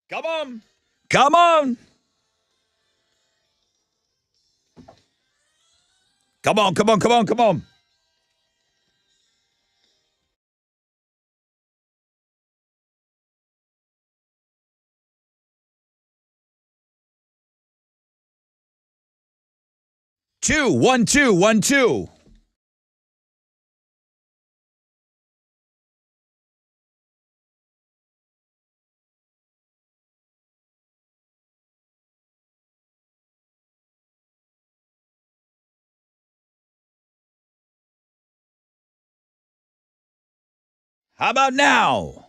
Come on. Come on. Come on, come on, come on, come on. Two, 1, 2, 1, 2. How about now?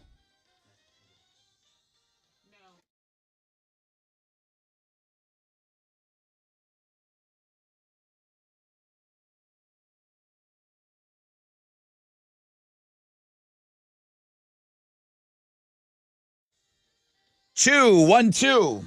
Two, 1, 2.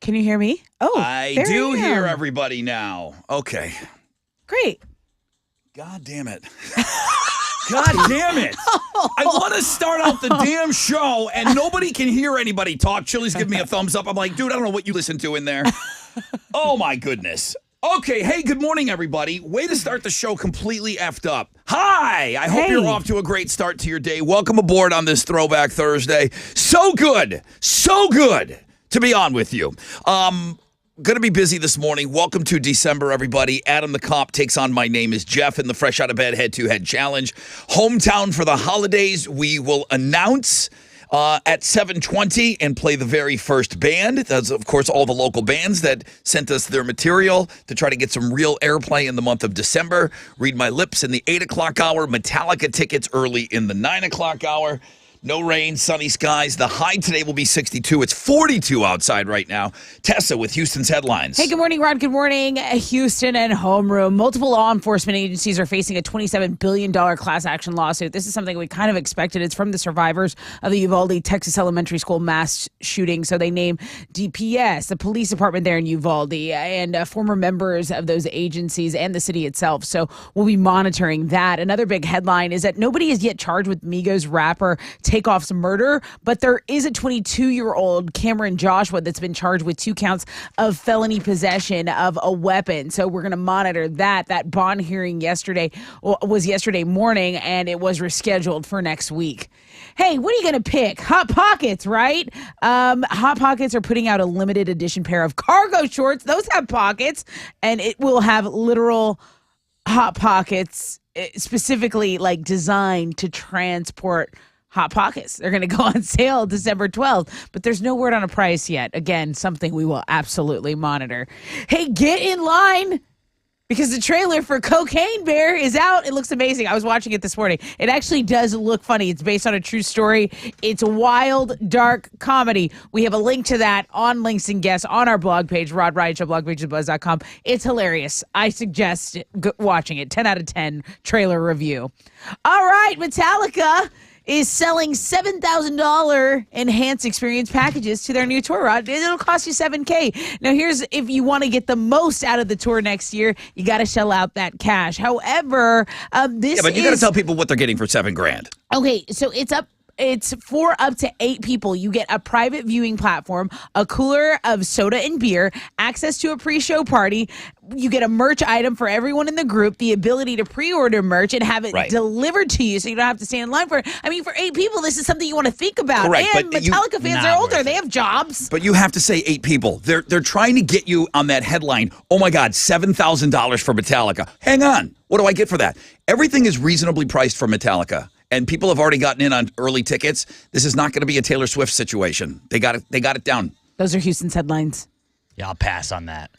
Can you hear me? Oh, I there do I hear am. everybody now. Okay. Great. God damn it. God damn it. I want to start out the damn show and nobody can hear anybody talk. Chili's giving me a thumbs up. I'm like, dude, I don't know what you listen to in there. Oh, my goodness. Okay. Hey, good morning, everybody. Way to start the show completely effed up. Hi. I hope you're off to a great start to your day. Welcome aboard on this Throwback Thursday. So good to be on with you. Going to be busy this morning. Welcome to December, everybody. Adam the Cop takes on My Name is Jeff in the Fresh Out of Bed Head-to-Head Challenge. Hometown for the holidays. We will announce at 7:20 and play the very first band. That's, of course, all the local bands that sent us their material to try to get some real airplay in the month of December. Read My Lips in the 8 o'clock hour. Metallica tickets early in the 9 o'clock hour. No rain, sunny skies. The high today will be 62. It's 42 outside right now. Tessa with Houston's headlines. Hey, good morning, Rod. Good morning, Houston and homeroom. Multiple law enforcement agencies are facing a $27 billion class action lawsuit. This is something we kind of expected. It's from the survivors of the Uvalde, Texas elementary school mass shooting. So they name DPS, the police department there in Uvalde, and former members of those agencies and the city itself. So we'll be monitoring that. Another big headline is that nobody is yet charged with Migos rapper Takeoff's murder, but there is a 22-year-old Cameron Joshua that's been charged with 2 counts of felony possession of a weapon. So we're going to monitor that. That bond hearing was yesterday morning, and it was rescheduled for next week. Hey, what are you going to pick? Hot Pockets, right? Hot Pockets are putting out a limited edition pair of cargo shorts. Those have pockets, and it will have literal Hot Pockets, specifically like designed to transport Hot Pockets. They're going to go on sale December 12th, but there's no word on a price yet. Again, something we will absolutely monitor. Hey, get in line because the trailer for Cocaine Bear is out. It looks amazing. I was watching it this morning. It actually does look funny. It's based on a true story. It's a wild, dark comedy. We have a link to that on Links and Guests on our blog page, rodrightshow.blogpagebuzz.com. It's hilarious. I suggest watching it. 10 out of 10 trailer review. All right, Metallica is selling $7,000 enhanced experience packages to their new tour, Rod. It'll cost you $7,000. Now, here's if you want to get the most out of the tour next year, you got to shell out that cash. However, this but you got to tell people what they're getting for $7,000. Okay, so it's for up to 8 people. You get a private viewing platform, a cooler of soda and beer, access to a pre-show party. You get a merch item for everyone in the group, the ability to pre-order merch and have it delivered to you so you don't have to stand in line for it. I mean, for 8 people, this is something you want to think about. Correct, and Metallica fans are older. They have jobs. But you have to say 8 people. They're trying to get you on that headline. Oh, my God, $7,000 for Metallica. Hang on. What do I get for that? Everything is reasonably priced for Metallica. And people have already gotten in on early tickets. This is not going to be a Taylor Swift situation. They got it down. Those are Houston's headlines. Yeah, I'll pass on that.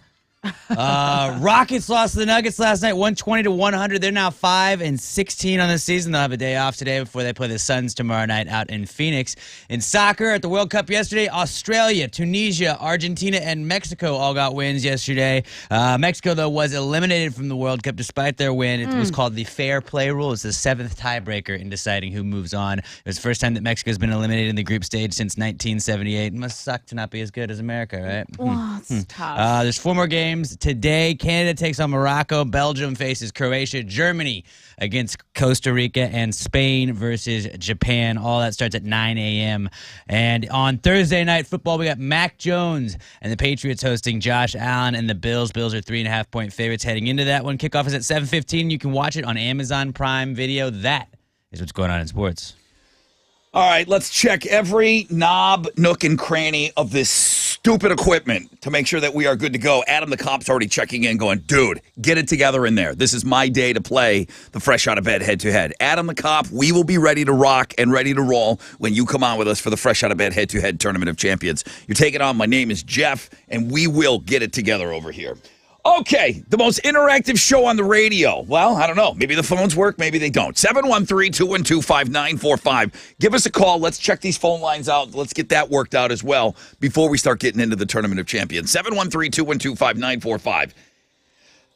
Rockets lost to the Nuggets last night, 120-100. They're now 5-16 on the season. They'll have a day off today before they play the Suns tomorrow night out in Phoenix. In soccer, at the World Cup yesterday, Australia, Tunisia, Argentina, and Mexico all got wins yesterday. Mexico, though, was eliminated from the World Cup despite their win. It was called the fair play rule. It's the 7th tiebreaker in deciding who moves on. It was the first time that Mexico's been eliminated in the group stage since 1978. It must suck to not be as good as America, right? Well, it's tough. There's 4 more games today. Canada takes on Morocco. Belgium faces Croatia. Germany against Costa Rica. And Spain versus Japan. All that starts at 9 a.m. And on Thursday night football, we got Mac Jones and the Patriots hosting Josh Allen and the Bills. Bills are 3.5-point favorites heading into that one. Kickoff is at 7:15. You can watch it on Amazon Prime Video. That is what's going on in sports. All right, let's check every knob, nook, and cranny of this stupid equipment to make sure that we are good to go. Adam the Cop's already checking in going, dude, get it together in there. This is my day to play the Fresh Out of Bed head-to-head. Adam the Cop, we will be ready to rock and ready to roll when you come on with us for the Fresh Out of Bed head-to-head Tournament of Champions. You're taking on, my name is Jeff, and we will get it together over here. Okay, the most interactive show on the radio. Well, I don't know. Maybe the phones work, maybe they don't. 713-212-5945. Give us a call. Let's check these phone lines out. Let's get that worked out as well before we start getting into the Tournament of Champions. 713-212-5945.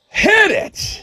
Hit it!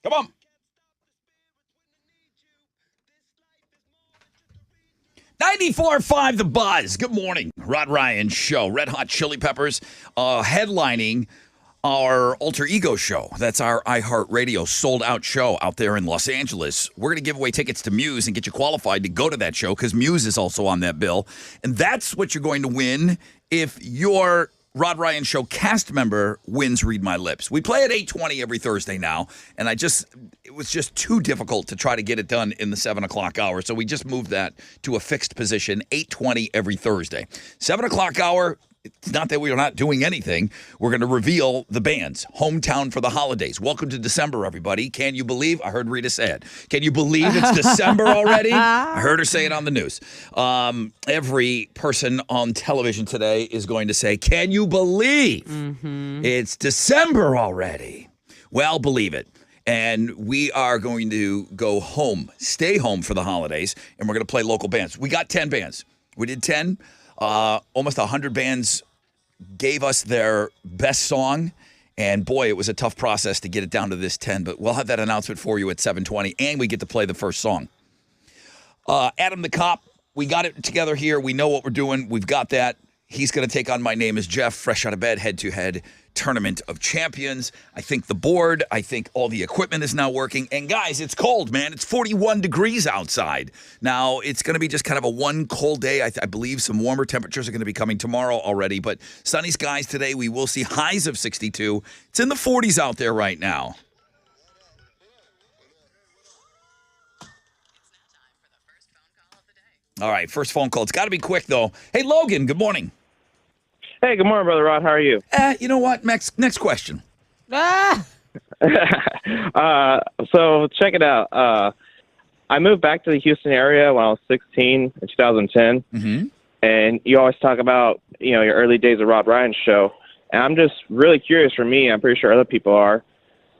Come on. .94.5 The Buzz. Good morning. Rod Ryan Show. Red Hot Chili Peppers headlining our Alter Ego show. That's our iHeartRadio sold-out show out there in Los Angeles. We're going to give away tickets to Muse and get you qualified to go to that show because Muse is also on that bill. And that's what you're going to win if your Rod Ryan Show cast member wins Read My Lips. We play at 8:20 every Thursday now, and it was just too difficult to try to get it done in the 7 o'clock hour, so we just moved that to a fixed position, 8:20 every Thursday. 7 o'clock hour, it's not that we are not doing anything. We're going to reveal the bands, hometown for the holidays. Welcome to December, everybody. Can you believe? I heard Rita say it. Can you believe it's December already? I heard her say it on the news. Every person on television today is going to say, can you believe it's December already? Well, believe it. And we are going to go home, stay home for the holidays, and we're going to play local bands. We got 10 bands. We did 10. Almost 100 bands gave us their best song, and boy, it was a tough process to get it down to this 10, but we'll have that announcement for you at 7:20, and we get to play the first song. Adam the Cop, we got it together here. We know what we're doing. We've got that. He's going to take on My Name is Jeff, fresh out of bed, head-to-head Tournament of Champions. I think the board, I think all the equipment is now working. And guys, it's cold, man. It's 41 degrees outside. Now, it's going to be just kind of a one cold day. I believe some warmer temperatures are going to be coming tomorrow already. But sunny skies today. We will see highs of 62. It's in the 40s out there right now. All right, first phone call. It's got to be quick, though. Hey, Logan, good morning. Hey, good morning, Brother Rod. How are you? You know what? Next question. Ah! So check it out. I moved back to the Houston area when I was 16 in 2010. Mm-hmm. And you always talk about, your early days of Rod Ryan's show. And I'm just really curious for me, I'm pretty sure other people are,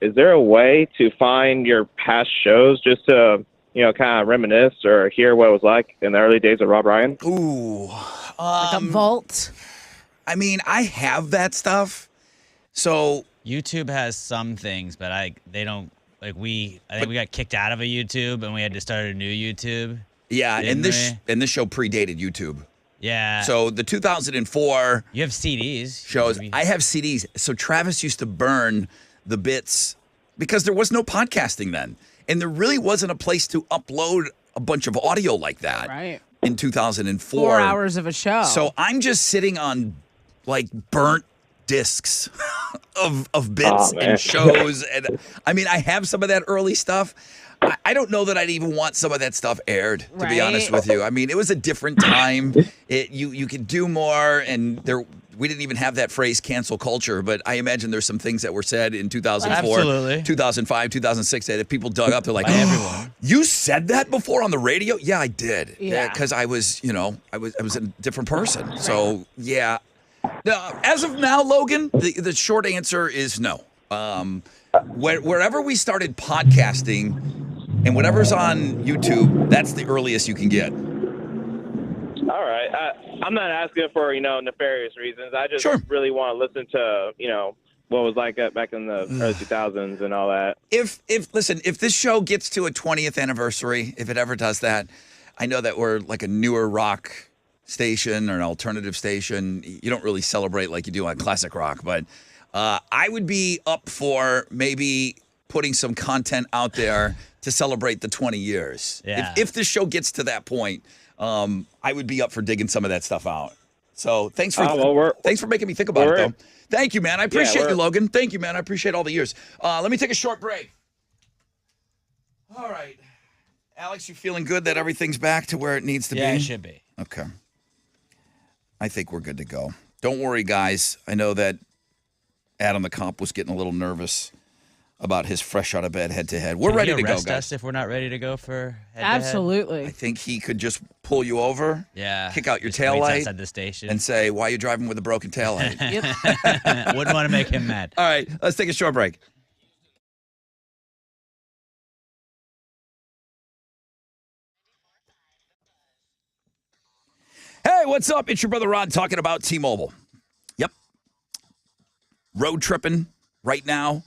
is there a way to find your past shows just to, kind of reminisce or hear what it was like in the early days of Rod Ryan? Ooh. Like a vault. I mean, I have that stuff. So YouTube has some things, but they don't. I think we got kicked out of a YouTube and we had to start a new YouTube. yeah, and this show predated YouTube. Yeah. So the 2004 you have CDs. shows, I have CDs. So Travis used to burn the bits because there was no podcasting then. And there really wasn't a place to upload a bunch of audio like that. Right. In 2004. 4 hours of a show. So I'm just sitting on like burnt discs of bits and shows. And I mean, I have some of that early stuff. I don't know that I'd even want some of that stuff aired, to be honest with you. I mean, it was a different time. You could do more, and we didn't even have that phrase cancel culture, but I imagine there's some things that were said in 2004, Absolutely. 2005, 2006 that if people dug up, they're like, everyone. You said that before on the radio? Yeah, I did. Yeah. Because I was a different person. So, yeah. As of now, Logan, the short answer is no. Wherever we started podcasting and whatever's on YouTube, that's the earliest you can get. All right. I'm not asking for, nefarious reasons. I just really want to listen to, what was like back in the early 2000s and all that. If this show gets to a 20th anniversary, if it ever does that, I know that we're like a newer rock station or an alternative station. You don't really celebrate like you do on classic rock, but I would be up for maybe putting some content out there to celebrate the 20 years. Yeah. If this show gets to that point, I would be up for digging some of that stuff out. So thanks for making me think about it, though. Thank you, man. I appreciate you, Logan. Thank you, man. I appreciate all the years. Let me take a short break. All right. Alex, you feeling good that everything's back to where it needs to be? Yeah, it should be. Okay. I think we're good to go. Don't worry, guys. I know that Adam the Cop was getting a little nervous about his fresh out of bed head-to-head. We're ready to go, guys. Us if we're not ready to go for head-to-head? Absolutely. I think he could just pull you over, kick out your Just waits taillight, outside the station, and say, why are you driving with a broken taillight? Wouldn't want to make him mad. All right, let's take a short break. Hey, what's up? It's your brother Rod talking about T-Mobile. Yep. Road tripping right now.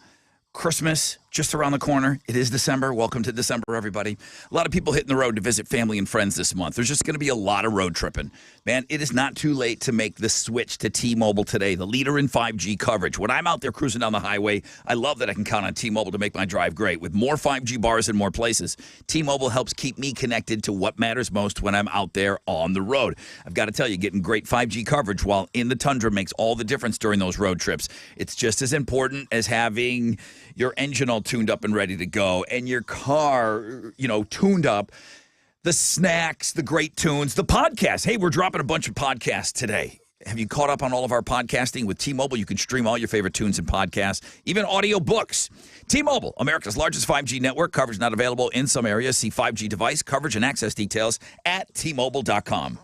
Christmas, just around the corner. It is December. Welcome to December, everybody. A lot of people hitting the road to visit family and friends this month. There's just going to be a lot of road tripping. Man, it is not too late to make the switch to T-Mobile today, the leader in 5G coverage. When I'm out there cruising down the highway, I love that I can count on T-Mobile to make my drive great. With more 5G bars in more places, T-Mobile helps keep me connected to what matters most when I'm out there on the road. I've got to tell you, getting great 5G coverage while in the tundra makes all the difference during those road trips. It's just as important as having your engine all tuned up and ready to go and your car, tuned up. The snacks, the great tunes, the podcasts. Hey, we're dropping a bunch of podcasts today. Have you caught up on all of our podcasting? With T-Mobile, you can stream all your favorite tunes and podcasts, even audio books. T-Mobile, America's largest 5G network. Coverage not available in some areas. See 5G device coverage and access details at T-Mobile.com.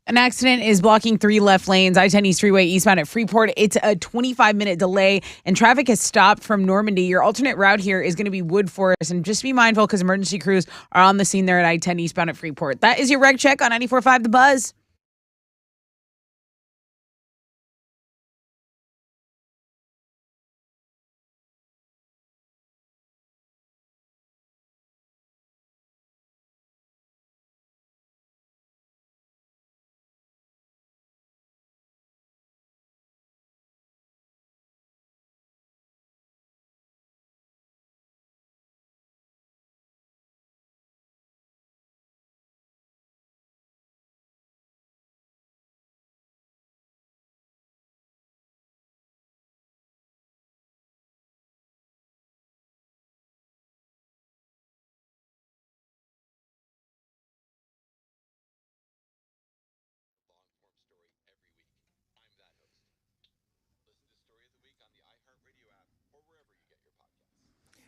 An accident is blocking 3 left lanes, I-10 East Freeway eastbound at Freeport. It's a 25-minute delay, and traffic has stopped from Normandy. Your alternate route here is going to be Wood Forest, and just be mindful because emergency crews are on the scene there at I-10 eastbound at Freeport. That is your reg check on 94.5 The Buzz.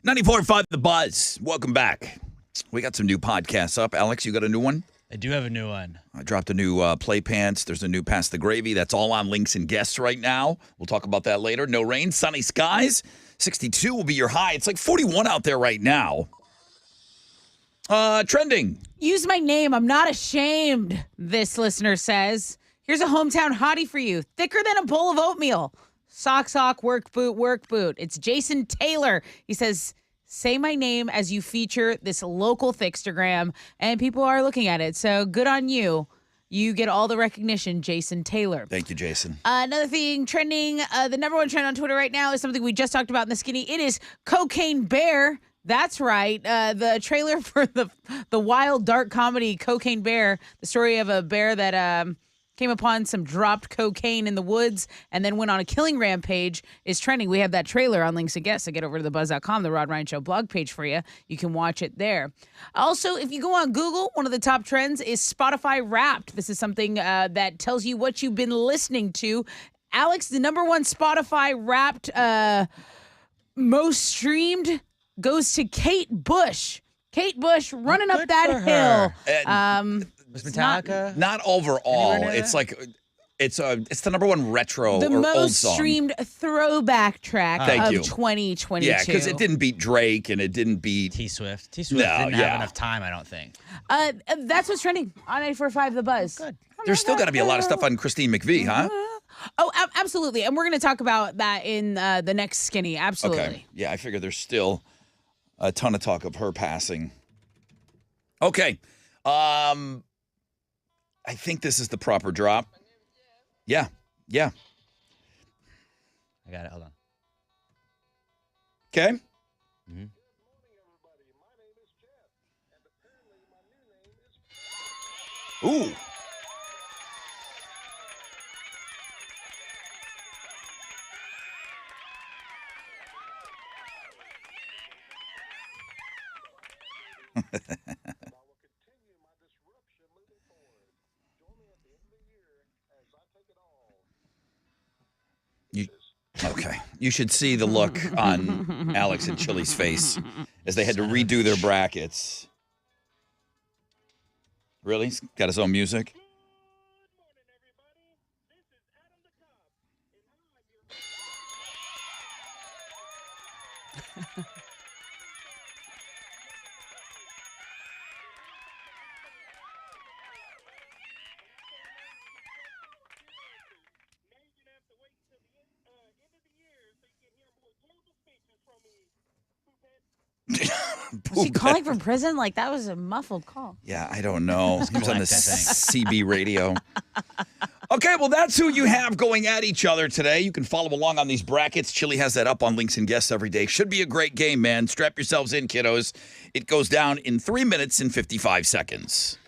Ninety-four five The Buzz. Welcome back. We got some new podcasts up. Alex, you got a new one? I do have a new one. I dropped a new Play Pants. There's a new Pass the Gravy. That's all on links and guests right now. We'll talk about that later. No rain, sunny skies. 62 will be your high. It's like 41 out there right now. Trending. Use my name. I'm not ashamed, this listener says. Here's a hometown hottie for you. Thicker than a bowl of oatmeal. Sock, work boot. It's Jason Taylor. He says, say my name as you feature this local Thickstagram, and people are looking at it. So good on you. You get all the recognition, Jason Taylor. Thank you, Jason. Another thing trending, the number one trend on Twitter right now is something we just talked about in the skinny. It is Cocaine Bear. That's right. The trailer for the wild dark comedy Cocaine Bear, the story of a bear that came upon some dropped cocaine in the woods and then went on a killing rampage, is trending. We have that trailer on links and guests. So get over to thebuzz.com, the Rod Ryan Show blog page for you. You can watch it there. Also, if you go on Google, one of the top trends is Spotify Wrapped. This is something that tells you what you've been listening to. Alex, the number one Spotify Wrapped most streamed goes to Kate Bush. Kate Bush running up that hill. Was Metallica? Not overall. It's like it's the number one retro the or old most song. streamed throwback track of 2022. Yeah, because it didn't beat Drake and it didn't beat T-Swift. T-Swift didn't have enough time, I don't think. That's what's trending on 94.5 The Buzz. Good. There's still got to be a lot of stuff on Christine McVie, huh? Oh, absolutely. And we're going to talk about that in the next skinny. Absolutely. Okay. Yeah, I figure there's still a ton of talk of her passing. Okay. I think this is the proper drop. Yeah. I got it. Hold on. Okay. Mm-hmm. Ooh. Okay. You should see the look on Alex and Chili's face as they had to redo their brackets. Really? He's got his own music? Was he calling from prison? Like, that was a muffled call. Yeah, I don't know. He was on the CB radio. Okay, well, that's who you have going at each other today. You can follow along on these brackets. Chili has that up on Links and Guests every day. Should be a great game, man. Strap yourselves in, kiddos. It goes down in 3 minutes and 55 seconds.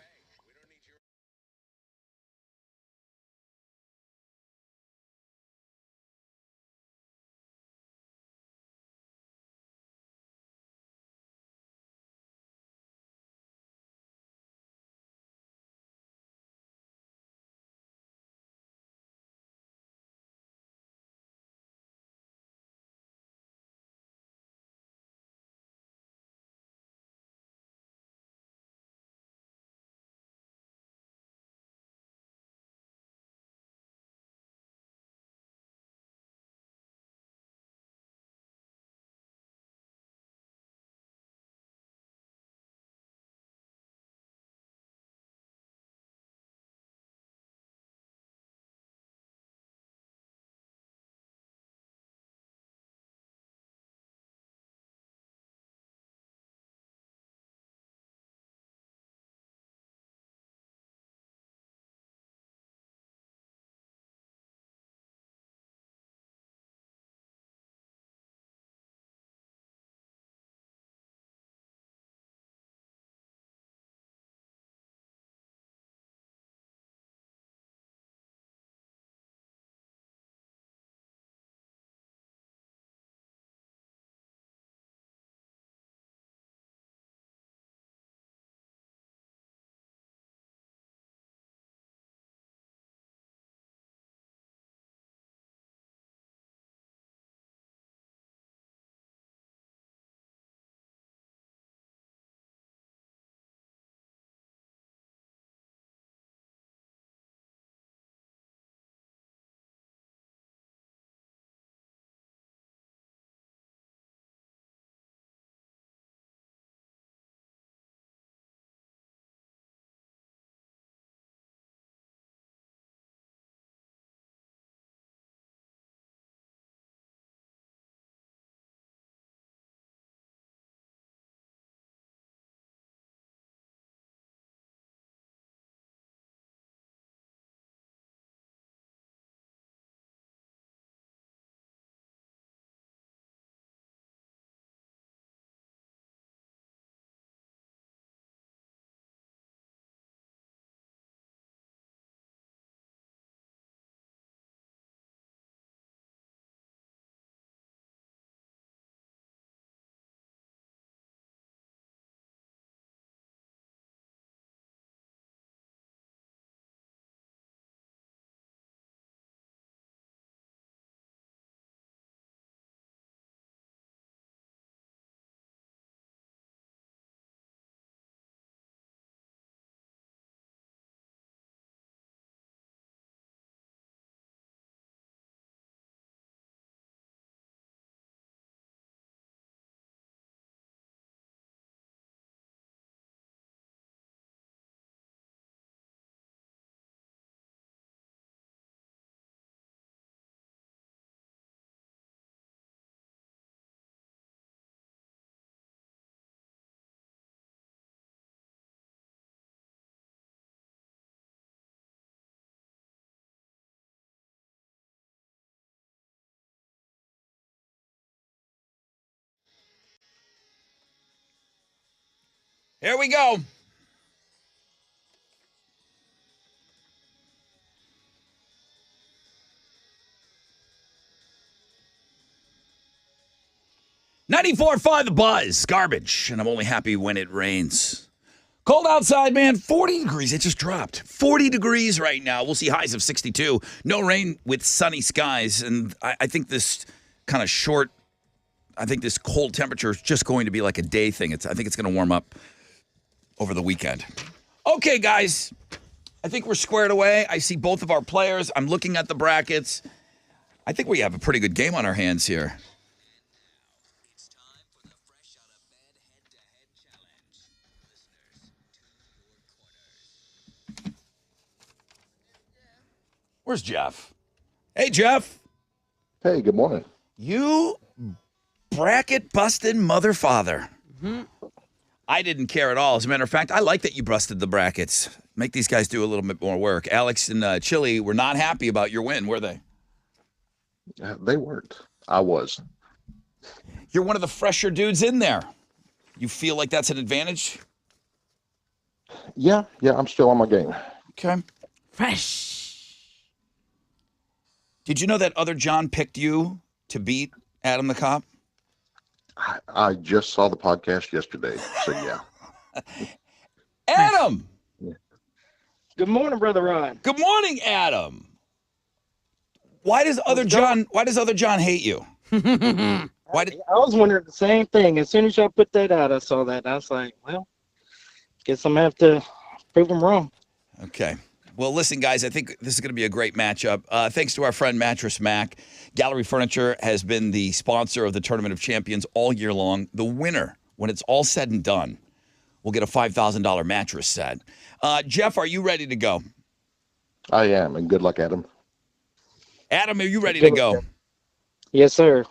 Here we go. $94.5 The Buzz. Garbage. And I'm only happy when it rains. Cold outside, man. 40 degrees. It just dropped. 40 degrees right now. We'll see highs of 62. No rain with sunny skies. And I think this kind of short, I think this cold temperature is just going to be like a day thing. I think it's going to warm up over the weekend. Okay, guys. I think we're squared away. I see both of our players. I'm looking at the brackets. I think we have a pretty good game on our hands here. Where's Jeff? Hey, Jeff. Hey, good morning. You bracket busted mother father. Mm-hmm. I didn't care at all. As a matter of fact, I like that you busted the brackets. Make these guys do a little bit more work. Alex and Chili were not happy about your win, were they? They weren't. I was. You're one of the fresher dudes in there. You feel like that's an advantage? Yeah, I'm still on my game. Okay. Fresh. Did you know that other John picked you to beat Adam the Cop? I just saw the podcast yesterday, so yeah. Adam! Good morning, Brother Ron. Good morning, Adam. Why does other John hate you? I was wondering the same thing. As soon as y'all put that out, I saw that. I was like, well, guess I'm going to have to prove them wrong. Okay. Well, listen, guys, I think this is going to be a great matchup. Thanks to our friend Mattress Mac. Gallery Furniture has been the sponsor of the Tournament of Champions all year long. The winner, when it's all said and done, will get a $5,000 mattress set. Jeff, are you ready to go? I am, and good luck, Adam. Adam, are you ready to go? Yes, sir.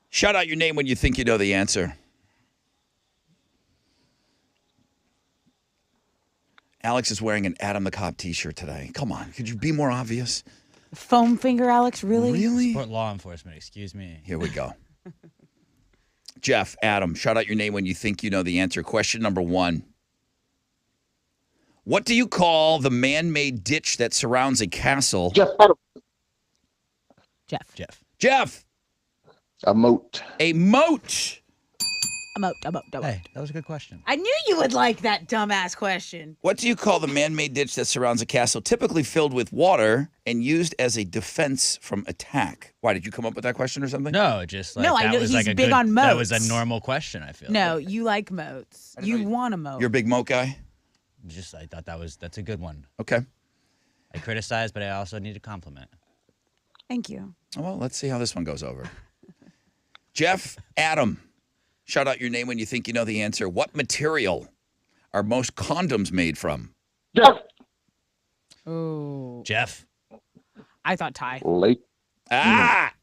Shout out your name when you think you know the answer. Alex is wearing an Adam the Cop t-shirt today. Come on, could you be more obvious? Foam finger, Alex, really? Really? Support law enforcement, excuse me. Here we go. Jeff, Adam, shout out your name when you think you know the answer. Question number 1. What do you call the man-made ditch that surrounds a castle? Jeff. Jeff. A moat. A moat. A moat. Hey, that was a good question. I knew you would like that dumbass question. What do you call the man-made ditch that surrounds a castle, typically filled with water and used as a defense from attack? Why, did you come up with that question or something? No, just like No, I that know was he's like a big good, on That was moats. a normal question, I feel. No, you like moats. You want a moat. You're a big moat guy? Just I thought that's a good one. Okay. I criticize, but I also need a compliment. Thank you. Well, let's see how this one goes over. Jeff, Adam, shout out your name when you think you know the answer. What material are most condoms made from? Jeff. Oh. Jeff. I thought Ty. Late. Ah!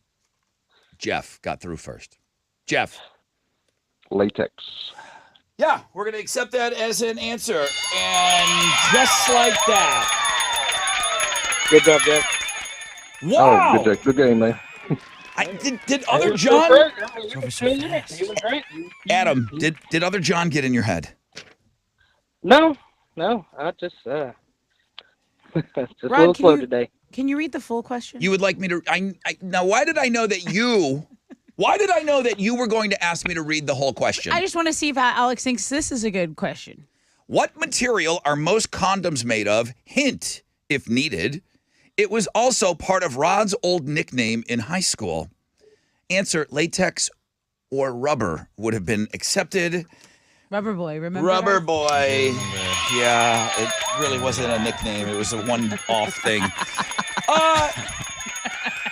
Jeff got through first. Jeff. Latex. Yeah, we're going to accept that as an answer. And just like that. Good job, Jeff. Wow! Oh, good game there. Did other John... He was great. Adam, did other John get in your head? No, I just a Rod, little slow today. Can you read the full question? You would like me to... now, why did I know that you... Why did I know that you were going to ask me to read the whole question? I just want to see if Alex thinks this is a good question. What material are most condoms made of? Hint, if needed. It was also part of Rod's old nickname in high school. Answer, latex or rubber would have been accepted. Rubber boy, remember? Rubber that? boy. Yeah, it really wasn't a nickname. It was a one-off thing.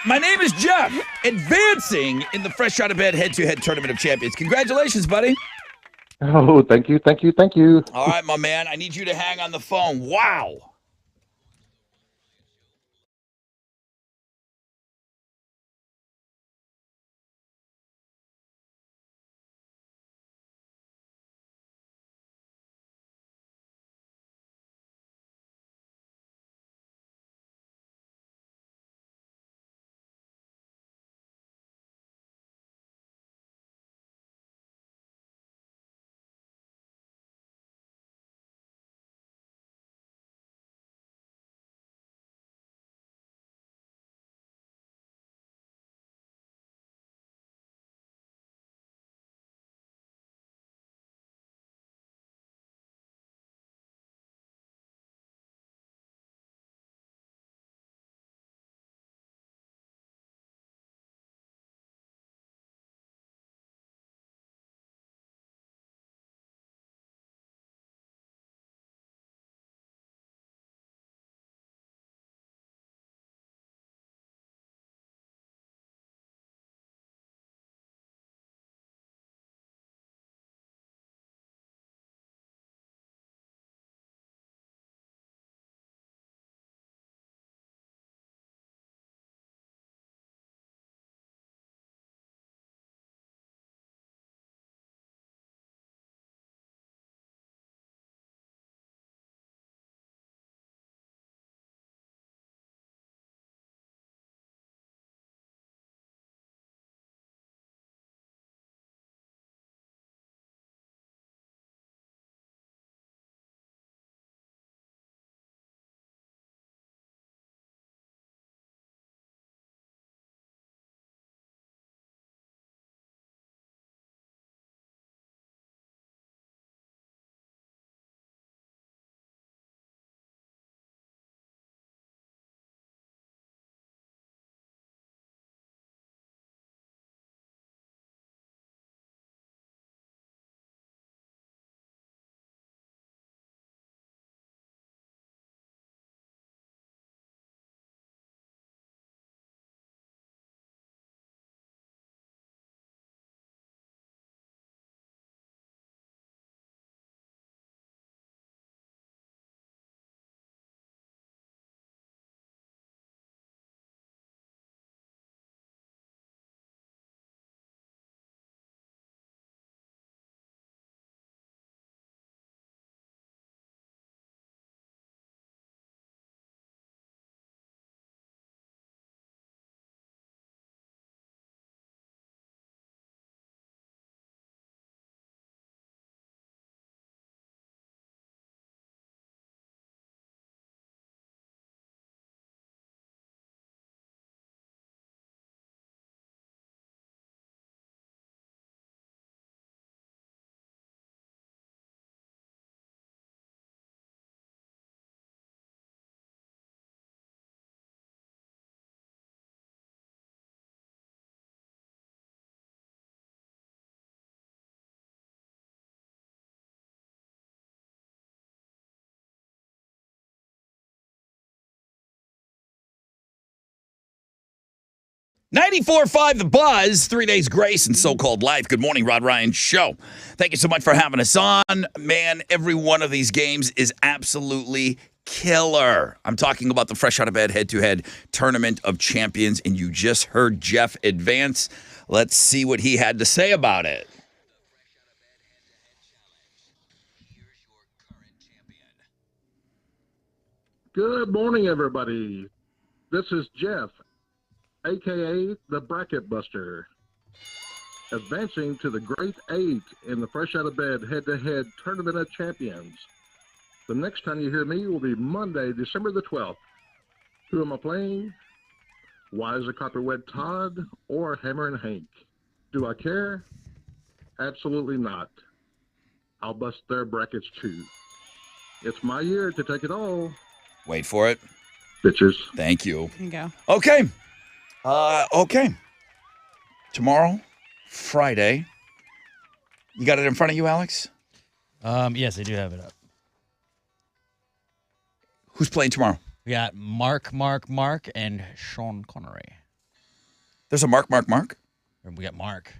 My name is Jeff, advancing in the Fresh Out of Bed head-to-head Tournament of Champions. Congratulations, buddy. Oh, thank you. All right, my man. I need you to hang on the phone. Wow. 94.5 The Buzz, 3 days grace and so-called life. Good morning, Rod Ryan Show. Thank you so much for having us on. Man, every one of these games is absolutely killer. I'm talking about the Fresh Out of Bed head-to-head Tournament of Champions, and you just heard Jeff advance. Let's see what he had to say about it. Good morning, everybody. This is Jeff, a.k.a. the Bracket Buster, advancing to the Great 8 in the Fresh Out of Bed head-to-head Tournament of Champions. The next time you hear me will be Monday, December the 12th. Who am I playing? Wise a Copperwed Todd or Hammer and Hank? Do I care? Absolutely not. I'll bust their brackets too. It's my year to take it all. Wait for it. Bitches. Thank you. There you go. Okay. Okay. Tomorrow, Friday. You got it in front of you, Alex? Yes, I do have it up. Who's playing tomorrow? We got Mark, and Sean Connery. There's a Mark. Or we got Mark.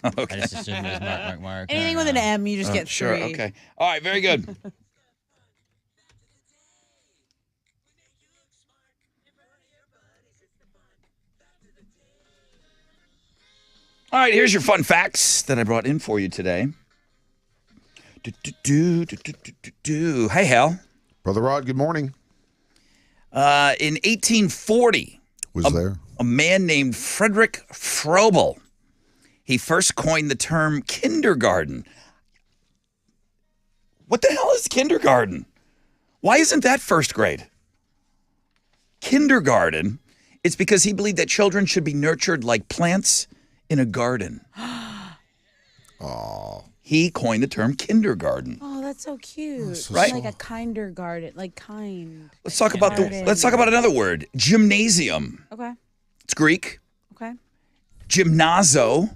Okay. I just assumed it was Mark. Anything with an M, you just get Sure, three. okay. All right, very good. All right, here's your fun facts that I brought in for you today. Hey, Hal. Brother Rod, good morning. In 1840, Was there? a man named Frederick Froebel, he first coined the term kindergarten. What the hell is kindergarten? Why isn't that first grade? Kindergarten, it's because he believed that children should be nurtured like plants in a garden. Oh, He coined the term kindergarten. Oh, that's so cute. so Right? Like a kinder garden, like kind. Let's talk about another word, gymnasium. Okay. It's Greek. Okay. Gymnazo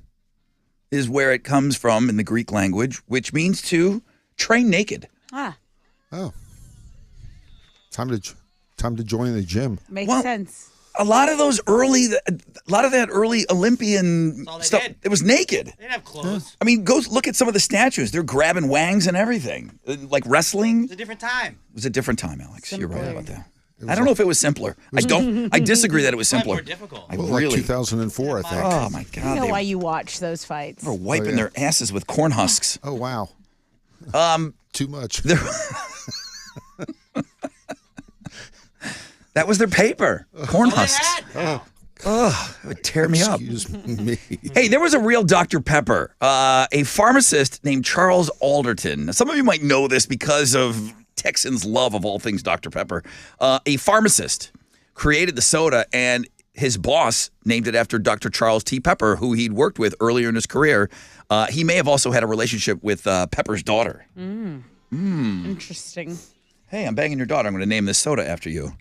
is where it comes from in the Greek language, which means to train naked. Ah, oh. Time to join the gym. makes Well, sense. A lot of that early Olympian all they stuff, did. it was naked. They didn't have clothes. I mean, go look at some of the statues. They're grabbing wangs and everything. Like wrestling. It's a different time. It was a different time, Alex. You're right Simpler. about that. I don't know if it was simpler. I disagree that it was Probably simpler. more difficult. I Well, like really. 2004, I think. Oh my I God! know They why you watch those fights. were wiping Oh, yeah. their asses with corn husks. Oh, wow. Too much. That was their paper. Corn All they husks. had. Oh, it would tear me up. Excuse me. Hey, there was a real Dr. Pepper, a pharmacist named Charles Alderton. Now, some of you might know this because of Texans' love of all things Dr. Pepper. A pharmacist created the soda, and his boss named it after Dr. Charles T. Pepper, who he'd worked with earlier in his career. He may have also had a relationship with Pepper's daughter. Interesting. Hey, I'm banging your daughter. I'm going to name this soda after you.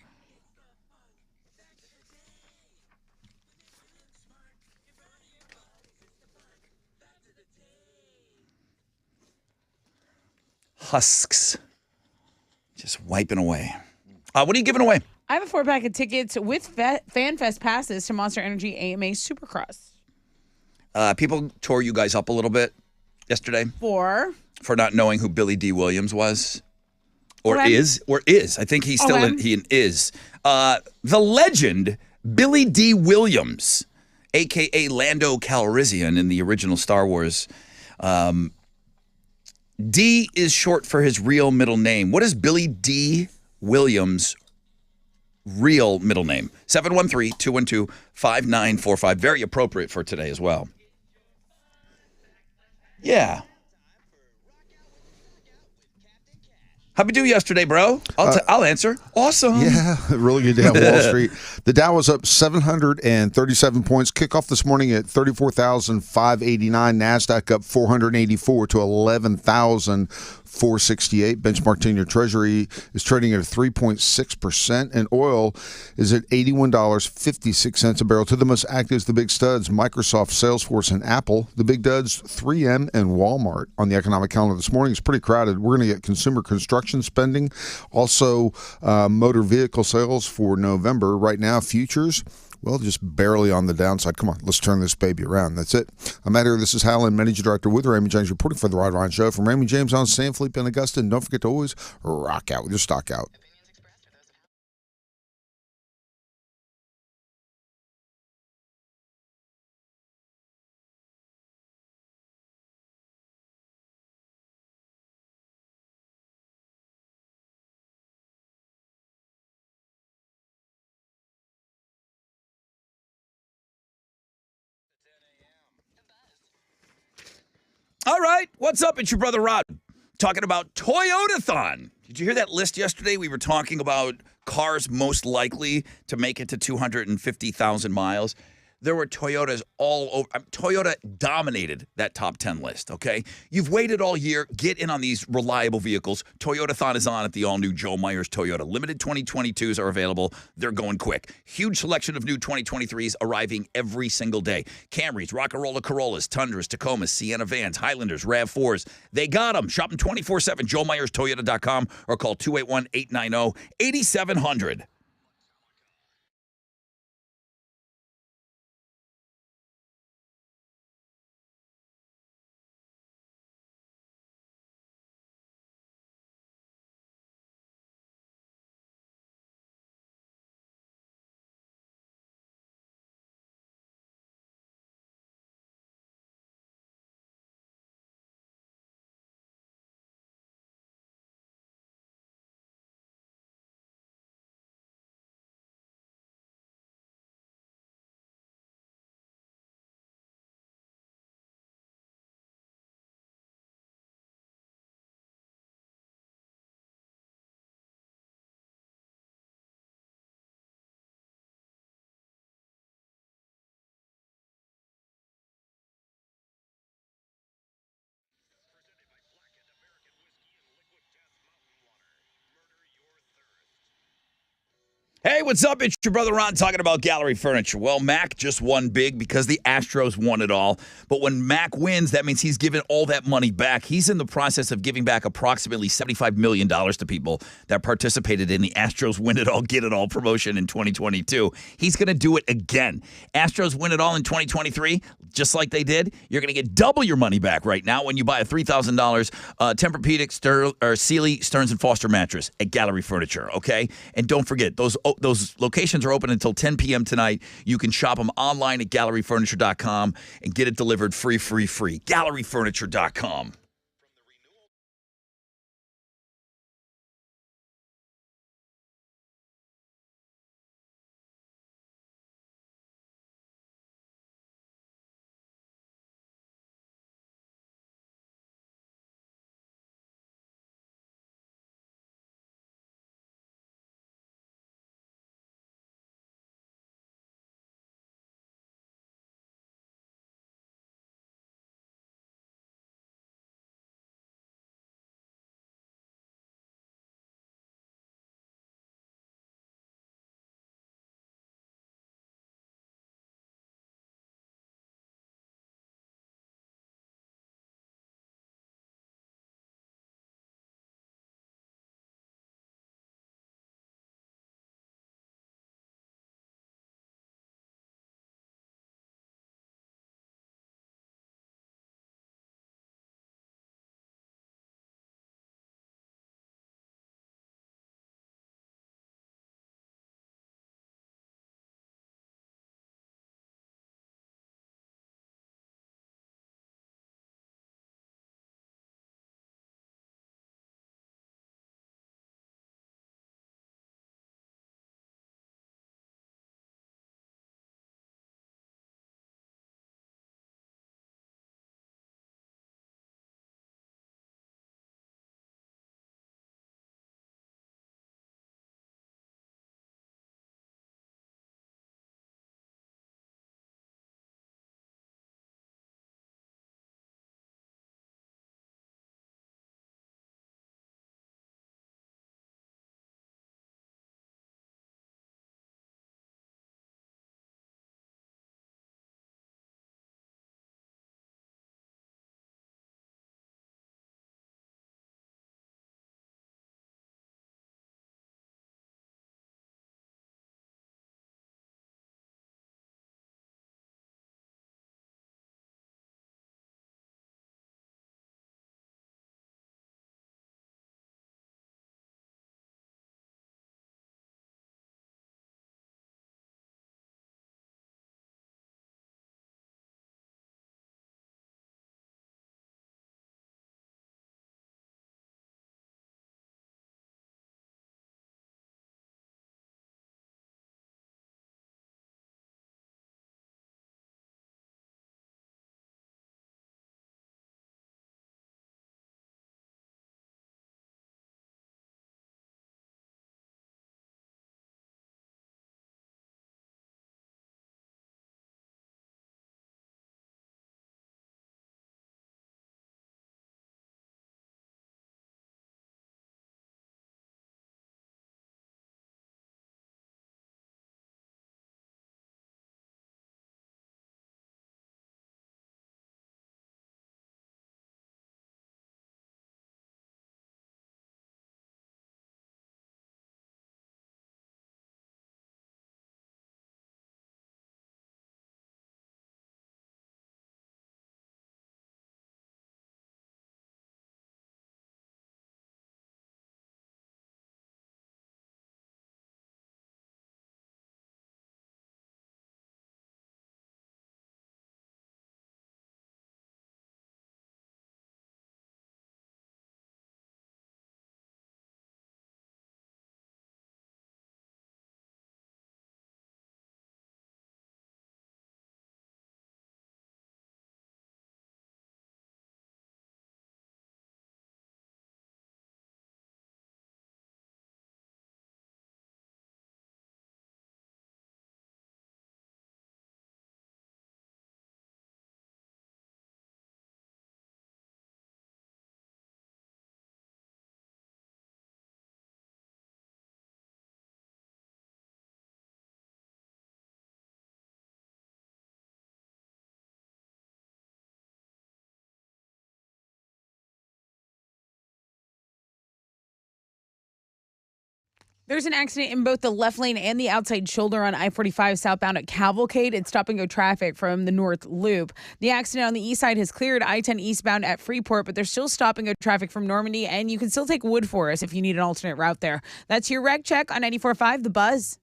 Husks. Just wiping away. What are you giving away? I have a 4-pack of tickets with FanFest passes to Monster Energy AMA Supercross. People tore you guys up a little bit yesterday For not knowing who Billy D. Williams was. Or Okay. is. I think he's still Okay. he is. The legend, Billy D. Williams, a.k.a. Lando Calrissian in the original Star Wars. D is short for his real middle name. What is Billy D. Williams' real middle name? 713-212-5945. Very appropriate for today as well. Yeah. How'd we do yesterday, bro? I'll answer. Awesome. Yeah, really good day on Wall Street. The Dow was up 737 points. Kickoff this morning at 34,589. NASDAQ up 484 to 11,468. Benchmark 10-year Treasury is trading at a 3.6%, and oil is at $81.56 a barrel. To the most active, the big studs: Microsoft, Salesforce, and Apple. The big duds: 3M and Walmart. On the economic calendar this morning, it's pretty crowded. We're going to get consumer construction spending, also motor vehicle sales for November. Right now, futures well, just barely on the downside. Come on, let's turn this baby around. That's it. I'm out here. This is Hal, Managing Director with Raymond James, reporting for the Rod Ryan Show from Raymond James on San Felipe and Augusta. And don't forget to always rock out with your stock out. All right, what's up? It's your brother Rod talking about Toyotathon. Did you hear that list yesterday? We were talking about cars most likely to make it to 250,000 miles. There were Toyotas all over. Toyota dominated that top 10 list, okay? You've waited all year. Get in on these reliable vehicles. Toyotathon is on at the all-new Joe Myers Toyota. Limited 2022s are available. They're going quick. Huge selection of new 2023s arriving every single day. Camrys, Rock-A-Rolla Corollas, Tundras, Tacomas, Sienna Vans, Highlanders, RAV4s. They got them. Shop them 24/7, JoeMyersToyota.com, or call 281-890-8700. Hey, what's up? It's your brother Ron talking about Gallery Furniture. Well, Mac just won big because the Astros won it all. But when Mac wins, that means he's given all that money back. He's in the process of giving back approximately $75 million to people that participated in the Astros Win It All, Get It All promotion in 2022. He's going to do it again. Astros win it all in 2023, just like they did. You're going to get double your money back right now when you buy a $3,000 Tempur-Pedic Sealy Stearns & Foster mattress at Gallery Furniture, okay? And don't forget, those locations are open until 10 p.m. tonight. You can shop them online at galleryfurniture.com and get it delivered free. Galleryfurniture.com. There's an accident in both the left lane and the outside shoulder on I-45 southbound at Cavalcade. It's stop-and-go traffic from the North Loop. The accident on the east side has cleared I-10 eastbound at Freeport, but there's still stop-and-go traffic from Normandy, and you can still take Wood Forest if you need an alternate route there. That's your reg check on 94.5 The Buzz.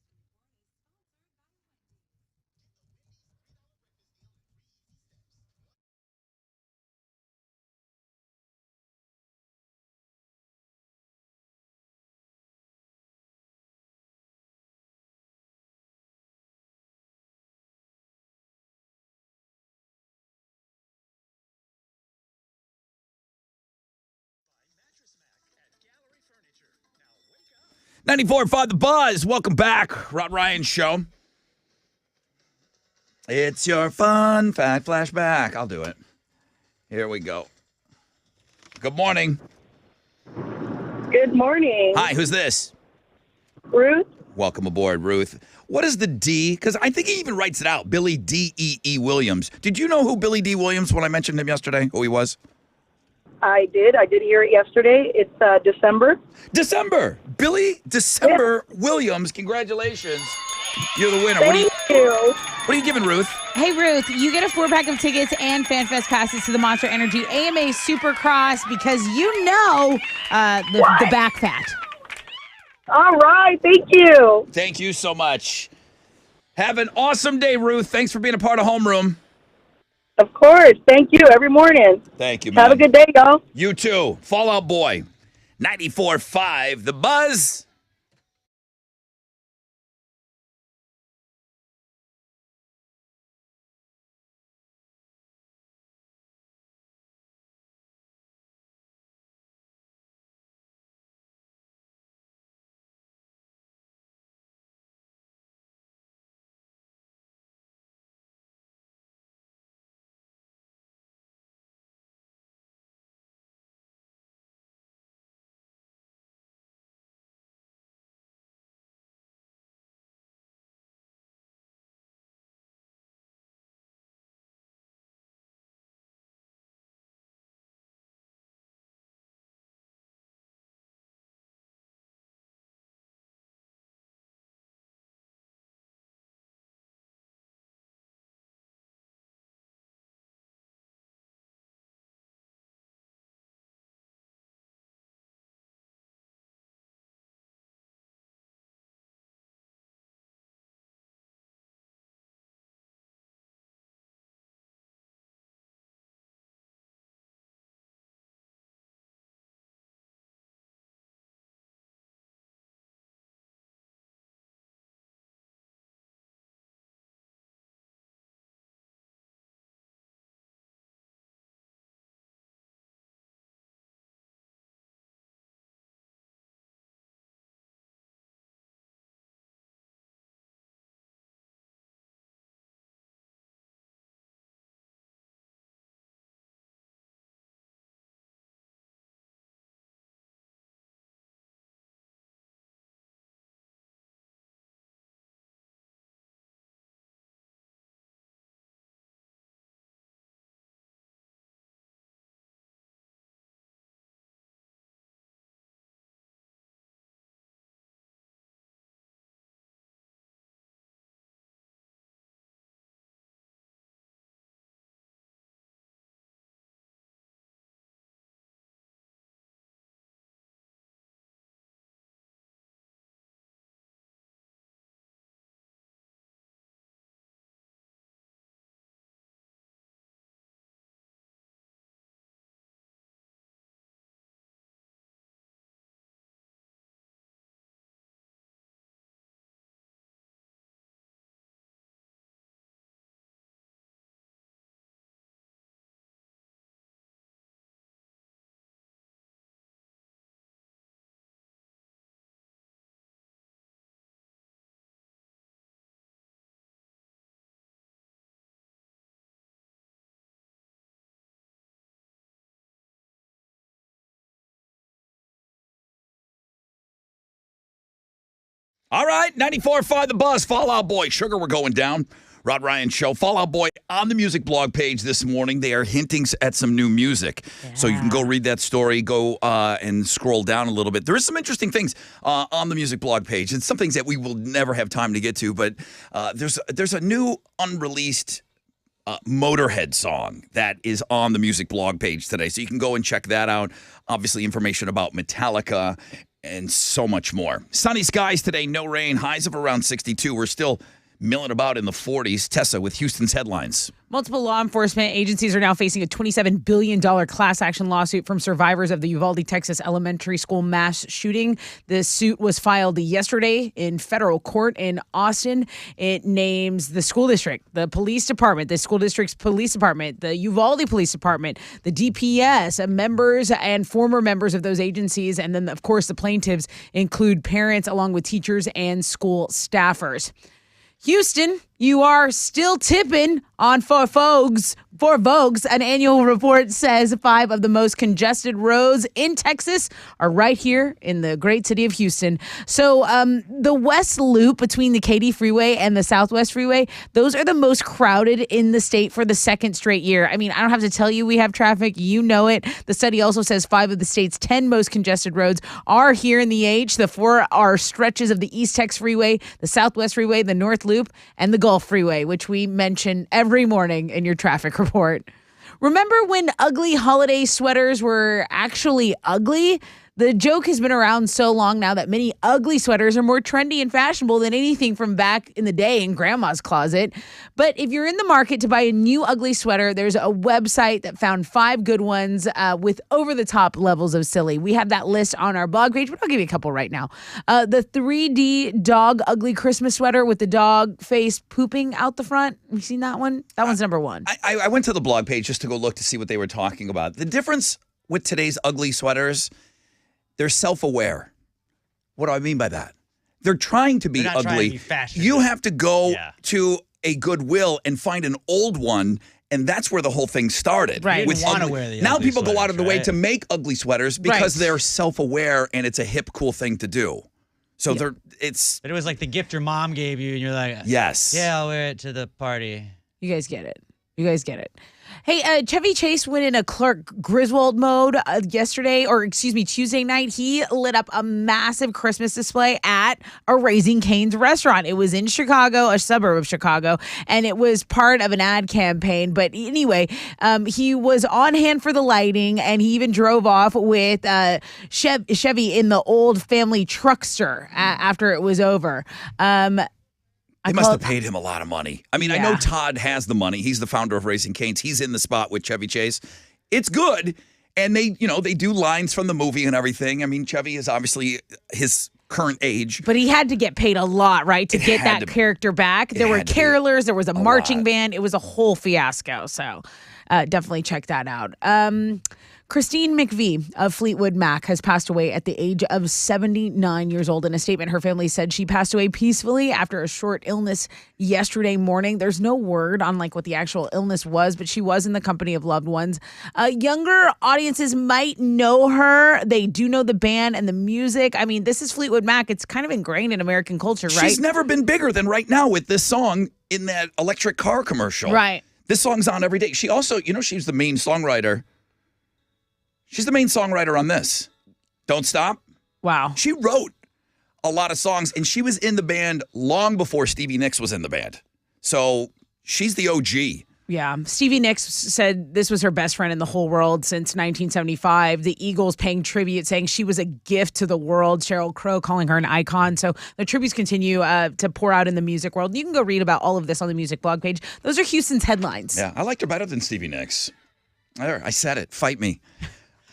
Now 94.5 The Buzz. Welcome back. Rob Ryan Show. It's your fun fact flashback. I'll do it. Here we go. Good morning. Good morning. Hi, who's this? Ruth? Welcome aboard, Ruth. What is the D? Because I think he even writes it out. Billy D.E.E. Williams. Did you know who Billy D. Williams, when I mentioned him yesterday, who he was? I did hear it yesterday. It's December. December. Billy December Williams. Congratulations. You're the winner. Thank you. What are you giving, Ruth? Hey, Ruth, you get a 4-pack of tickets and FanFest passes to the Monster Energy AMA Supercross because you know the back fat. All right. Thank you. Thank you so much. Have an awesome day, Ruth. Thanks for being a part of Homeroom. Of course. Thank you. Every morning. Thank you, man. Have a good day, y'all. You too. Fallout Boy. 94.5 The Buzz. All right, 94.5 The Buzz. Fallout Boy. Sugar, we're going down. Rod Ryan Show. Fall Out Boy on the music blog page this morning. They are hinting at some new music. So you can go read that story, go and scroll down a little bit. There is some interesting things on the music blog page. And some things that we will never have time to get to. But there's a new unreleased Motorhead song that is on the music blog page today. So you can go and check that out. Obviously, information about Metallica and so much more. Sunny skies today, no rain, highs of around 62. We're still milling about in the 40s. Tessa with Houston's headlines. Multiple law enforcement agencies are now facing a $27 billion class action lawsuit from survivors of the Uvalde, Texas elementary school mass shooting. The suit was filed yesterday in federal court in Austin. It names the school district, the police department, the school district's police department, the Uvalde Police Department, the DPS, members and former members of those agencies. And then, of course, the plaintiffs include parents along with teachers and school staffers. Houston, you are still tipping on For Vogue's. An annual report says 5 of the most congested roads in Texas are right here in the great city of Houston. So the West Loop between the Katy Freeway and the Southwest Freeway, those are the most crowded in the state for the second straight year. I mean, I don't have to tell you we have traffic. You know it. The study also says 5 of the state's 10 most congested roads are here in the H. The 4 are stretches of the East Tex Freeway, the Southwest Freeway, the North Loop, and the Gulf Freeway, which we mention every morning in your traffic report. Remember when ugly holiday sweaters were actually ugly? The joke has been around so long now that many ugly sweaters are more trendy and fashionable than anything from back in the day in grandma's closet. But if you're in the market to buy a new ugly sweater, there's a website that found 5 good ones with over-the-top levels of silly. We have that list on our blog page, but I'll give you a couple right now. The 3D dog ugly Christmas sweater with the dog face pooping out the front. Have you seen that one? That one's number 1. I went to the blog page just to go look to see what they were talking about. The difference with today's ugly sweaters, they're self-aware. What do I mean by that? They're trying to be They're not ugly. trying to be fashionable. You have to go to a Goodwill and find an old one, and that's where the whole thing started. Right. You didn't want to wear the now ugly people go out of the way sweaters, to right? make ugly sweaters because Right. they're self-aware and it's a hip, cool thing to do. So it's But it was like the gift your mom gave you, and you're like, yes. yeah, I'll wear it to the party. You guys get it. You guys get it. Hey, Chevy Chase went in a Clark Griswold mode Tuesday night. He lit up a massive Christmas display at a Raising Cane's restaurant. It was in Chicago, a suburb of Chicago, and it was part of an ad campaign. But anyway, he was on hand for the lighting, and he even drove off with Chevy in the old family truckster after it was over. They must have paid him a lot of money. I mean, I know Yeah. Todd has the money. He's the founder of Raising Cane's. He's in the spot with Chevy Chase. It's good. And they do lines from the movie and everything. I mean, Chevy is obviously his current age. But he had to get paid a lot, right, to get had that to- character back. There were had to be carolers. There was a marching lot. band. It was a whole fiasco. So definitely check that out. Christine McVie of Fleetwood Mac has passed away at the age of 79 years old. In a statement, her family said she passed away peacefully after a short illness yesterday morning. There's no word on what the actual illness was, but she was in the company of loved ones. Younger audiences might know her. They do know the band and the music. I mean, this is Fleetwood Mac. It's kind of ingrained in American culture, right? She's never been bigger than right now with this song in that electric car commercial. Right. This song's on every day. She also, she's the main songwriter. She's the main songwriter on this. Don't Stop. Wow. She wrote a lot of songs, and she was in the band long before Stevie Nicks was in the band. So she's the OG. Yeah. Stevie Nicks said this was her best friend in the whole world since 1975. The Eagles paying tribute, saying she was a gift to the world. Sheryl Crow calling her an icon. So the tributes continue to pour out in the music world. You can go read about all of this on the music blog page. Those are Houston's headlines. Yeah, I liked her better than Stevie Nicks. There, I said it. Fight me.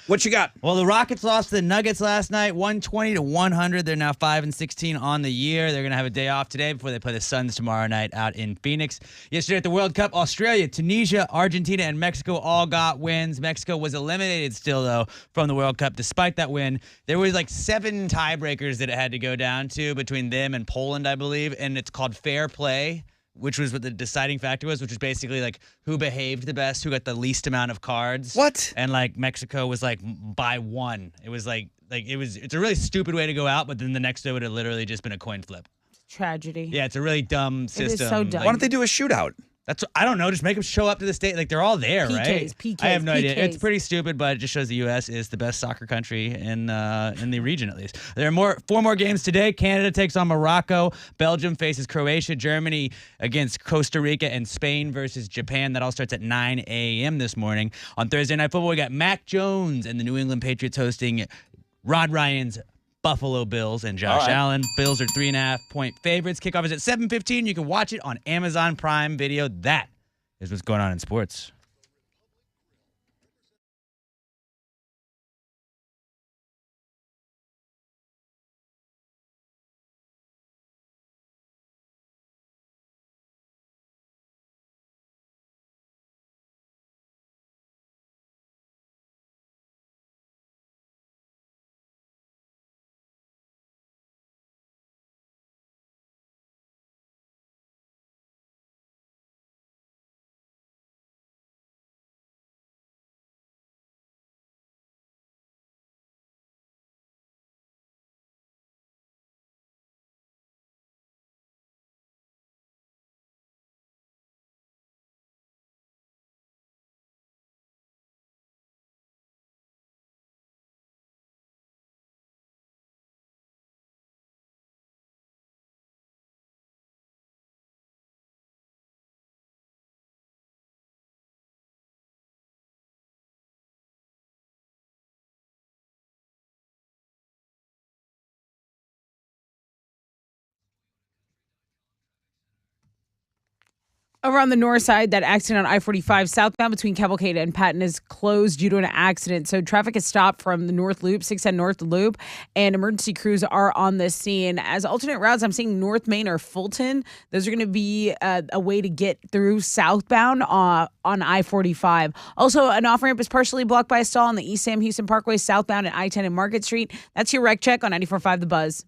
What you got? Well, the Rockets lost to the Nuggets last night, 120-100. They're now 5-16 on the year. They're going to have a day off today before they play the Suns tomorrow night out in Phoenix. Yesterday at the World Cup, Australia, Tunisia, Argentina, and Mexico all got wins. Mexico was eliminated still, though, from the World Cup. Despite that win, there was 7 tiebreakers that it had to go down to between them and Poland, I believe, and it's called fair play, which was what the deciding factor was, which was basically who behaved the best, who got the least amount of cards. What? And Mexico was by 1. It was it's a really stupid way to go out, but then the next day would have literally just been a coin flip. Tragedy. Yeah, it's a really dumb system. is so dumb. Why don't they do a shootout? I don't know. Just make them show up to the state. Like, they're all there, right? PKs, I have no idea. It's PKs. pretty stupid, but it just shows the U.S. is the best soccer country in the region, at least. There are 4 more games today. Canada takes on Morocco. Belgium faces Croatia. Germany against Costa Rica. And Spain versus Japan. That all starts at 9 a.m. this morning. On Thursday Night Football, we got Mac Jones and the New England Patriots hosting Rod Ryan's Buffalo Bills and Josh Allen. Bills are 3.5-point favorites. Kickoff is at 7:15. You can watch it on Amazon Prime Video. That is what's going on in sports. Over on the north side, that accident on I-45 southbound between Cavalcade and Patton is closed due to an accident. So traffic is stopped from the North Loop, 610 North Loop, and emergency crews are on the scene. As alternate routes, I'm seeing North Main or Fulton. Those are going to be a way to get through southbound on I-45. Also, an off-ramp is partially blocked by a stall on the East Sam Houston Parkway southbound at I-10 and Market Street. That's your wreck check on 94.5 The Buzz.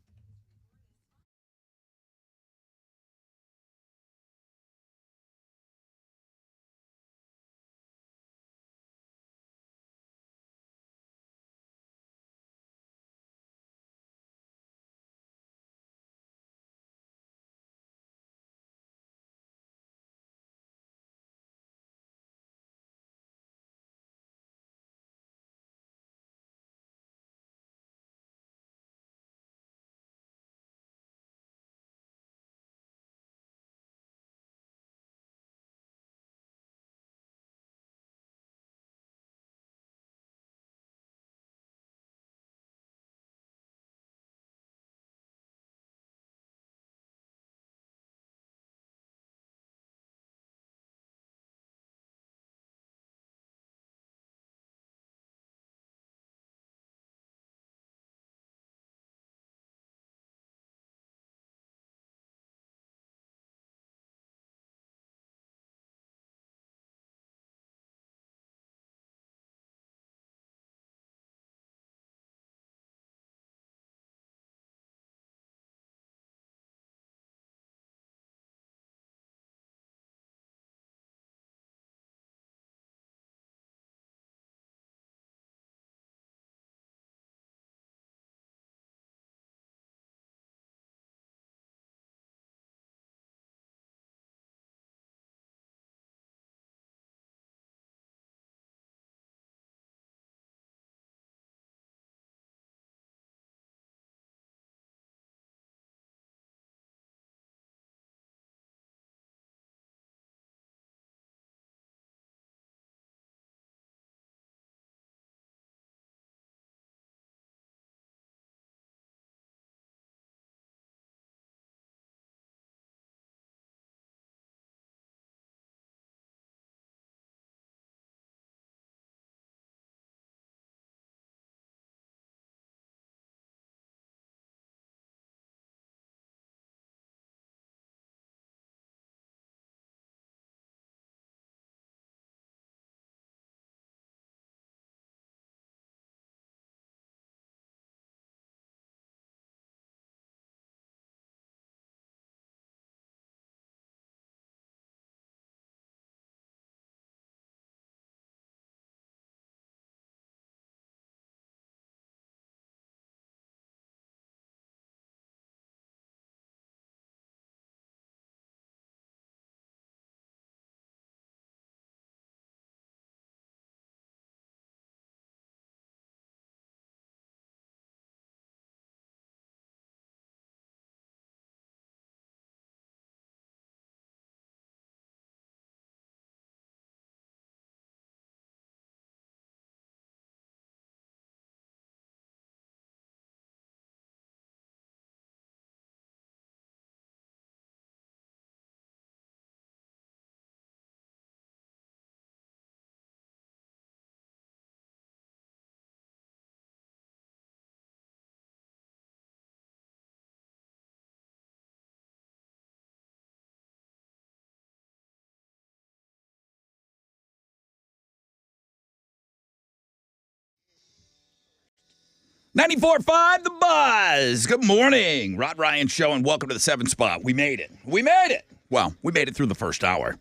94.5 The Buzz. Good morning. Rod Ryan Show, and welcome to the 7 spot. We made it. We made it. Well, we made it through the first hour.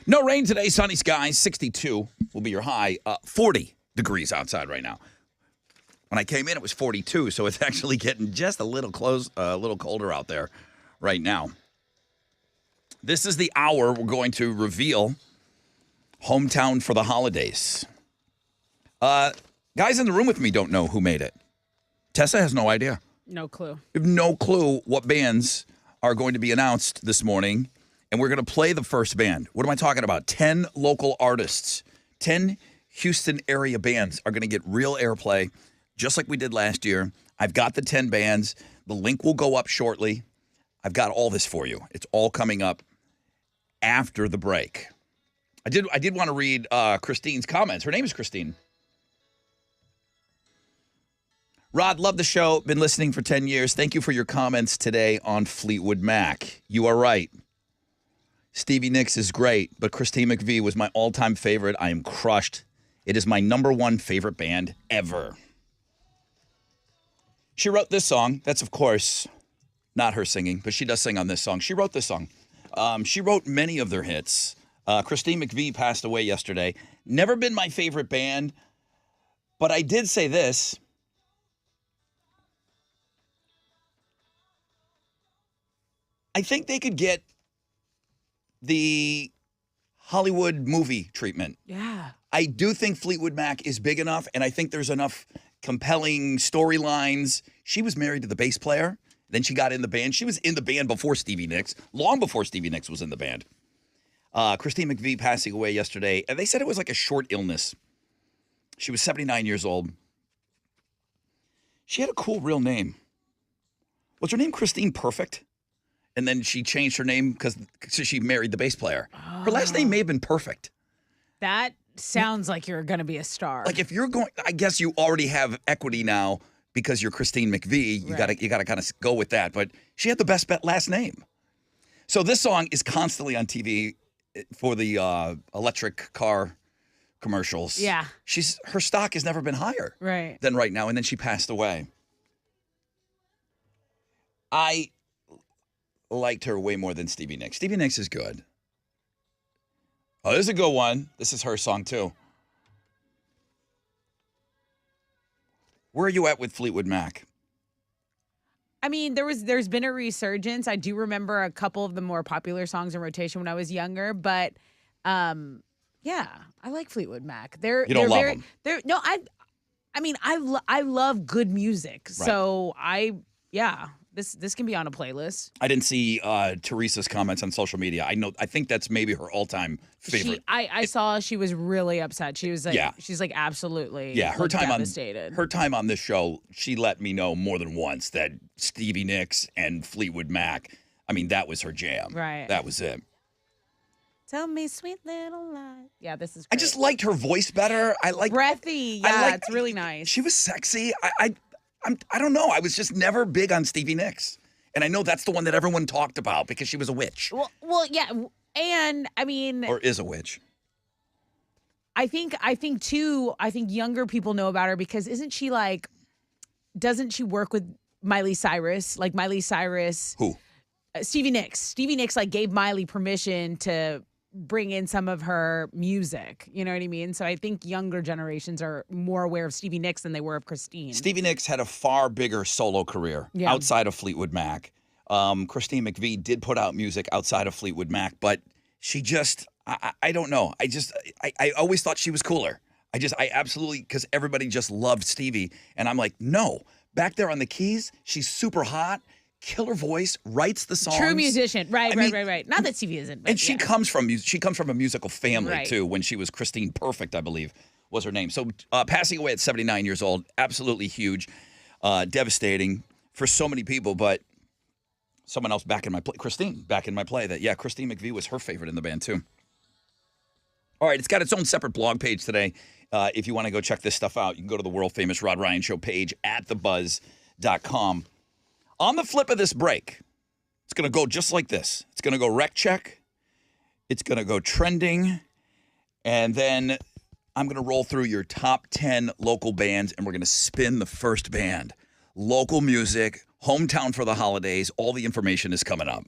No rain today. Sunny skies. 62 will be your high. 40 degrees outside right now. When I came in, it was 42, so it's actually getting just a little colder out there right now. This is the hour we're going to reveal hometown for the holidays. Guys in the room with me don't know who made it. Tessa has no idea. No clue. We have no clue what bands are going to be announced this morning, and we're going to play the first band. What am I talking about? 10 local artists, 10 Houston area bands are going to get real airplay, just like we did last year. I've got the 10 bands. The link will go up shortly. I've got all this for you. It's all coming up after the break. I did want to read Christine's comments. Her name is Christine. Rod, love the show. Been listening for 10 years. Thank you for your comments today on Fleetwood Mac. You are right. Stevie Nicks is great, but Christine McVie was my all-time favorite. I am crushed. It is my number one favorite band ever. She wrote this song. That's, of course, not her singing, but she does sing on this song. She wrote this song. She wrote many of their hits. Christine McVie passed away yesterday. Never been my favorite band, but I did say this. I think they could get the Hollywood movie treatment. Yeah. I do think Fleetwood Mac is big enough, and I think there's enough compelling storylines. She was married to the bass player. Then she got in the band. She was in the band before Stevie Nicks, long before Stevie Nicks was in the band. Christine McVie passing away yesterday, and they said it was like a short illness. She was 79 years old. She had a cool real name. Was her name Christine Perfect? And then she changed her name because she married the bass player. Her last name may have been Perfect. That sounds like you're going to be a star. Like if you're going, I guess you already have equity now because you're Christine McVie. You Right. gotta kind of go with that. But she had the best last name. So this song is constantly on TV for the electric car commercials. Yeah. Her stock has never been higher Right. than right now. And then she passed away. I liked her way more than Stevie Nicks. Stevie Nicks is good. Oh, this is a good one. This is her song, too. Where are you at with Fleetwood Mac? I mean, there's been a resurgence. I do remember a couple of the more popular songs in rotation when I was younger, but yeah, I like Fleetwood Mac. You don't love them. No, I mean, I love good music. Right. So this can be on a playlist. I didn't see Teresa's comments on social media. I think that's maybe her all-time favorite. I saw she was really upset. She was like, Yeah. she's like absolutely Her time devastated. on this show, she let me know more than once that Stevie Nicks and Fleetwood Mac, I mean, that was her jam. Right. That was it. Tell me, sweet little lie. Yeah, this is I great. just liked her voice better. I like breathy. Yeah, it's really nice. She was sexy. I don't know. I was just never big on Stevie Nicks. And I know that's the one that everyone talked about because she was a witch. Well, yeah, and I mean, Or is a witch. I think younger people know about her because doesn't she work with Miley Cyrus? Like Miley Cyrus. Who? Stevie Nicks. Stevie Nicks gave Miley permission to bring in some of her music. You know what I mean? So I think younger generations are more aware of Stevie Nicks than they were of Christine. Stevie Nicks had a far bigger solo career outside of Fleetwood Mac. Christine McVie did put out music outside of Fleetwood Mac, but she just, I don't know. I always thought she was cooler. I absolutely, because everybody just loved Stevie. And I'm like, no, back there on the keys, she's super hot. Killer voice, writes the songs. True musician, right. Not that Stevie isn't, but and she comes from a musical family Right. too. When she was Christine Perfect, I believe was her name. So passing away at 79 years old, absolutely huge, devastating for so many people. But someone else back in my play, Christine, back in my play. That Christine McVie was her favorite in the band too. All right, it's got its own separate blog page today. If you want to go check this stuff out, you can go to the world famous Rod Ryan Show page at thebuzz.com. On the flip of this break, it's going to go just like this. It's going to go rec check. It's going to go trending. And then I'm going to roll through your top 10 local bands, and we're going to spin the first band. Local music, hometown for the holidays, all the information is coming up.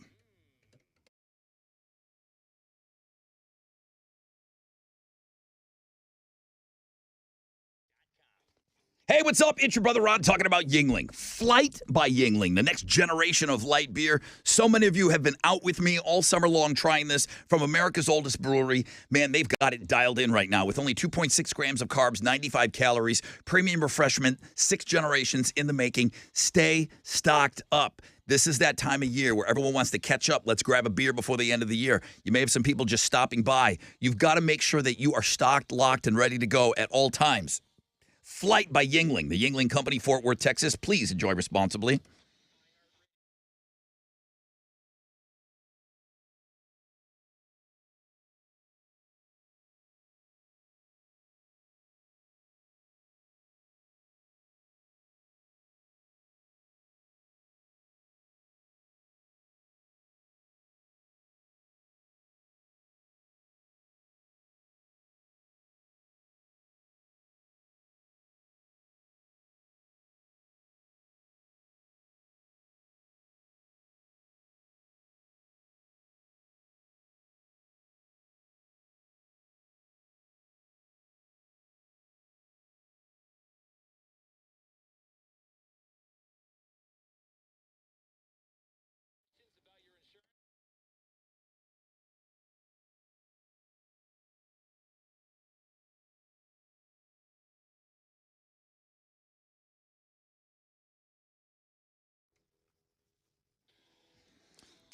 Hey, what's up? It's your brother Rod talking about Yingling. Flight by Yingling, the next generation of light beer. So many of you have been out with me all summer long trying this from America's oldest brewery. Man, they've got it dialed in right now with only 2.6 grams of carbs, 95 calories, premium refreshment, 6 generations in the making. Stay stocked up. This is that time of year where everyone wants to catch up. Let's grab a beer before the end of the year. You may have some people just stopping by. You've got to make sure that you are stocked, locked, and ready to go at all times. Flight by Yingling, the Yingling Company, Fort Worth, Texas. Please enjoy responsibly.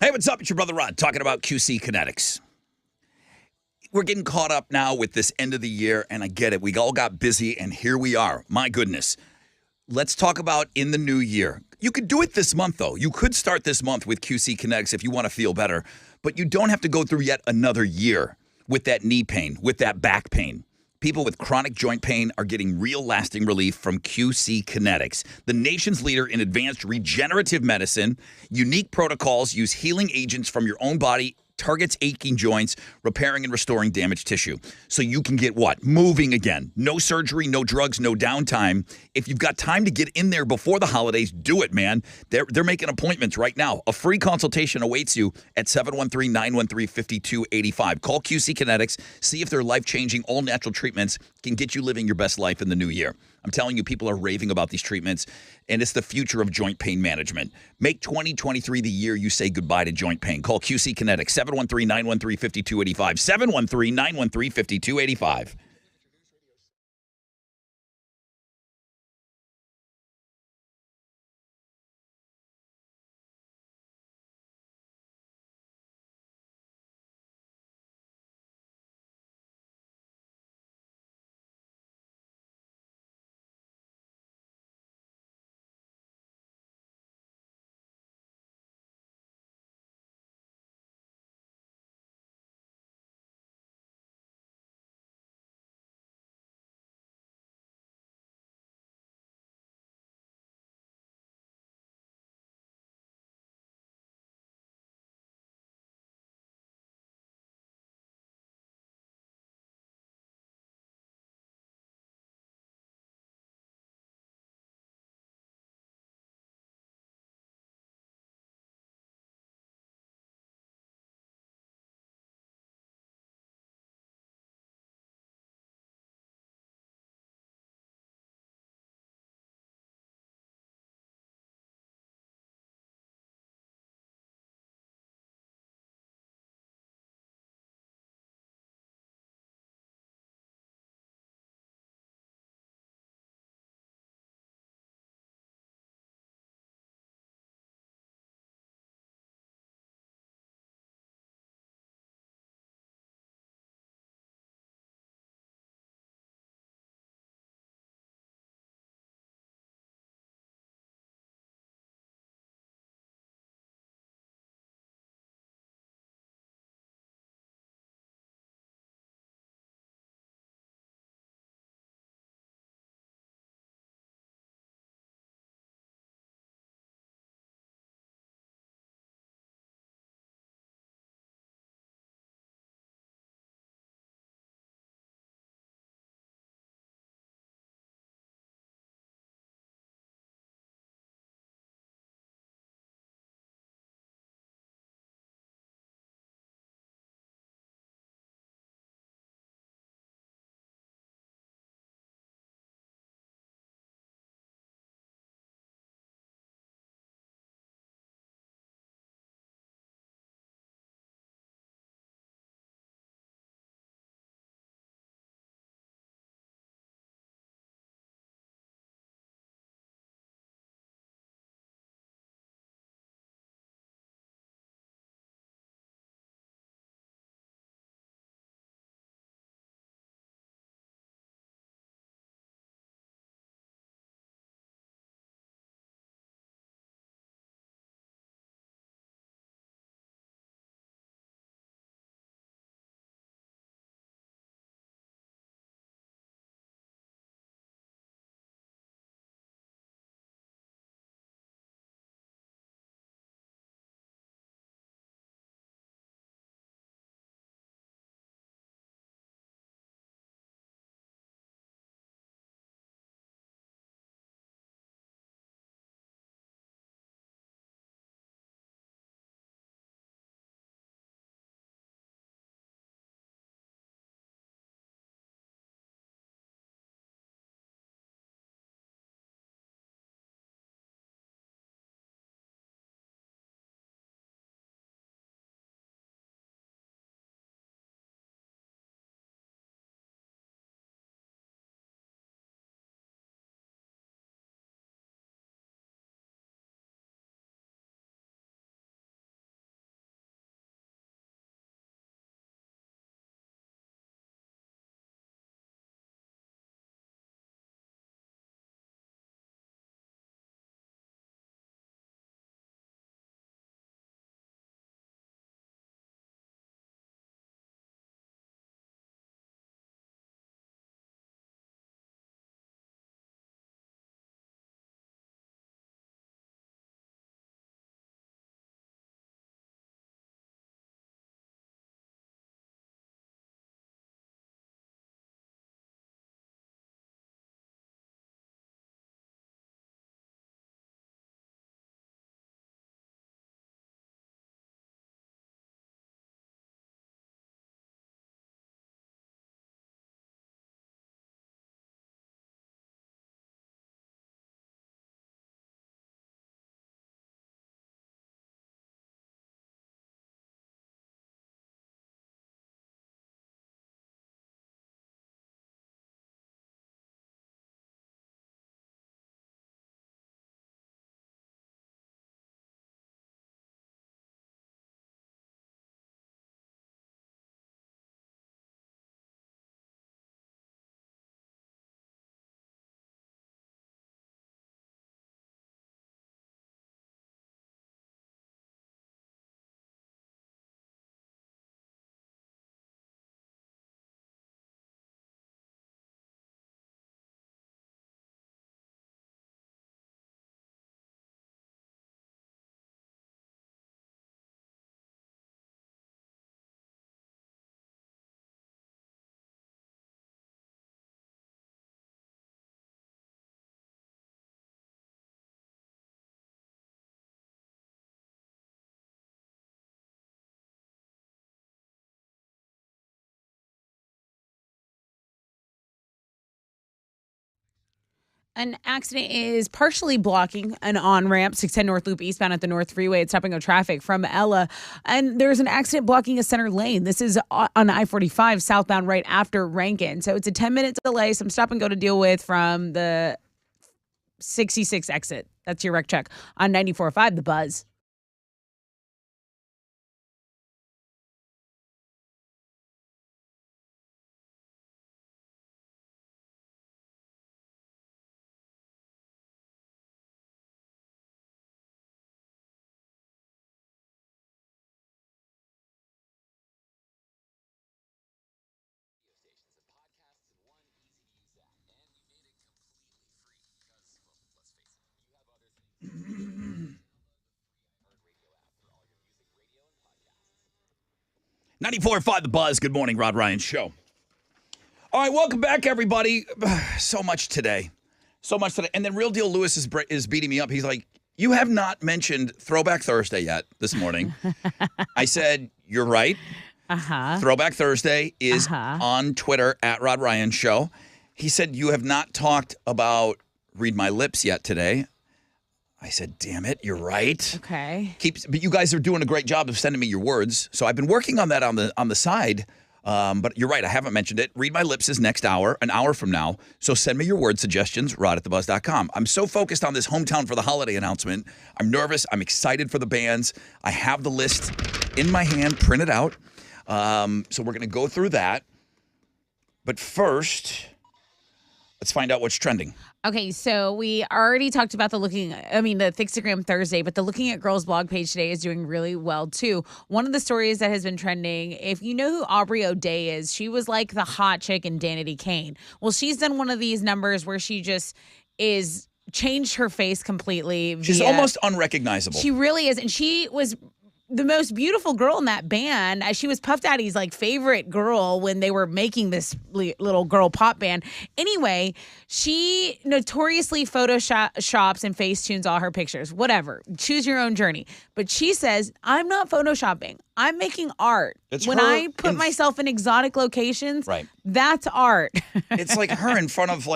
Hey, what's up? It's your brother Rod talking about QC Kinetics. We're getting caught up now with this end of the year, and I get it. We all got busy, and here we are. My goodness. Let's talk about in the new year. You could do it this month, though. You could start this month with QC Kinetics if you want to feel better, but you don't have to go through yet another year with that knee pain, with that back pain. People with chronic joint pain are getting real lasting relief from QC Kinetics, the nation's leader in advanced regenerative medicine. Unique protocols use healing agents from your own body, targets aching joints, repairing and restoring damaged tissue. So you can get what? Moving again. No surgery, no drugs, no downtime. If you've got time to get in there before the holidays, do it, man. They're making appointments right now. A free consultation awaits you at 713-913-5285. Call QC Kinetics. See if their life-changing, all-natural treatments can get you living your best life in the new year. I'm telling you, people are raving about these treatments, and it's the future of joint pain management. Make 2023 the year you say goodbye to joint pain. Call QC Kinetics, 713-913-5285, 713-913-5285. An accident is partially blocking an on-ramp, 610 North Loop eastbound at the North Freeway. It's stopping of traffic from Ella. And there's an accident blocking a center lane. This is on I-45 southbound right after Rankin. So it's a 10-minute delay, some stop and go to deal with from the 66 exit. That's your wreck check on 94.5 The Buzz. .94.5 The Buzz. Good morning, Rod Ryan Show. All right, welcome back, everybody. So much today. And then Real Deal Lewis is beating me up. He's like, you have not mentioned Throwback Thursday yet this morning. I said, you're right. Throwback Thursday is on Twitter at Rod Ryan Show. He said, you have not talked about Read My Lips yet today. I said, damn it, you're right. Okay. But you guys are doing a great job of sending me your words. So I've been working on that on the side. But you're right, I haven't mentioned it. Read My Lips is next hour, an hour from now. So send me your word suggestions, rod@thebuzz.com. I'm so focused on this Hometown for the Holiday announcement. I'm nervous. I'm excited for the bands. I have the list in my hand, printed out. So we're going to go through that. But first, let's find out what's trending. Okay, so we already talked about the Thixagram Thursday, but the Looking at Girls blog page today is doing really well too. One of the stories that has been trending, if you know who Aubrey O'Day is, she was like the hot chick in Danity Kane. Well, she's done one of these numbers where she just is changed her face completely. She's almost unrecognizable. She really is, and she was the most beautiful girl in that band. She was Puff Daddy's favorite girl when they were making this little girl pop band. Anyway, she notoriously photoshops and facetunes all her pictures. Whatever. Choose your own journey. But she says, I'm not photoshopping. I'm making art. When I put myself in exotic locations, right, that's art. It's like her in front of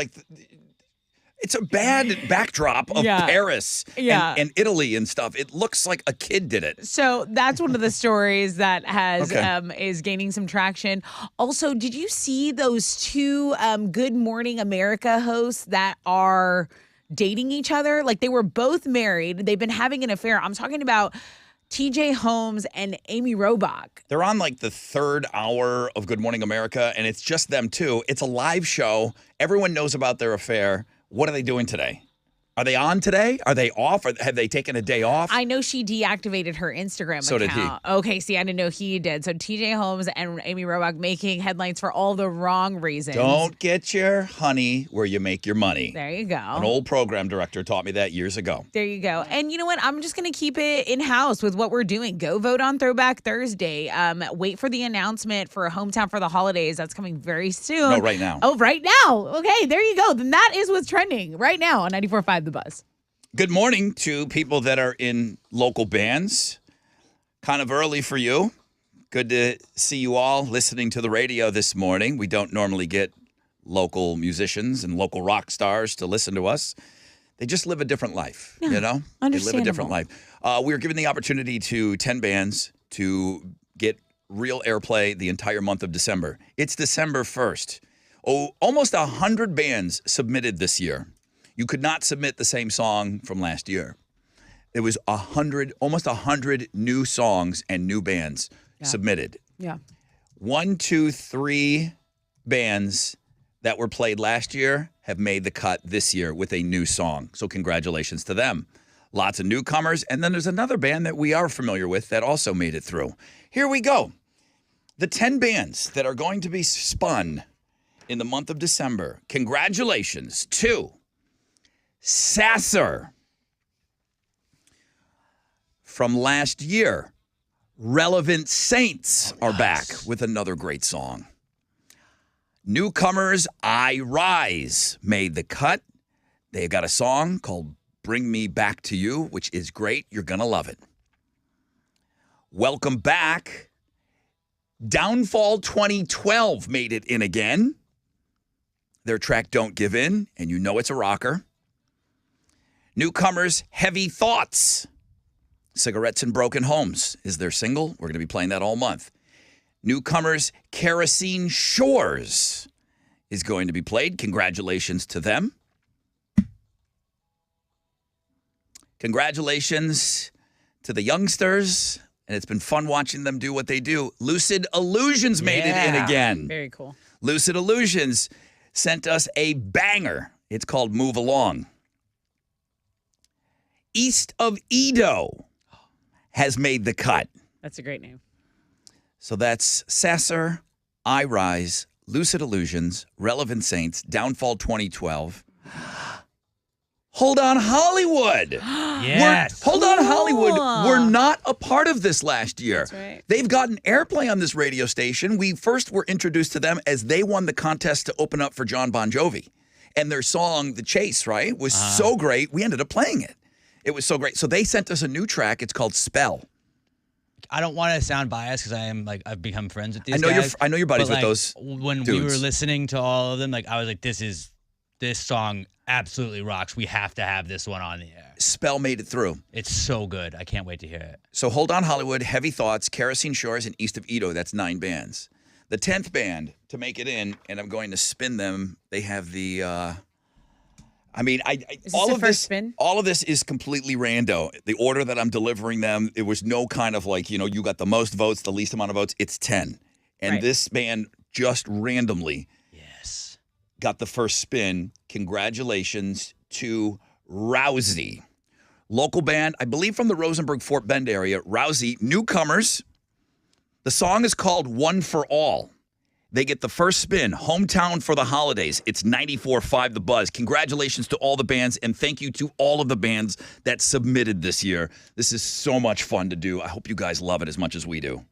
it's a bad backdrop of Paris and Italy and stuff. It looks like a kid did it. So that's one of the stories that has is gaining some traction. Also, did you see those two Good Morning America hosts that are dating each other? Like, they were both married. They've been having an affair. I'm talking about TJ Holmes and Amy Robach. They're on the third hour of Good Morning America, and it's just them two. It's a live show. Everyone knows about their affair. What are they doing today? Are they on today? Are they off? Or have they taken a day off? I know she deactivated her Instagram account. So did he. Okay, see, I didn't know he did. So TJ Holmes and Amy Robach making headlines for all the wrong reasons. Don't get your honey where you make your money. There you go. An old program director taught me that years ago. There you go. And you know what? I'm just going to keep it in-house with what we're doing. Go vote on Throwback Thursday. Wait for the announcement for Hometown for the Holidays. That's coming very soon. No, right now. Oh, right now. Okay, there you go. Then that is what's trending right now on 94.5 The Buzz. Good morning to people that are in local bands. Kind of early for you. Good to see you all listening to the radio this morning. We don't normally get local musicians and local rock stars to listen to us. They just live a different life, you know? They live a different life. We were given the opportunity to 10 bands to get real airplay the entire month of December. It's December 1st. Oh, almost 100 bands submitted this year. You could not submit the same song from last year. It was almost 100 new songs and new bands submitted. Yeah. 1, 2, 3 bands that were played last year have made the cut this year with a new song. So congratulations to them. Lots of newcomers. And then there's another band that we are familiar with that also made it through. Here we go. The 10 bands that are going to be spun in the month of December. Congratulations to Sasser. From last year, Relevant Saints are back with another great song. Newcomers, I Rise, made the cut. They've got a song called Bring Me Back to You, which is great. You're going to love it. Welcome back. Downfall 2012 made it in again. their track Don't Give In, and you know it's a rocker. Newcomers, Heavy Thoughts. Cigarettes and Broken Homes is their single. We're going to be playing that all month. Newcomers, Kerosene Shores is going to be played. Congratulations to them. Congratulations to the youngsters. And it's been fun watching them do what they do. Lucid Illusions made it in again. Very cool. Lucid Illusions sent us a banger. It's called Move Along. East of Edo has made the cut. That's a great name. So that's Sasser, I Rise, Lucid Illusions, Relevant Saints, Downfall 2012. Hold On Hollywood. Yes. Hold On Hollywood. We're not a part of this last year. That's right. They've gotten airplay on this radio station. We first were introduced to them as they won the contest to open up for John Bon Jovi. And their song, The Chase, right, was so great, we ended up playing it. It was so great. So they sent us a new track. It's called Spell. I don't want to sound biased because I've become friends with these guys. I know you're buddies but, with those When dudes. we were listening to all of them, I was like, this song absolutely rocks. We have to have this one on the air. Spell made it through. It's so good. I can't wait to hear it. So Hold On Hollywood, Heavy Thoughts, Kerosene Shores, and East of Edo. That's 9 bands. The 10th band to make it in, and I'm going to spin them. They have the. Is this the first spin? All of this is completely rando. The order that I'm delivering them, it was no kind of you got the most votes, the least amount of votes. It's 10. And Right. this band just randomly got the first spin. Congratulations to Rousey. Local band, I believe from the Rosenberg Fort Bend area. Rousey, newcomers. The song is called One for All. They get the first spin, Hometown for the Holidays. It's 94.5 The Buzz. Congratulations to all the bands, and thank you to all of the bands that submitted this year. This is so much fun to do. I hope you guys love it as much as we do.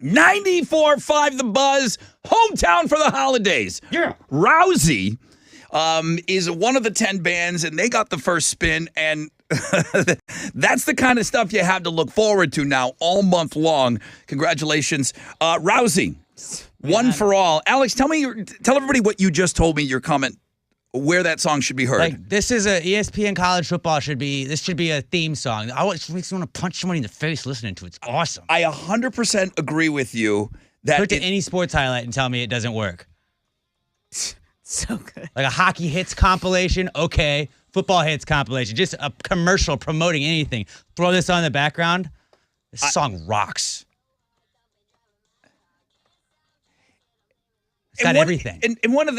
94.5 The Buzz, hometown for the holidays. Yeah. Rousey is one of the 10 bands, and they got the first spin, and that's the kind of stuff you have to look forward to now all month long. Congratulations. Rousey, one for all. Alex, tell everybody what you just told me, your comment, where that song should be heard. Like, this is a ESPN college football this should be a theme song. It makes me want to punch somebody in the face listening to it. It's awesome. I 100% agree with you that Look at any sports highlight and tell me it doesn't work. So good. Like a hockey hits compilation, okay. Football hits compilation, just a commercial promoting anything. Throw this on in the background. This song rocks. It's got everything. And one of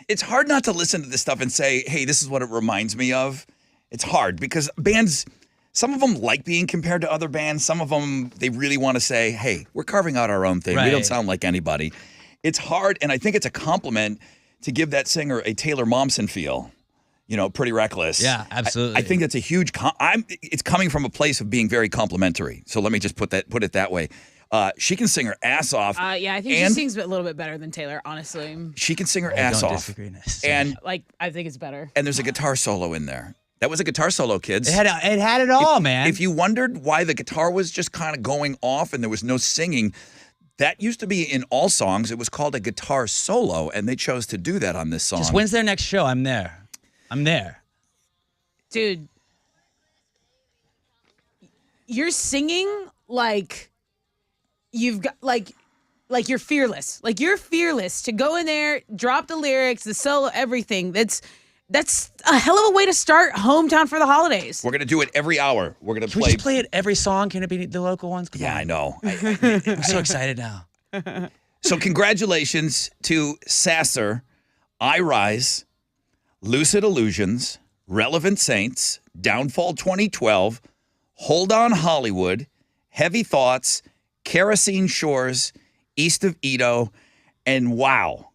it's hard not to listen to this stuff and say, hey, this is what it reminds me of. It's hard because bands, some of them like being compared to other bands. Some of them, they really want to say, hey, we're carving out our own thing. We don't sound like anybody. It's hard, and I think it's a compliment to give that singer a Taylor Momsen feel. Pretty reckless. Yeah, absolutely. I think that's a huge. It's coming from a place of being very complimentary. So let me just put it that way. She can sing her ass off. Yeah, I think she sings a little bit better than Taylor, honestly. She can sing her ass don't off. disagree. And I think it's better. And there's a guitar solo in there. That was a guitar solo, kids. It had it all, man. If you wondered why the guitar was just kind of going off and there was no singing, that used to be in all songs. It was called a guitar solo, and they chose to do that on this song. Just when's their next show? I'm there. Dude, you're singing like you've got like you're fearless. Like you're fearless to go in there, drop the lyrics, the solo, everything. That's a hell of a way to start hometown for the holidays. We're gonna do it every hour. We're gonna Can we just play it every song? Can it be the local ones? Come on. I know. I'm so excited now. So congratulations to Sasser, I Rise, Lucid Illusions, Relevant Saints, Downfall 2012, Hold On Hollywood, Heavy Thoughts, Kerosene Shores, East of Edo, and wow,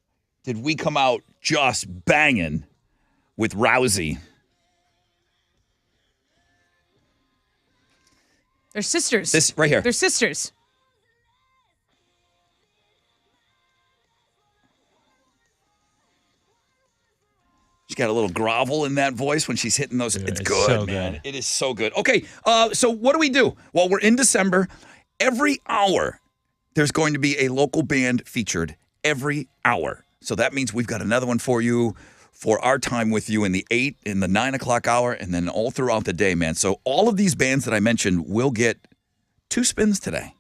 did we come out just banging with Rousey. They're sisters. This right here. They're sisters. She's got a little grovel in that voice when she's hitting those. It's good, so man. good. It is so good. Okay, so what do we do? Well, we're in December. Every hour, there's going to be a local band featured every hour. So that means we've got another one for you for our time with you in the 8, in the 9 o'clock hour, and then all throughout the day, man. So all of these bands that I mentioned will get 2 spins today.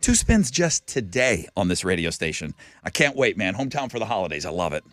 2 spins just today on this radio station. I can't wait, man. Hometown for the holidays. I love it.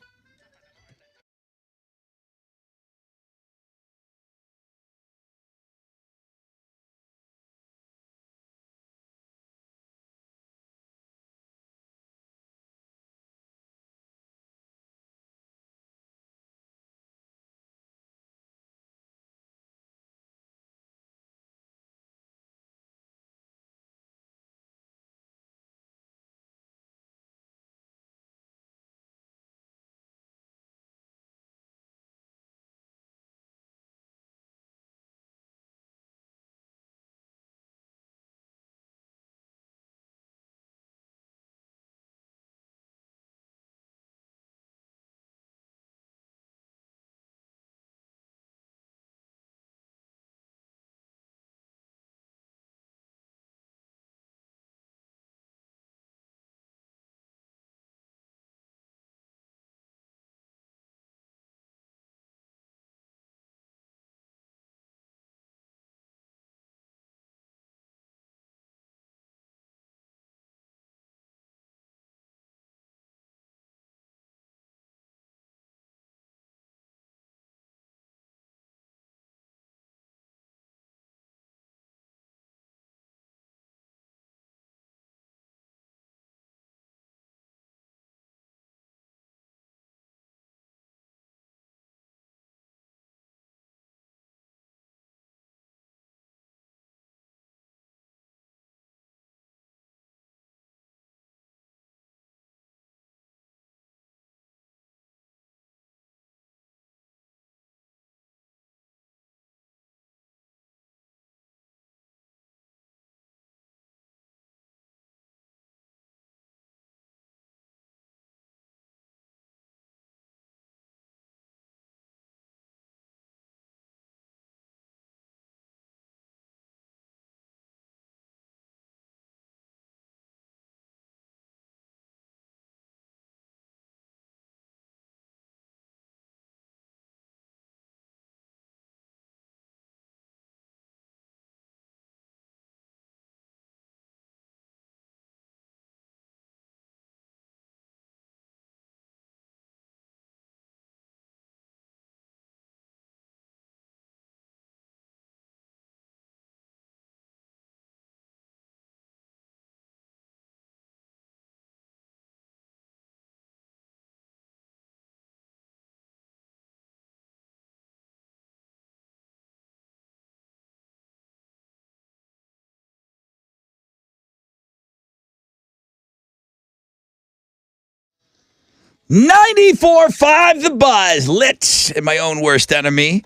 94.5 The Buzz, lit in my own worst enemy.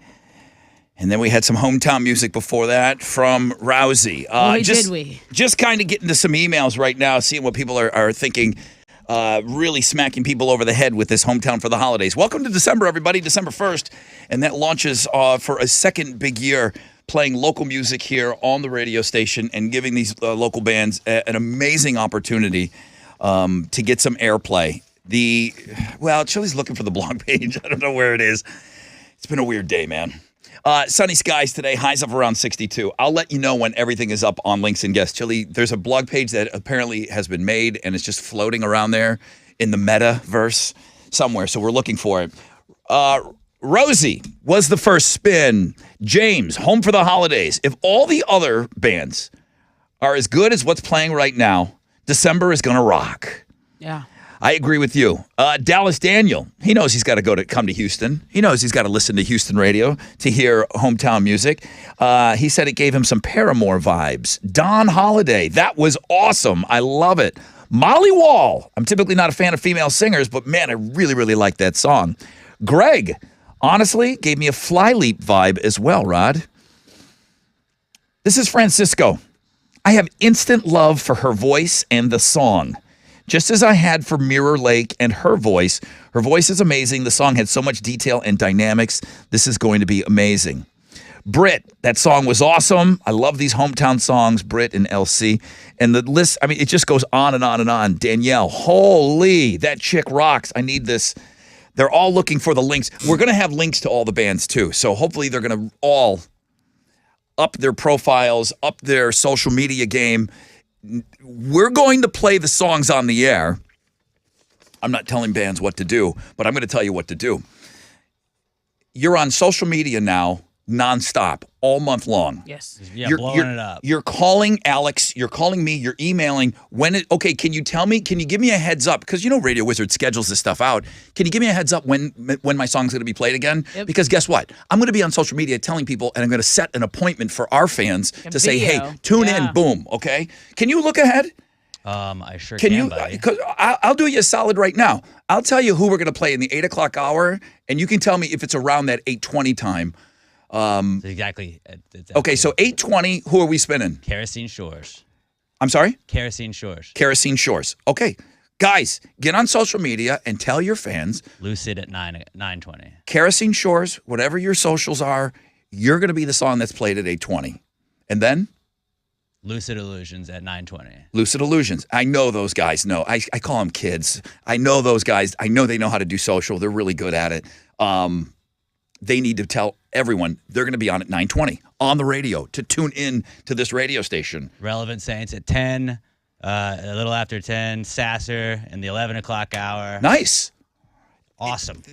And then we had some hometown music before that from Rousey. Did we? Just kind of getting to some emails right now, seeing what people are thinking, really smacking people over the head with this hometown for the holidays. Welcome to December, everybody, December 1st. And that launches for a second big year playing local music here on the radio station and giving these local bands an amazing opportunity to get some airplay. Chili's looking for the blog page. I don't know where it is. It's been a weird day, man. Sunny skies today, highs of around 62. I'll let you know when everything is up on Links and Guests. Chili, there's a blog page that apparently has been made, and it's just floating around there in the metaverse somewhere, so we're looking for it. Rosie was the first spin. James, home for the holidays. If all the other bands are as good as what's playing right now, December is going to rock. Yeah. I agree with you. Dallas Daniel, he knows he's got to come to Houston. He knows he's got to listen to Houston radio to hear hometown music. He said it gave him some Paramore vibes. Don Holiday, that was awesome. I love it. Molly Wall, I'm typically not a fan of female singers, but man, I really, really like that song. Greg, honestly, gave me a Flyleap vibe as well, Rod. This is Francisco. I have instant love for her voice and the song. Just as I had for Mirror Lake and her voice is amazing. The song had so much detail and dynamics. This is going to be amazing. Britt, that song was awesome. I love these hometown songs, Britt and LC. And the list, I mean, it just goes on and on and on. Danielle, holy, that chick rocks. I need this. They're all looking for the links. We're going to have links to all the bands too. So hopefully they're going to all up their profiles, up their social media game. We're going to play the songs on the air. I'm not telling bands what to do, but I'm going to tell you what to do. You're on social media now, nonstop, all month long. Yes. Yeah, blowing it up. You're calling Alex. You're calling me. You're emailing. Okay, can you tell me? Can you give me a heads up? Because you know Radio Wizard schedules this stuff out. Can you give me a heads up when my song's going to be played again? Yep. Because guess what? I'm going to be on social media telling people, and I'm going to set an appointment for our fans to say, hey, tune in, boom, okay? Can you look ahead? I sure can, buddy. Because I'll do you a solid right now. I'll tell you who we're going to play in the 8 o'clock hour, and you can tell me if it's around that 8:20 time. Exactly. Okay, so 8:20, who are we spinning? Kerosene Shores. I'm sorry? Kerosene Shores. Kerosene Shores. Okay. Guys, get on social media and tell your fans. Lucid at 9:20. Kerosene Shores, whatever your socials are, you're going to be the song that's played at 8:20. And then? Lucid Illusions at 9:20. Lucid Illusions. I know those guys know. I call them kids. I know those guys. I know they know how to do social. They're really good at it. They need to tell everyone they're going to be on at 9:20 on the radio to tune in to this radio station. Relevant Saints at 10, a little after 10, Sasser in the 11 o'clock hour. Nice. Awesome.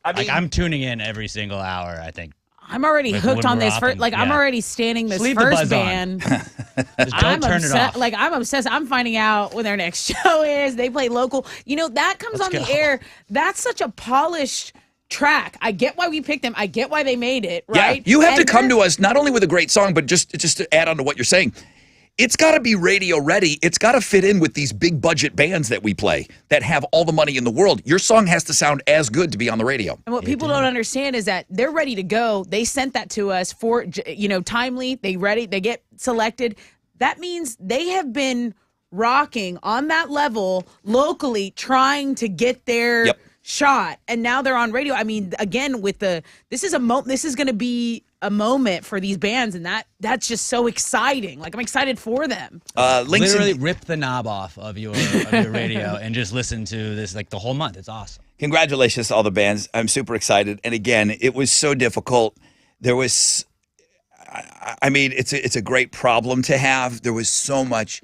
I'm tuning in every single hour, I think. I'm already hooked on this first. I'm already standing this first band. Just don't turn it off. I'm obsessed. I'm finding out when their next show is. They play local. You know, that comes on the air. That's such a polished track. I get why we picked them. I get why they made it, right? Yeah, you have to come to us not only with a great song, but just to add on to what you're saying. It's got to be radio ready. It's got to fit in with these big budget bands that we play that have all the money in the world. Your song has to sound as good to be on the radio. And what people don't understand is that they're ready to go. They sent that to us for, timely. They get selected. That means they have been rocking on that level locally, trying to get their shot, and now they're on radio. I mean, again, this is going to be a moment for these bands, and that's just so exciting. Like, I'm excited for them. Literally rip the knob off of your radio and just listen to this like the whole month. It's awesome. Congratulations to all the bands. I'm super excited. And again, it was so difficult. There was, I mean, it's a great problem to have. There was so much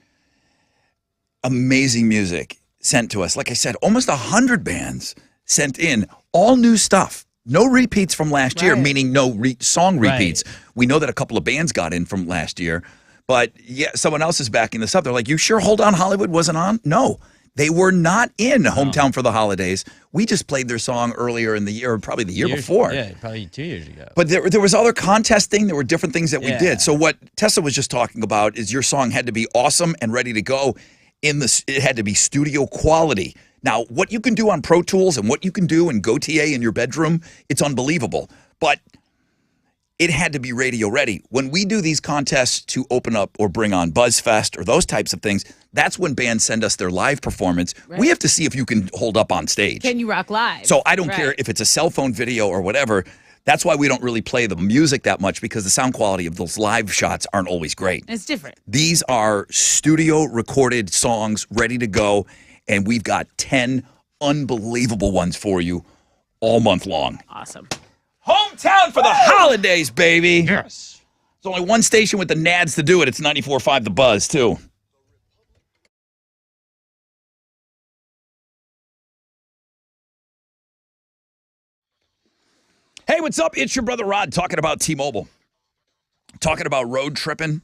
amazing music sent to us. Like I said, almost 100 bands sent in all new stuff. No repeats from last year, meaning no song repeats. Right. We know that a couple of bands got in from last year, but yeah, someone else is backing this up. They're like, you sure Hold On Hollywood wasn't on? No, they were not in Hometown for the Holidays. We just played their song earlier in the year, or probably the year before. Yeah, probably 2 years ago. But there was other contesting. There were different things that we did. So what Tessa was just talking about is your song had to be awesome and ready to go. It had to be studio quality. Now, what you can do on Pro Tools and what you can do in GoTA in your bedroom, it's unbelievable. But it had to be radio ready. When we do these contests to open up or bring on BuzzFest or those types of things, that's when bands send us their live performance. Right. We have to see if you can hold up on stage. Can you rock live? So I don't care if it's a cell phone video or whatever. That's why we don't really play the music that much, because the sound quality of those live shots aren't always great. It's different. These are studio recorded songs ready to go, and we've got 10 unbelievable ones for you all month long. Awesome. Hometown for the holidays, baby. Yes. There's only one station with the nads to do it. It's 94.5 The Buzz, too. Hey, what's up? It's your brother Rod talking about T-Mobile. Talking about road tripping,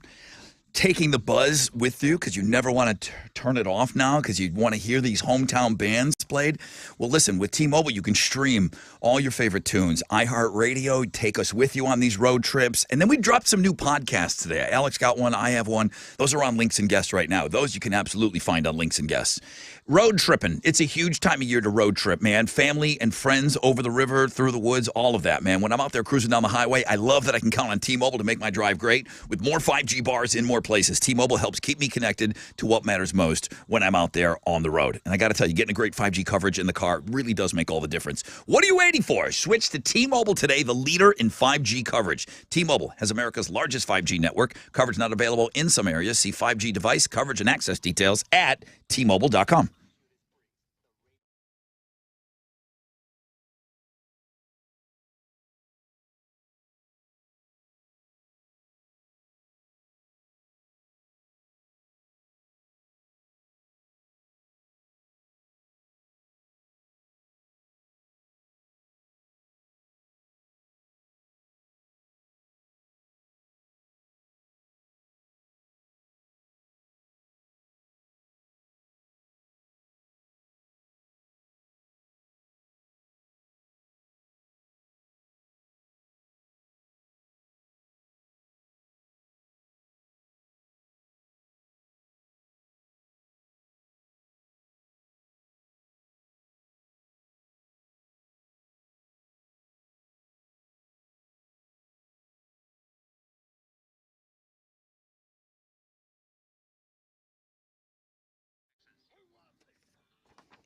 taking the buzz with you because you never want to turn it off now because you want to hear these hometown bands played. Well, listen, with T-Mobile, you can stream all your favorite tunes. iHeartRadio, take us with you on these road trips. And then we dropped some new podcasts today. Alex got one. I have one. Those are on Links and Guests right now. Those you can absolutely find on Links and Guests. Road tripping. It's a huge time of year to road trip, man. Family and friends over the river, through the woods, all of that, man. When I'm out there cruising down the highway, I love that I can count on T-Mobile to make my drive great. With more 5G bars in more places, T-Mobile helps keep me connected to what matters most when I'm out there on the road. And I got to tell you, getting a great 5G coverage in the car really does make all the difference. What are you waiting for? Switch to T-Mobile today, the leader in 5G coverage. T-Mobile has America's largest 5G network. Coverage not available in some areas. See 5G device coverage and access details at T-Mobile.com.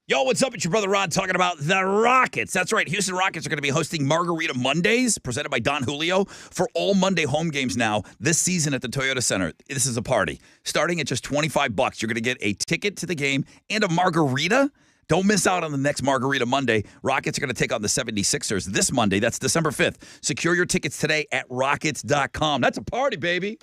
Yo, what's up? It's your brother Rod talking about the Rockets. That's right. Houston Rockets are going to be hosting Margarita Mondays, presented by Don Julio, for all Monday home games now this season at the Toyota Center. This is a party. Starting at just $25, you're going to get a ticket to the game and a margarita. Don't miss out on the next Margarita Monday. Rockets are going to take on the 76ers this Monday. That's December 5th. Secure your tickets today at Rockets.com. That's a party, baby.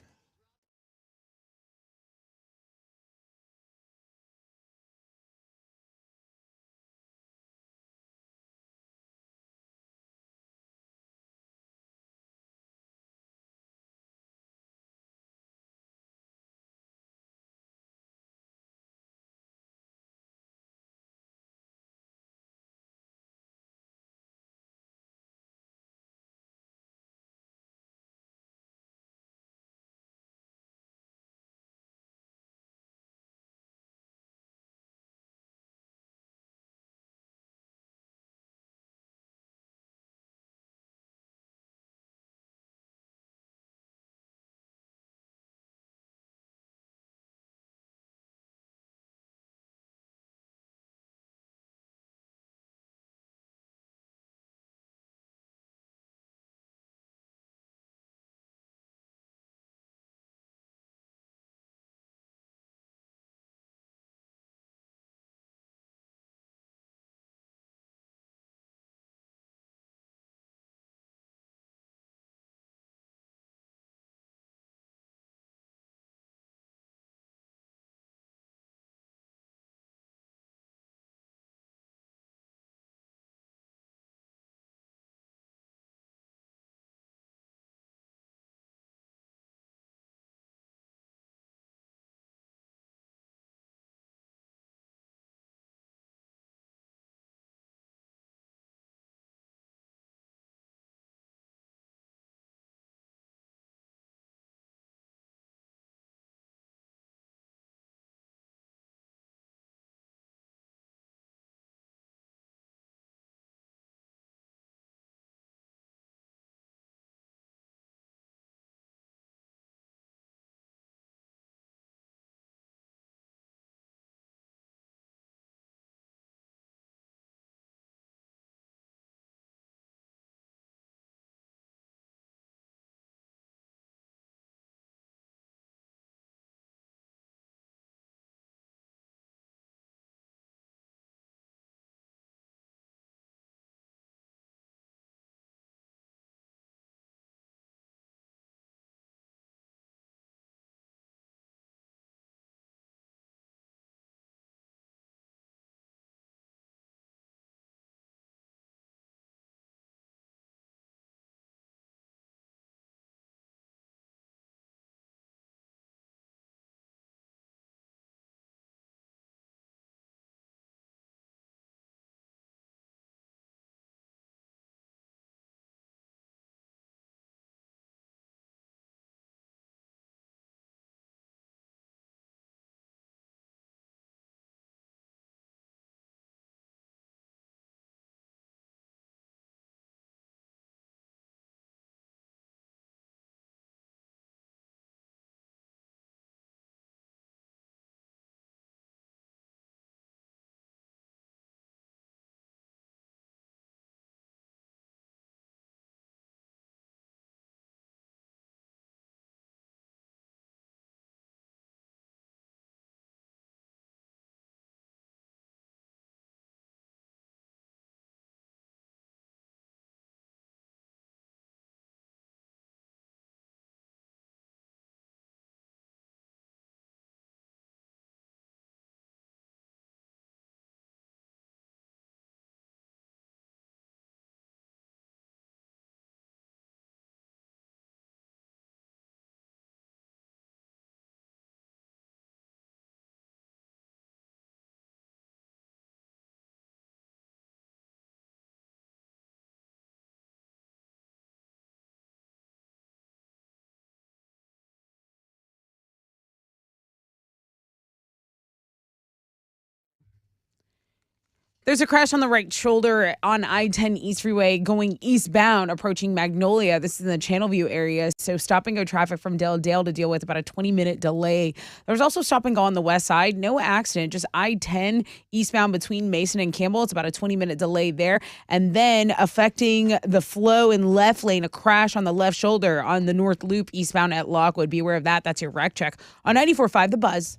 There's a crash on the right shoulder on I-10 East Freeway going eastbound approaching Magnolia. This is in the Channelview area. So stop and go traffic from Dale to deal with, about a 20-minute delay. There's also stop and go on the west side. No accident, just I-10 eastbound between Mason and Campbell. It's about a 20-minute delay there. And then affecting the flow in left lane, a crash on the left shoulder on the North Loop eastbound at Lockwood. Be aware of that. That's your wreck check on 94.5 The Buzz.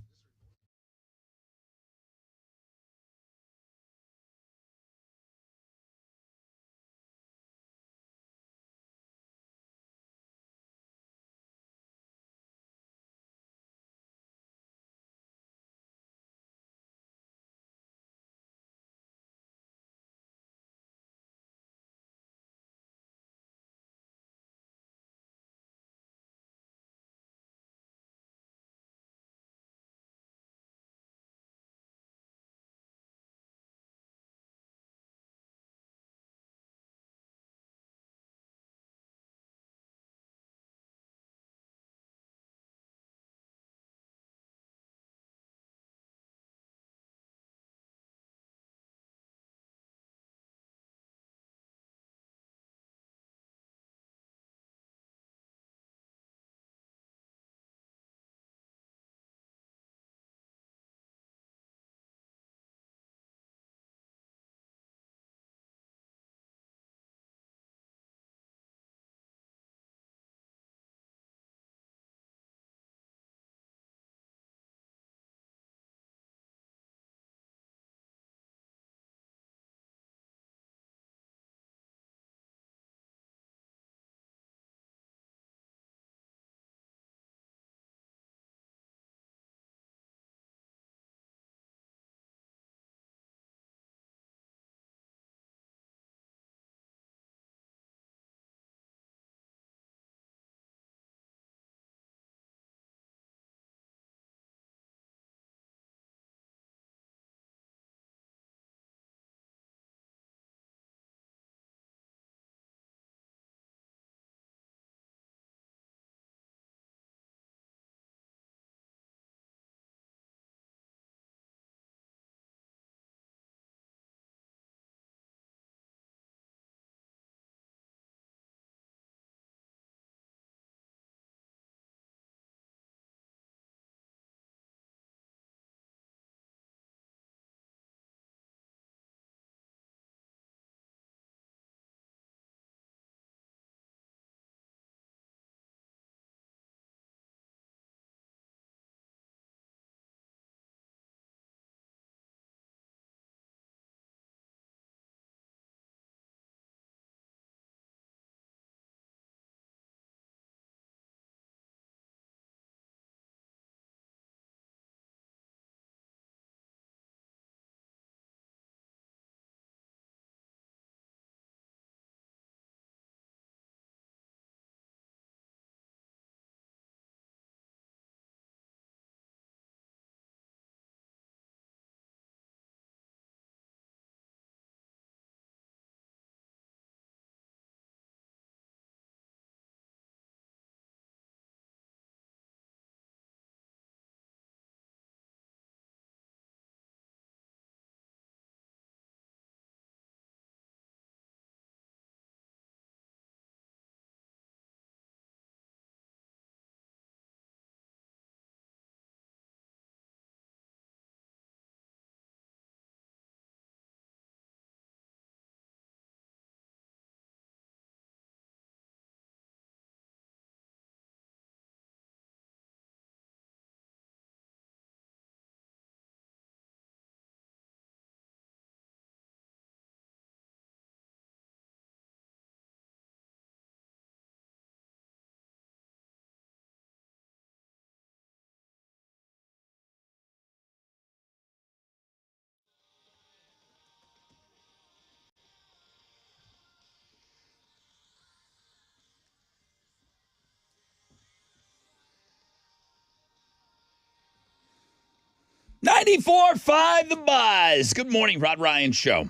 .94.5 The Buzz. Good morning, Rod Ryan Show.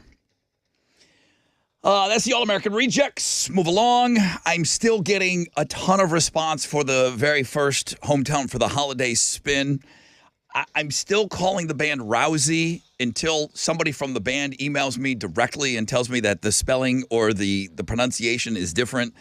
That's the All-American Rejects. Move along. I'm still getting a ton of response for the very first Hometown for the Holiday spin. I'm still calling the band Rousey until somebody from the band emails me directly and tells me that the spelling or the pronunciation is different.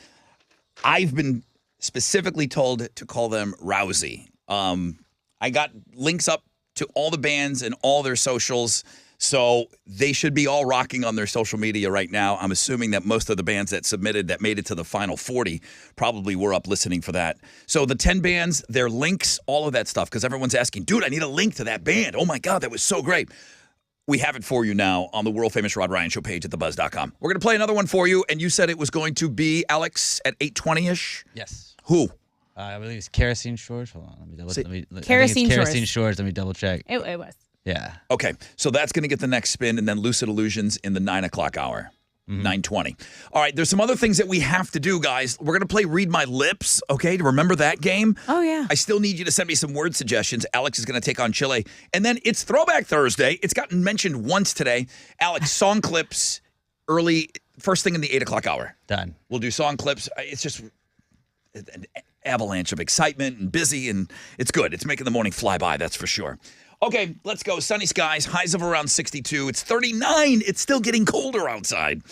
I've been specifically told to call them Rousey. I got links up to all the bands and all their socials, so they should be all rocking on their social media right now. I'm assuming that most of the bands that submitted that made it to the final 40 probably were up listening for that. So the 10 bands, their links, all of that stuff, because everyone's asking, dude, I need a link to that band. Oh, my God, that was so great. We have it for you now on the world-famous Rod Ryan Show page at thebuzz.com. We're going to play another one for you, and you said it was going to be, Alex, at 8:20-ish? Yes. Who? I believe it's Kerosene Shores. Hold on. Let me double check. Kerosene Shores. Kerosene Shores. Let me double check. It was. Yeah. Okay, so that's going to get the next spin, and then Lucid Illusions in the 9 o'clock hour, 9:20. All right, there's some other things that we have to do, guys. We're going to play Read My Lips, okay, to remember that game. Oh, yeah. I still need you to send me some word suggestions. Alex is going to take on Chile. And then it's Throwback Thursday. It's gotten mentioned once today. Alex, song clips early, first thing in the 8 o'clock hour. Done. We'll do song clips. It's just an avalanche of excitement and busy, and it's good. It's making the morning fly by, that's for sure. Okay, let's go. Sunny skies, highs of around 62. It's 39. It's still getting colder outside.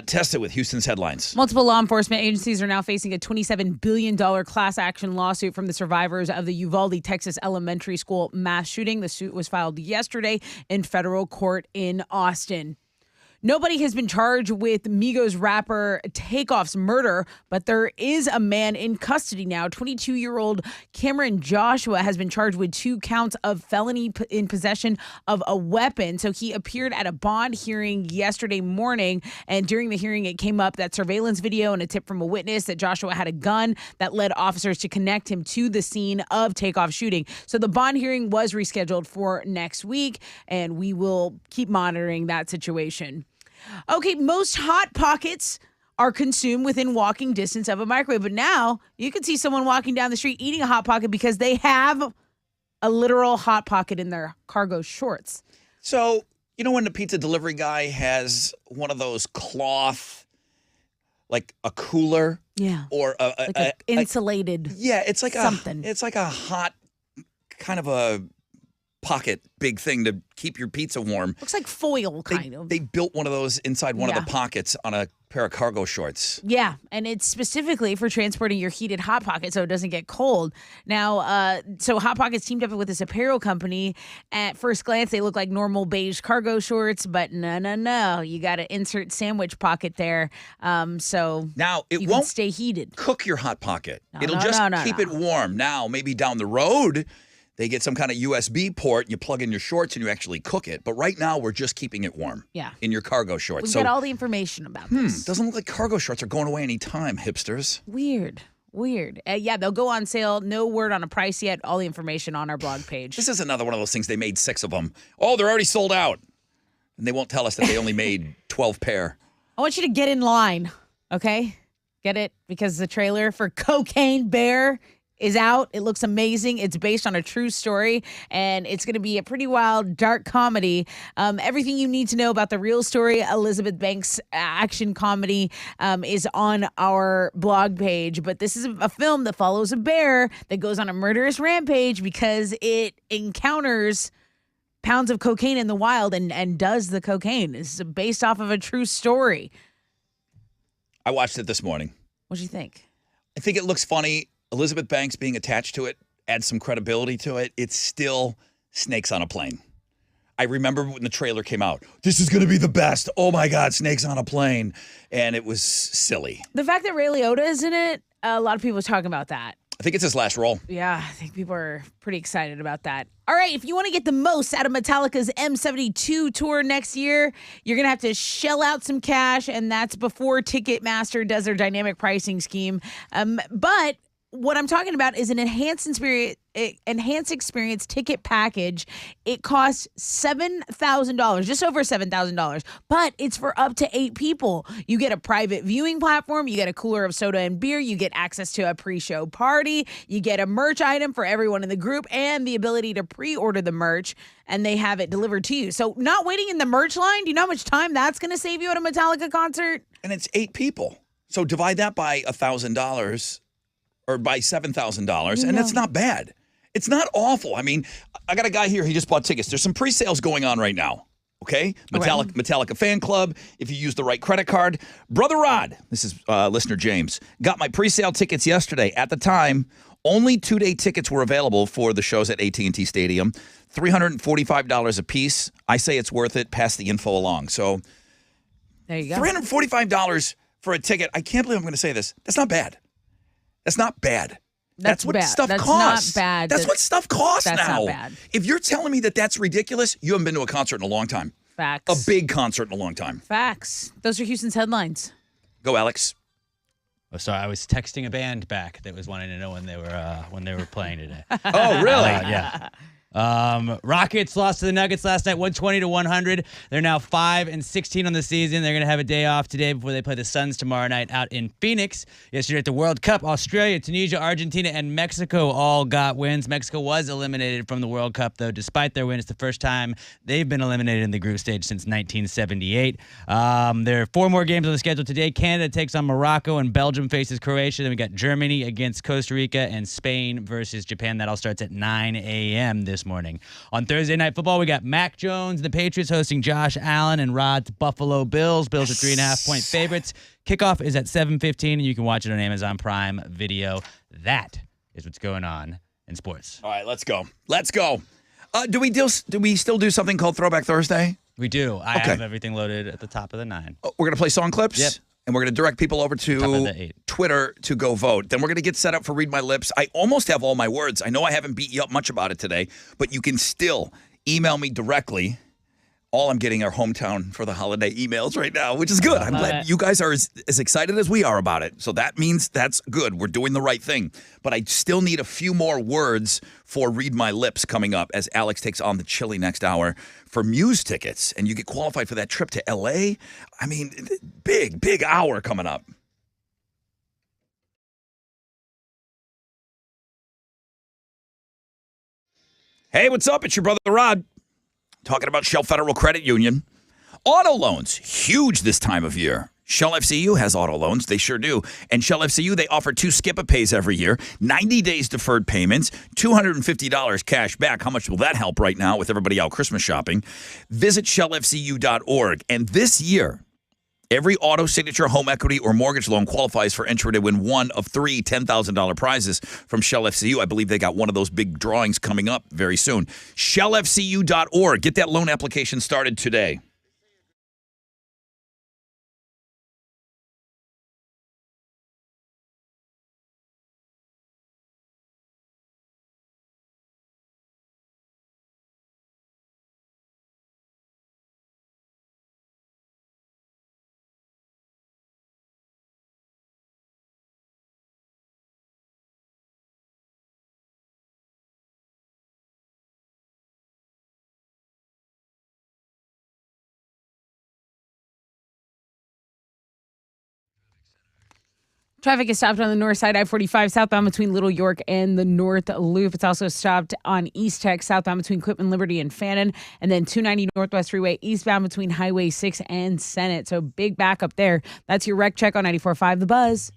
Test it with Houston's headlines. Multiple law enforcement agencies are now facing a $27 billion class action lawsuit from the survivors of the Uvalde, Texas elementary school mass shooting. The suit was filed yesterday in federal court in Austin. Nobody has been charged with Migos rapper Takeoff's murder, but there is a man in custody now. 22-year-old Cameron Joshua has been charged with 2 counts of felony in possession of a weapon. So he appeared at a bond hearing yesterday morning, and during the hearing, it came up that surveillance video and a tip from a witness that Joshua had a gun that led officers to connect him to the scene of Takeoff shooting. So the bond hearing was rescheduled for next week, and we will keep monitoring that situation. Okay, most Hot Pockets are consumed within walking distance of a microwave, but now you can see someone walking down the street eating a Hot Pocket because they have a literal Hot Pocket in their cargo shorts. So, you know when the pizza delivery guy has one of those cloth, like a cooler? Yeah. Or a insulated yeah, it's like something. It's like a hot kind of a pocket big thing to keep your pizza warm. Looks like foil, kind of. They built one of those inside one of the pockets on a pair of cargo shorts. Yeah, and it's specifically for transporting your heated Hot Pocket so it doesn't get cold. Now, so Hot Pockets teamed up with this apparel company. At first glance, they look like normal beige cargo shorts, but no. You got to insert sandwich pocket there, so now it you won't can stay heated. Cook your Hot Pocket. It'll no, just no, keep it warm. Now, maybe down the road, they get some kind of USB port, you plug in your shorts, and you actually cook it. But right now, we're just keeping it warm. Yeah. In your cargo shorts. We've got all the information about this. Doesn't look like cargo shorts are going away anytime, hipsters. Weird. Yeah, they'll go on sale. No word on a price yet. All the information on our blog page. This is another one of those things. They made 6 of them. Oh, they're already sold out. And they won't tell us that they only made 12 pair. I want you to get in line, okay? Get it? Because the trailer for Cocaine Bear is out. It looks amazing. It's based on a true story, and it's going to be a pretty wild, dark comedy. Everything you need to know about the real story, Elizabeth Banks' action comedy, is on our blog page. But this is a film that follows a bear that goes on a murderous rampage because it encounters pounds of cocaine in the wild and does the cocaine. This is based off of a true story. I watched it this morning. What'd you think? I think it looks funny. Elizabeth Banks being attached to it adds some credibility to it. It's still snakes on a plane. I remember when the trailer came out. This is going to be the best. Oh, my God, snakes on a plane. And it was silly. The fact that Ray Liotta is in it, a lot of people are talking about that. I think it's his last role. Yeah, I think people are pretty excited about that. All right, if you want to get the most out of Metallica's M72 tour next year, you're going to have to shell out some cash, and that's before Ticketmaster does their dynamic pricing scheme. But what I'm talking about is an enhanced experience ticket package. It costs $7,000, just over $7,000, but it's for up to 8 people. You get a private viewing platform, you get a cooler of soda and beer, you get access to a pre-show party, you get a merch item for everyone in the group, and the ability to pre-order the merch, and they have it delivered to you. So not waiting in the merch line, do you know how much time that's going to save you at a Metallica concert? And it's 8 people. So divide that by $1,000 or by $7,000, and that's not bad. It's not awful. I mean, I got a guy here. He just bought tickets. There's some pre-sales going on right now. Okay? Metallica fan club. If you use the right credit card. Brother Rod, this is listener James, got my pre-sale tickets yesterday. At the time, only 2-day tickets were available for the shows at AT&T Stadium. $345 a piece. I say it's worth it. Pass the info along. So there you go. $345 for a ticket. I can't believe I'm going to say this. That's not bad. That's not bad. That's what bad. stuff That's costs. not bad. That's what stuff costs that's now. Not bad. If you're telling me that that's ridiculous, you haven't been to a concert in a long time. Facts. A big concert in a long time. Facts. Those are Houston's headlines. Go, Alex. Oh, sorry, I was texting a band back that was wanting to know when they were playing today. Oh, really? Yeah. Rockets lost to the Nuggets last night, 120-100. They're now 5-16 on the season. They're going to have a day off today before they play the Suns tomorrow night out in Phoenix. Yesterday at the World Cup, Australia, Tunisia, Argentina, and Mexico all got wins. Mexico was eliminated from the World Cup, though. Despite their win, it's the first time they've been eliminated in the group stage since 1978. There are 4 more games on the schedule today. Canada takes on Morocco, and Belgium faces Croatia. Then we got Germany against Costa Rica, and Spain versus Japan. That all starts at 9 a.m. this morning. On Thursday Night Football, we got Mac Jones, the Patriots, hosting Josh Allen and Rod's Buffalo Bills. Bills are 3.5-point favorites. Kickoff is at 7:15, and you can watch it on Amazon Prime Video. That is what's going on in sports. All right, let's go. Let's go. Do we still do something called Throwback Thursday? We do. I Okay. have everything loaded at the top of the 9. We're going to play song clips? Yep. And we're going to direct people over Top of to the 8. Twitter to go vote. Then we're going to get set up for Read My Lips. I almost have all my words. I know I haven't beat you up much about it today, but you can still email me directly. All I'm getting are hometown for the holiday emails right now, which is good. I'm glad you guys are as excited as we are about it. So that means that's good. We're doing the right thing. But I still need a few more words for Read My Lips coming up as Alex takes on the Chili next hour for Muse tickets. And you get qualified for that trip to L.A. I mean, big hour coming up. Hey, what's up? It's your brother Rod. Talking about Shell Federal Credit Union. Auto loans, huge this time of year. Shell FCU has auto loans. They sure do. And Shell FCU, they offer 2 skip-a-pays every year, 90 days deferred payments, $250 cash back. How much will that help right now with everybody out Christmas shopping? Visit shellfcu.org. And this year, every auto signature, home equity, or mortgage loan qualifies for entry to win one of 3 $10,000 prizes from Shell FCU. I believe they got one of those big drawings coming up very soon. shellfcu.org. Get that loan application started today. Traffic is stopped on the north side, I-45 southbound between Little York and the North Loop. It's also stopped on East Tech southbound between Quitman, Liberty, and Fannin. And then 290 Northwest Freeway eastbound between Highway 6 and Senate. So big backup there. That's your wreck check on 94.5 The Buzz.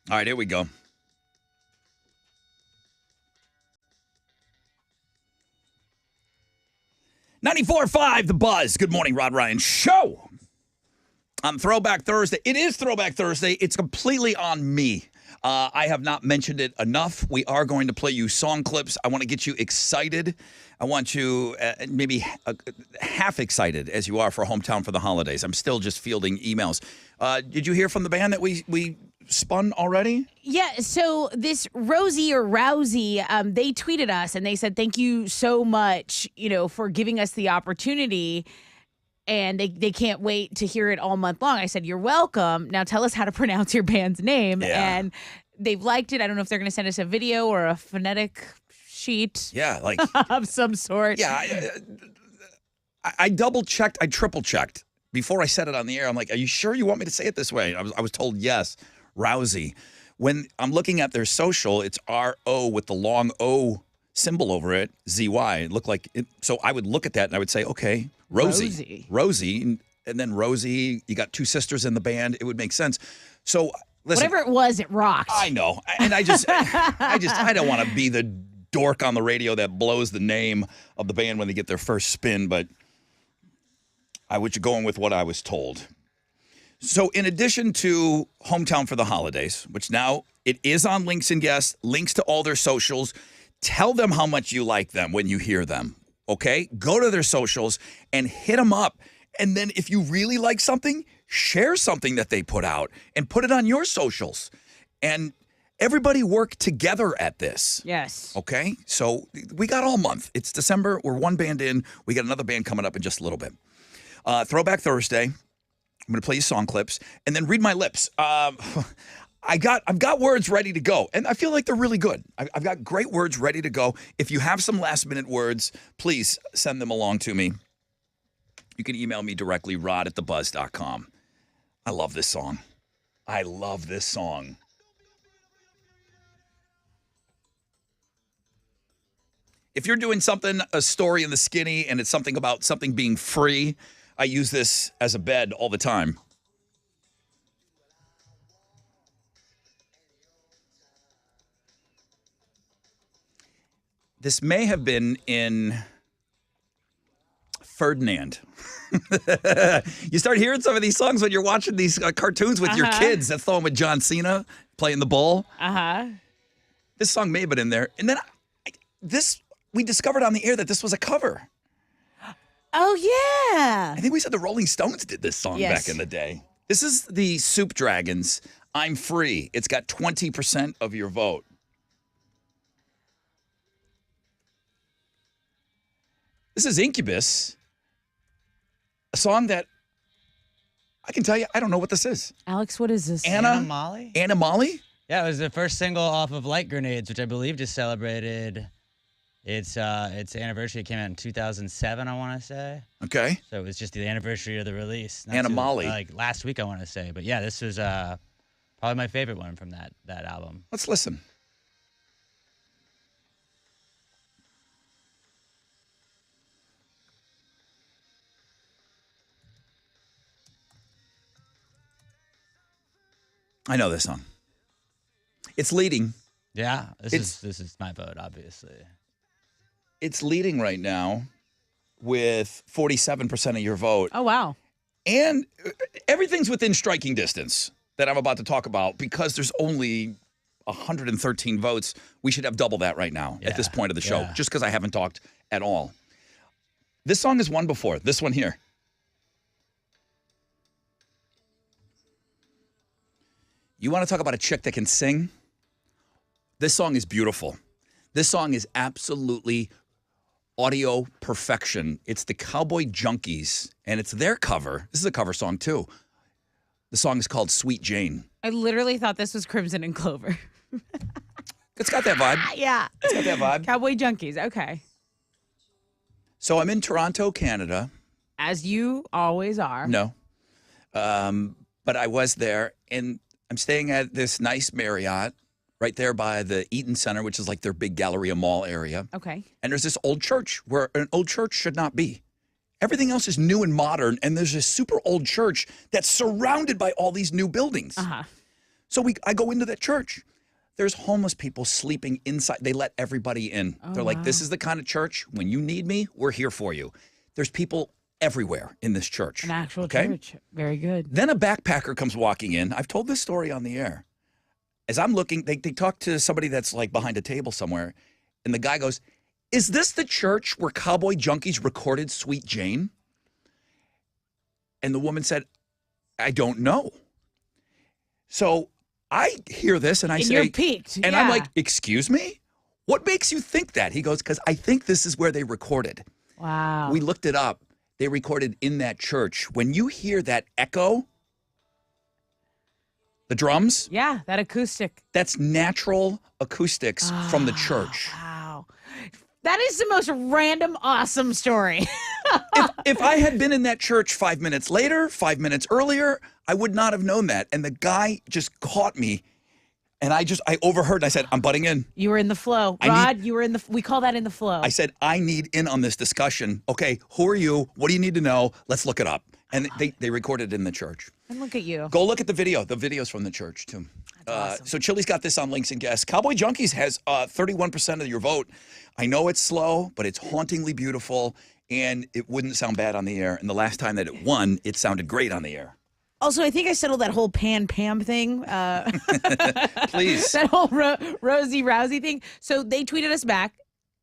All right, here we go. .94.5 The Buzz. Good morning, Rod Ryan Show. On Throwback Thursday. It is Throwback Thursday. It's completely on me. I have not mentioned it enough. We are going to play you song clips. I want to get you excited. I want you maybe half excited as you are for Hometown for the Holidays. I'm still just fielding emails. Did you hear from the band that we spun already? Yeah, so this Rosie or Rousey, they tweeted us and they said, thank you so much, for giving us the opportunity. And they can't wait to hear it all month long. I said, you're welcome. Now tell us how to pronounce your band's name. Yeah. And they've liked it. I don't know if they're going to send us a video or a phonetic sheet. Yeah, like of some sort. Yeah, I double-checked. I triple-checked before I said it on the air. I'm like, are you sure you want me to say it this way? I was told yes, Rousey. When I'm looking at their social, it's R-O with the long O symbol over it, Z-Y. It looked like it. So I would look at that and I would say, okay, Rosie. And then Rosie, you got two sisters in the band. It would make sense. So listen. Whatever it was, it rocked. I know. And I don't want to be the dork on the radio that blows the name of the band when they get their first spin, but I was going with what I was told. So in addition to Hometown for the Holidays, which now it is on Links and Guests, links to all their socials, tell them how much you like them when you hear them, okay? Go to their socials and hit them up. And then if you really like something, share something that they put out and put it on your socials. And everybody work together at this. Yes. Okay? So we got all month. It's December. We're one band in. We got another band coming up in just a little bit. Throwback Thursday. I'm going to play you song clips and then read my lips. I've got words ready to go, and I feel like they're really good. I've got great words ready to go. If you have some last-minute words, please send them along to me. You can email me directly, rod@thebuzz.com. I love this song. I love this song. If you're doing something, a story in the skinny, and it's something about something being free, I use this as a bed all the time. This may have been in Ferdinand. You start hearing some of these songs when you're watching these cartoons with your kids. That's the one with John Cena playing the bull. This song may have been in there. And then we discovered on the air that this was a cover. Oh, yeah. I think we said the Rolling Stones did this song back in the day. This is the Soup Dragons, I'm Free. It's got 20% of your vote. This is Incubus, a song that I can tell you, I don't know what this is. Alex, what is this? Anna Molly? Anna Molly? Yeah, it was the first single off of Light Grenades, which I believe just celebrated its anniversary. It came out in 2007, I want to say. Okay. So it was just the anniversary of the release. Anna Molly. Like last week, I want to say. But yeah, this was probably my favorite one from that album. Let's listen. I know this song. It's leading. Yeah, this is my vote, obviously. It's leading right now with 47% of your vote. Oh, wow. And everything's within striking distance that I'm about to talk about because there's only 113 votes. We should have double that right now at this point of the show, just because I haven't talked at all. This song has won before. This one here. You want to talk about a chick that can sing? This song is beautiful. This song is absolutely audio perfection. It's the Cowboy Junkies, and it's their cover. This is a cover song, too. The song is called Sweet Jane. I literally thought this was Crimson and Clover. It's got that vibe. Yeah. It's got that vibe. Cowboy Junkies. Okay. So I'm in Toronto, Canada. As you always are. No. But I was there, and I'm staying at this nice Marriott right there by the Eaton Center, which is like their big Galleria Mall area. Okay. And there's this old church where an old church should not be. Everything else is new and modern, and there's this super old church that's surrounded by all these new buildings. So I go into that church. There's homeless people sleeping inside. They let everybody in. They're like, this is the kind of church, when you need me, we're here for you. There's people everywhere in this church. An actual church. Very good. Then a backpacker comes walking in. I've told this story on the air. As I'm looking, they talk to somebody that's like behind a table somewhere. And the guy goes, is this the church where Cowboy Junkies recorded Sweet Jane? And the woman said, I don't know. So I hear this and I say, you're piqued. And I'm like, excuse me? What makes you think that? He goes, because I think this is where they recorded. Wow. We looked it up. They recorded in that church. When you hear that echo, the drums. Yeah, that acoustic. That's natural acoustics from the church. Wow. That is the most random, awesome story. if I had been in that church 5 minutes later, 5 minutes earlier, I would not have known that. And the guy just caught me. And I overheard and I said, I'm butting in. You were in the flow. Rod, you were in the, we call that in the flow. I said, I need in on this discussion. Okay, who are you? What do you need to know? Let's look it up. And they recorded it in the church. And look at you. Go look at the video. The video's from the church, too. Awesome. So Chili's got this on Links and Guests. Cowboy Junkies has 31% of your vote. I know it's slow, but it's hauntingly beautiful, and it wouldn't sound bad on the air. And the last time that it won, it sounded great on the air. Also, I think I settled that whole Pam thing. Please. That whole Rosie Rousey thing. So they tweeted us back.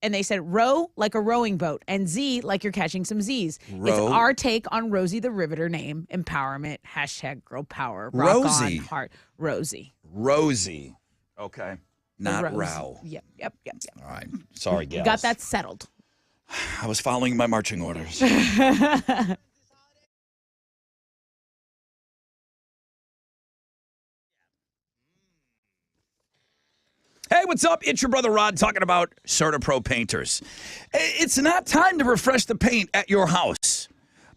And they said, row like a rowing boat, and Z like you're catching some Z's. Row. It's our take on Rosie the Riveter name, empowerment, hashtag girl power, rock Rosie. on, heart, Rosie. Rosie. Okay. Not Rose. Row. Yep. All right. Sorry, gals. Got that settled. I was following my marching orders. Hey, what's up? It's your brother Rod talking about CertaPro painters. It's not time to refresh the paint at your house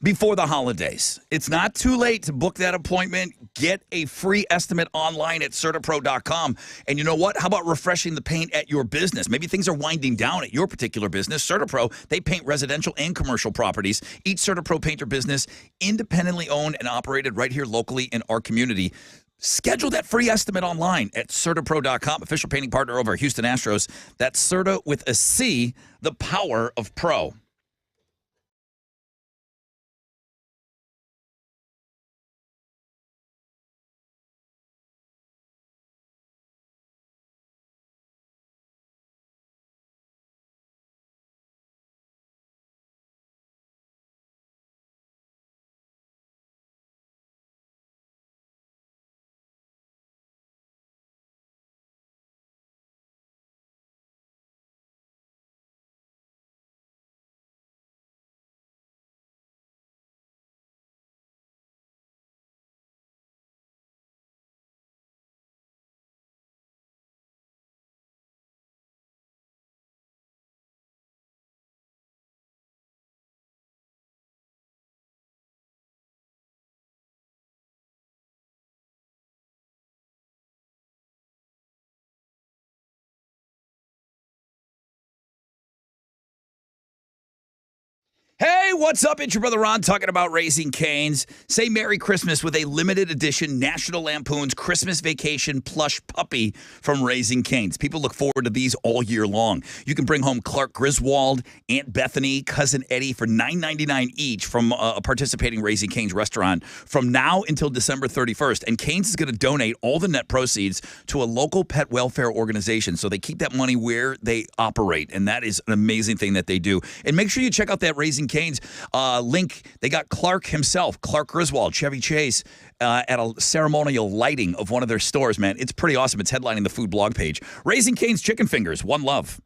before the holidays. It's not too late to book that appointment. Get a free estimate online at CertaPro.com. And you know what? How about refreshing the paint at your business? Maybe things are winding down at your particular business. CertaPro, they paint residential and commercial properties. Each CertaPro painter business, independently owned and operated right here locally in our community. Schedule that free estimate online at CertaPro.com, official painting partner over Houston Astros. That's Certa with a C, the power of pro. Hey, what's up? It's your brother Ron talking about Raising Cane's. Say Merry Christmas with a limited edition National Lampoon's Christmas Vacation plush puppy from Raising Cane's. People look forward to these all year long. You can bring home Clark Griswold, Aunt Bethany, Cousin Eddie for $9.99 each from a participating Raising Cane's restaurant from now until December 31st. And Cane's is going to donate all the net proceeds to a local pet welfare organization. So they keep that money where they operate. And that is an amazing thing that they do. And make sure you check out that Raising Cane's link. They got Clark himself, Clark Griswold, Chevy Chase, at a ceremonial lighting of one of their stores, man. It's pretty awesome. It's headlining the food blog page. Raising Cane's Chicken Fingers, one love.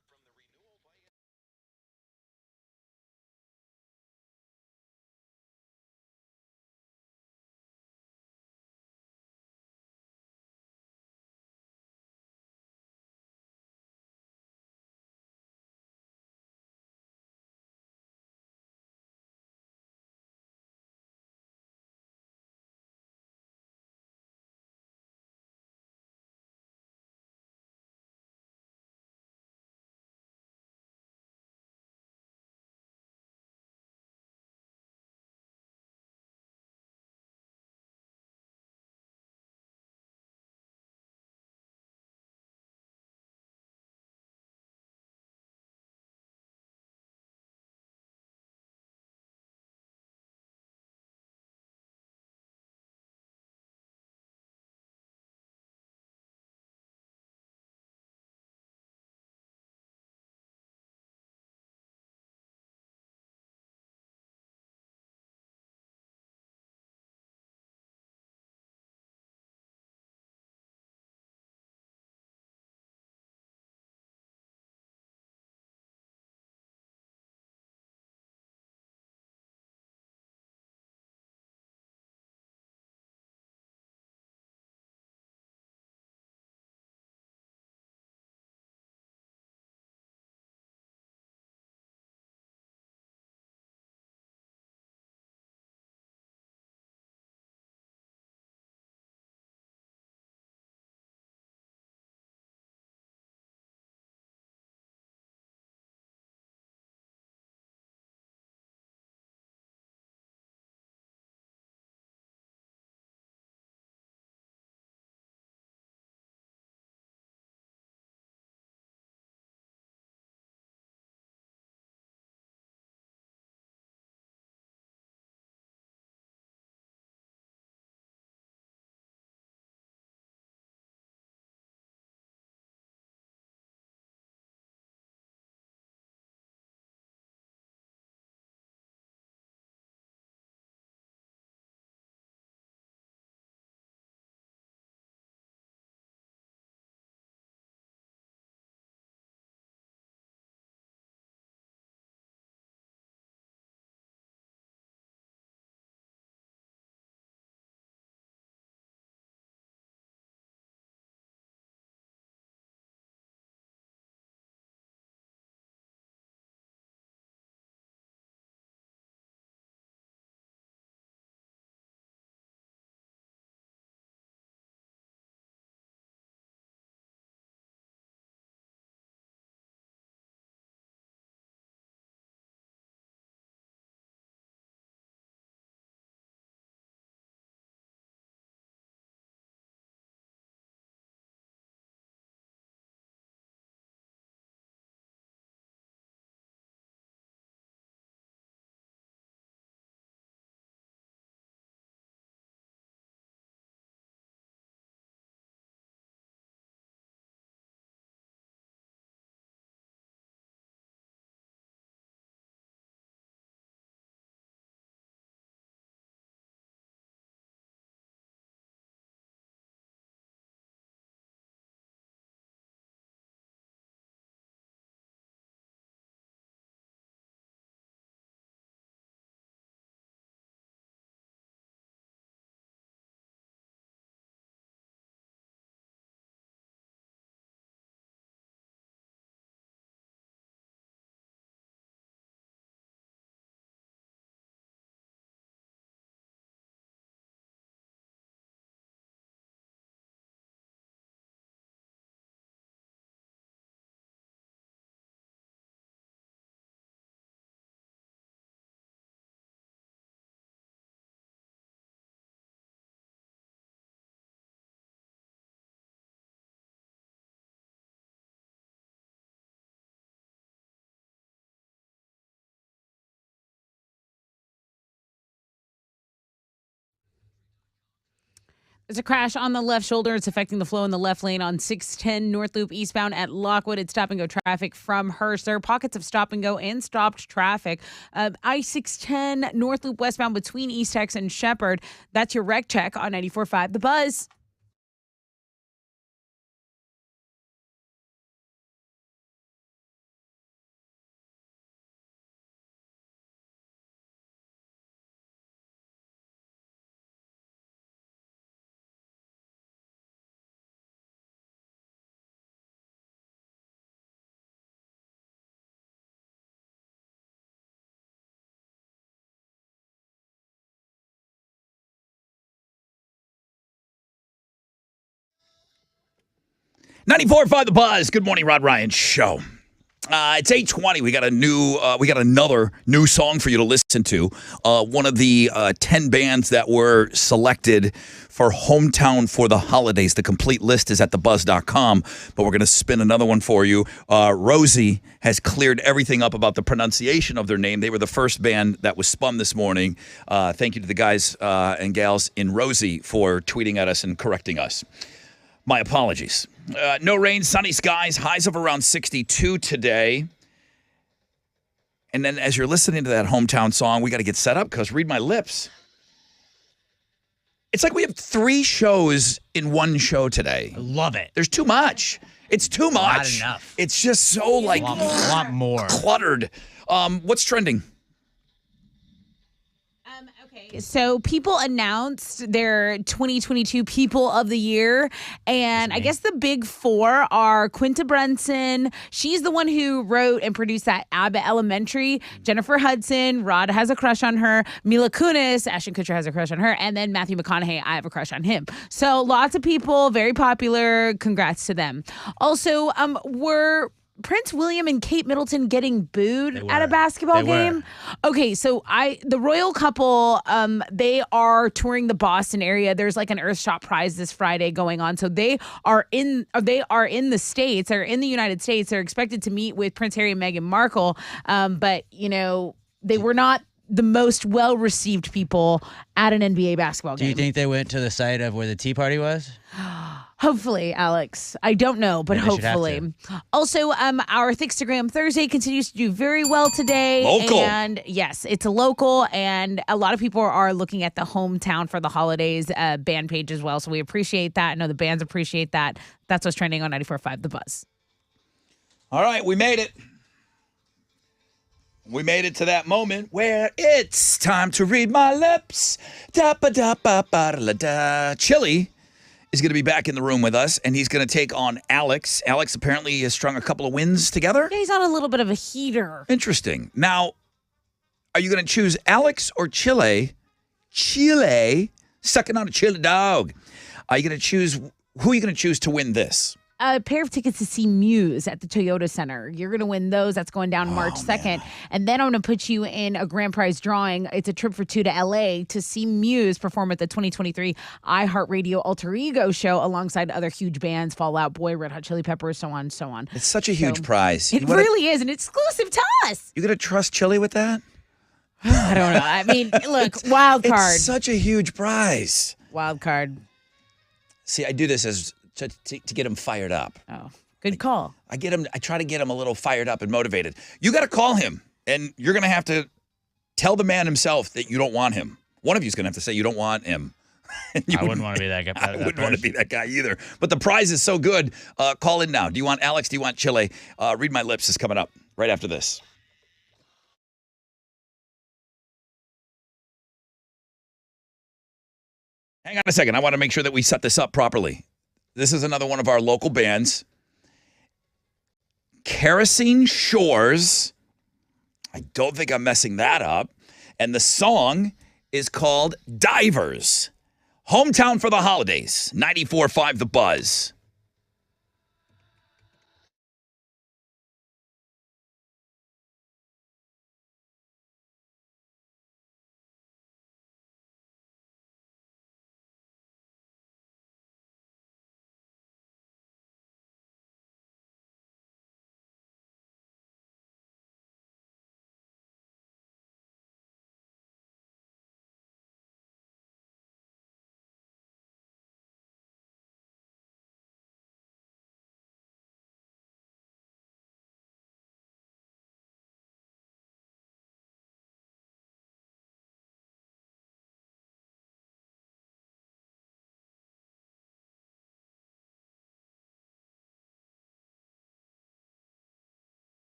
There's a crash on the left shoulder. It's affecting the flow in the left lane on 610 North Loop eastbound at Lockwood. It's stop and go traffic from Hearst. There are pockets of stop and go and stopped traffic. I-610 North Loop westbound between East Tex and Shepherd. That's your wreck check on 94.5 The Buzz. .94.5 The Buzz. Good morning, Rod Ryan Show. It's 8:20. We got another new song for you to listen to. One of the 10 bands that were selected for Hometown for the Holidays. The complete list is at thebuzz.com, but we're going to spin another one for you. Rosie has cleared everything up about the pronunciation of their name. They were the first band that was spun this morning. Thank you to the guys and gals in Rosie for tweeting at us and correcting us. My apologies. No rain, sunny skies, highs of around 62 today. And then as you're listening to that Hometown song, we got to get set up because read my lips. It's like we have 3 shows in one show today. I love it. There's too much. It's too much. Not enough. It's just so like a lot more cluttered. What's trending? So people announced their 2022 People of the Year, and I guess the big 4 are Quinta Brunson. She's the one who wrote and produced that Abbott Elementary. Jennifer Hudson, Rod has a crush on her. Mila Kunis, Ashton Kutcher has a crush on her. And then Matthew McConaughey, I have a crush on him. So lots of people, very popular. Congrats to them. Also, were Prince William and Kate Middleton getting booed at a basketball game? Okay, so the royal couple, they are touring the Boston area. There's like an Earthshot Prize this Friday going on. So they are in the States. They're in the United States. They're expected to meet with Prince Harry and Meghan Markle. But, they were not the most well-received people at an NBA basketball game. Do you think they went to the site of where the Tea Party was? Hopefully, Alex. I don't know, but Maybe hopefully. Also, our Thickstagram Thursday continues to do very well today. Local. And yes, it's a local, and a lot of people are looking at the Hometown for the Holidays band page as well. So we appreciate that. I know the bands appreciate that. That's what's trending on 94.5 The Buzz. All right, we made it. We made it to that moment where it's time to read my lips. Da-ba-da-ba-ba-da-da. Chili is going to be back in the room with us, and he's going to take on Alex. Alex apparently has strung a couple of wins together. Yeah, he's on a little bit of a heater. Interesting. Now, are you going to choose Alex or Chile? Chile, sucking on a chili dog. Who are you going to choose to win this? A pair of tickets to see Muse at the Toyota Center. You're going to win those. That's going down March 2nd. Man. And then I'm going to put you in a grand prize drawing. It's a trip for 2 to LA to see Muse perform at the 2023 iHeartRadio Alter Ego show alongside other huge bands, Fall Out Boy, Red Hot Chili Peppers, so on and so on. It's such a huge prize. It really is, and it's exclusive to us. You going to trust Chili with that? I don't know. I mean, look, wild card. It's such a huge prize. Wild card. See, I do this as to get him fired up. Oh, good call. I try to get him a little fired up and motivated. You got to call him, and you're going to have to tell the man himself that you don't want him. One of you is going to have to say you don't want him. I wouldn't want to be that guy. I wouldn't want to be that guy either. But the prize is so good. Call in now. Do you want Alex? Do you want Chile? Read My Lips is coming up right after this. Hang on a second. I want to make sure that we set this up properly. This is another one of our local bands. Kerosene Shores. I don't think I'm messing that up. And the song is called Divers. Hometown for the Holidays. 94.5 The Buzz.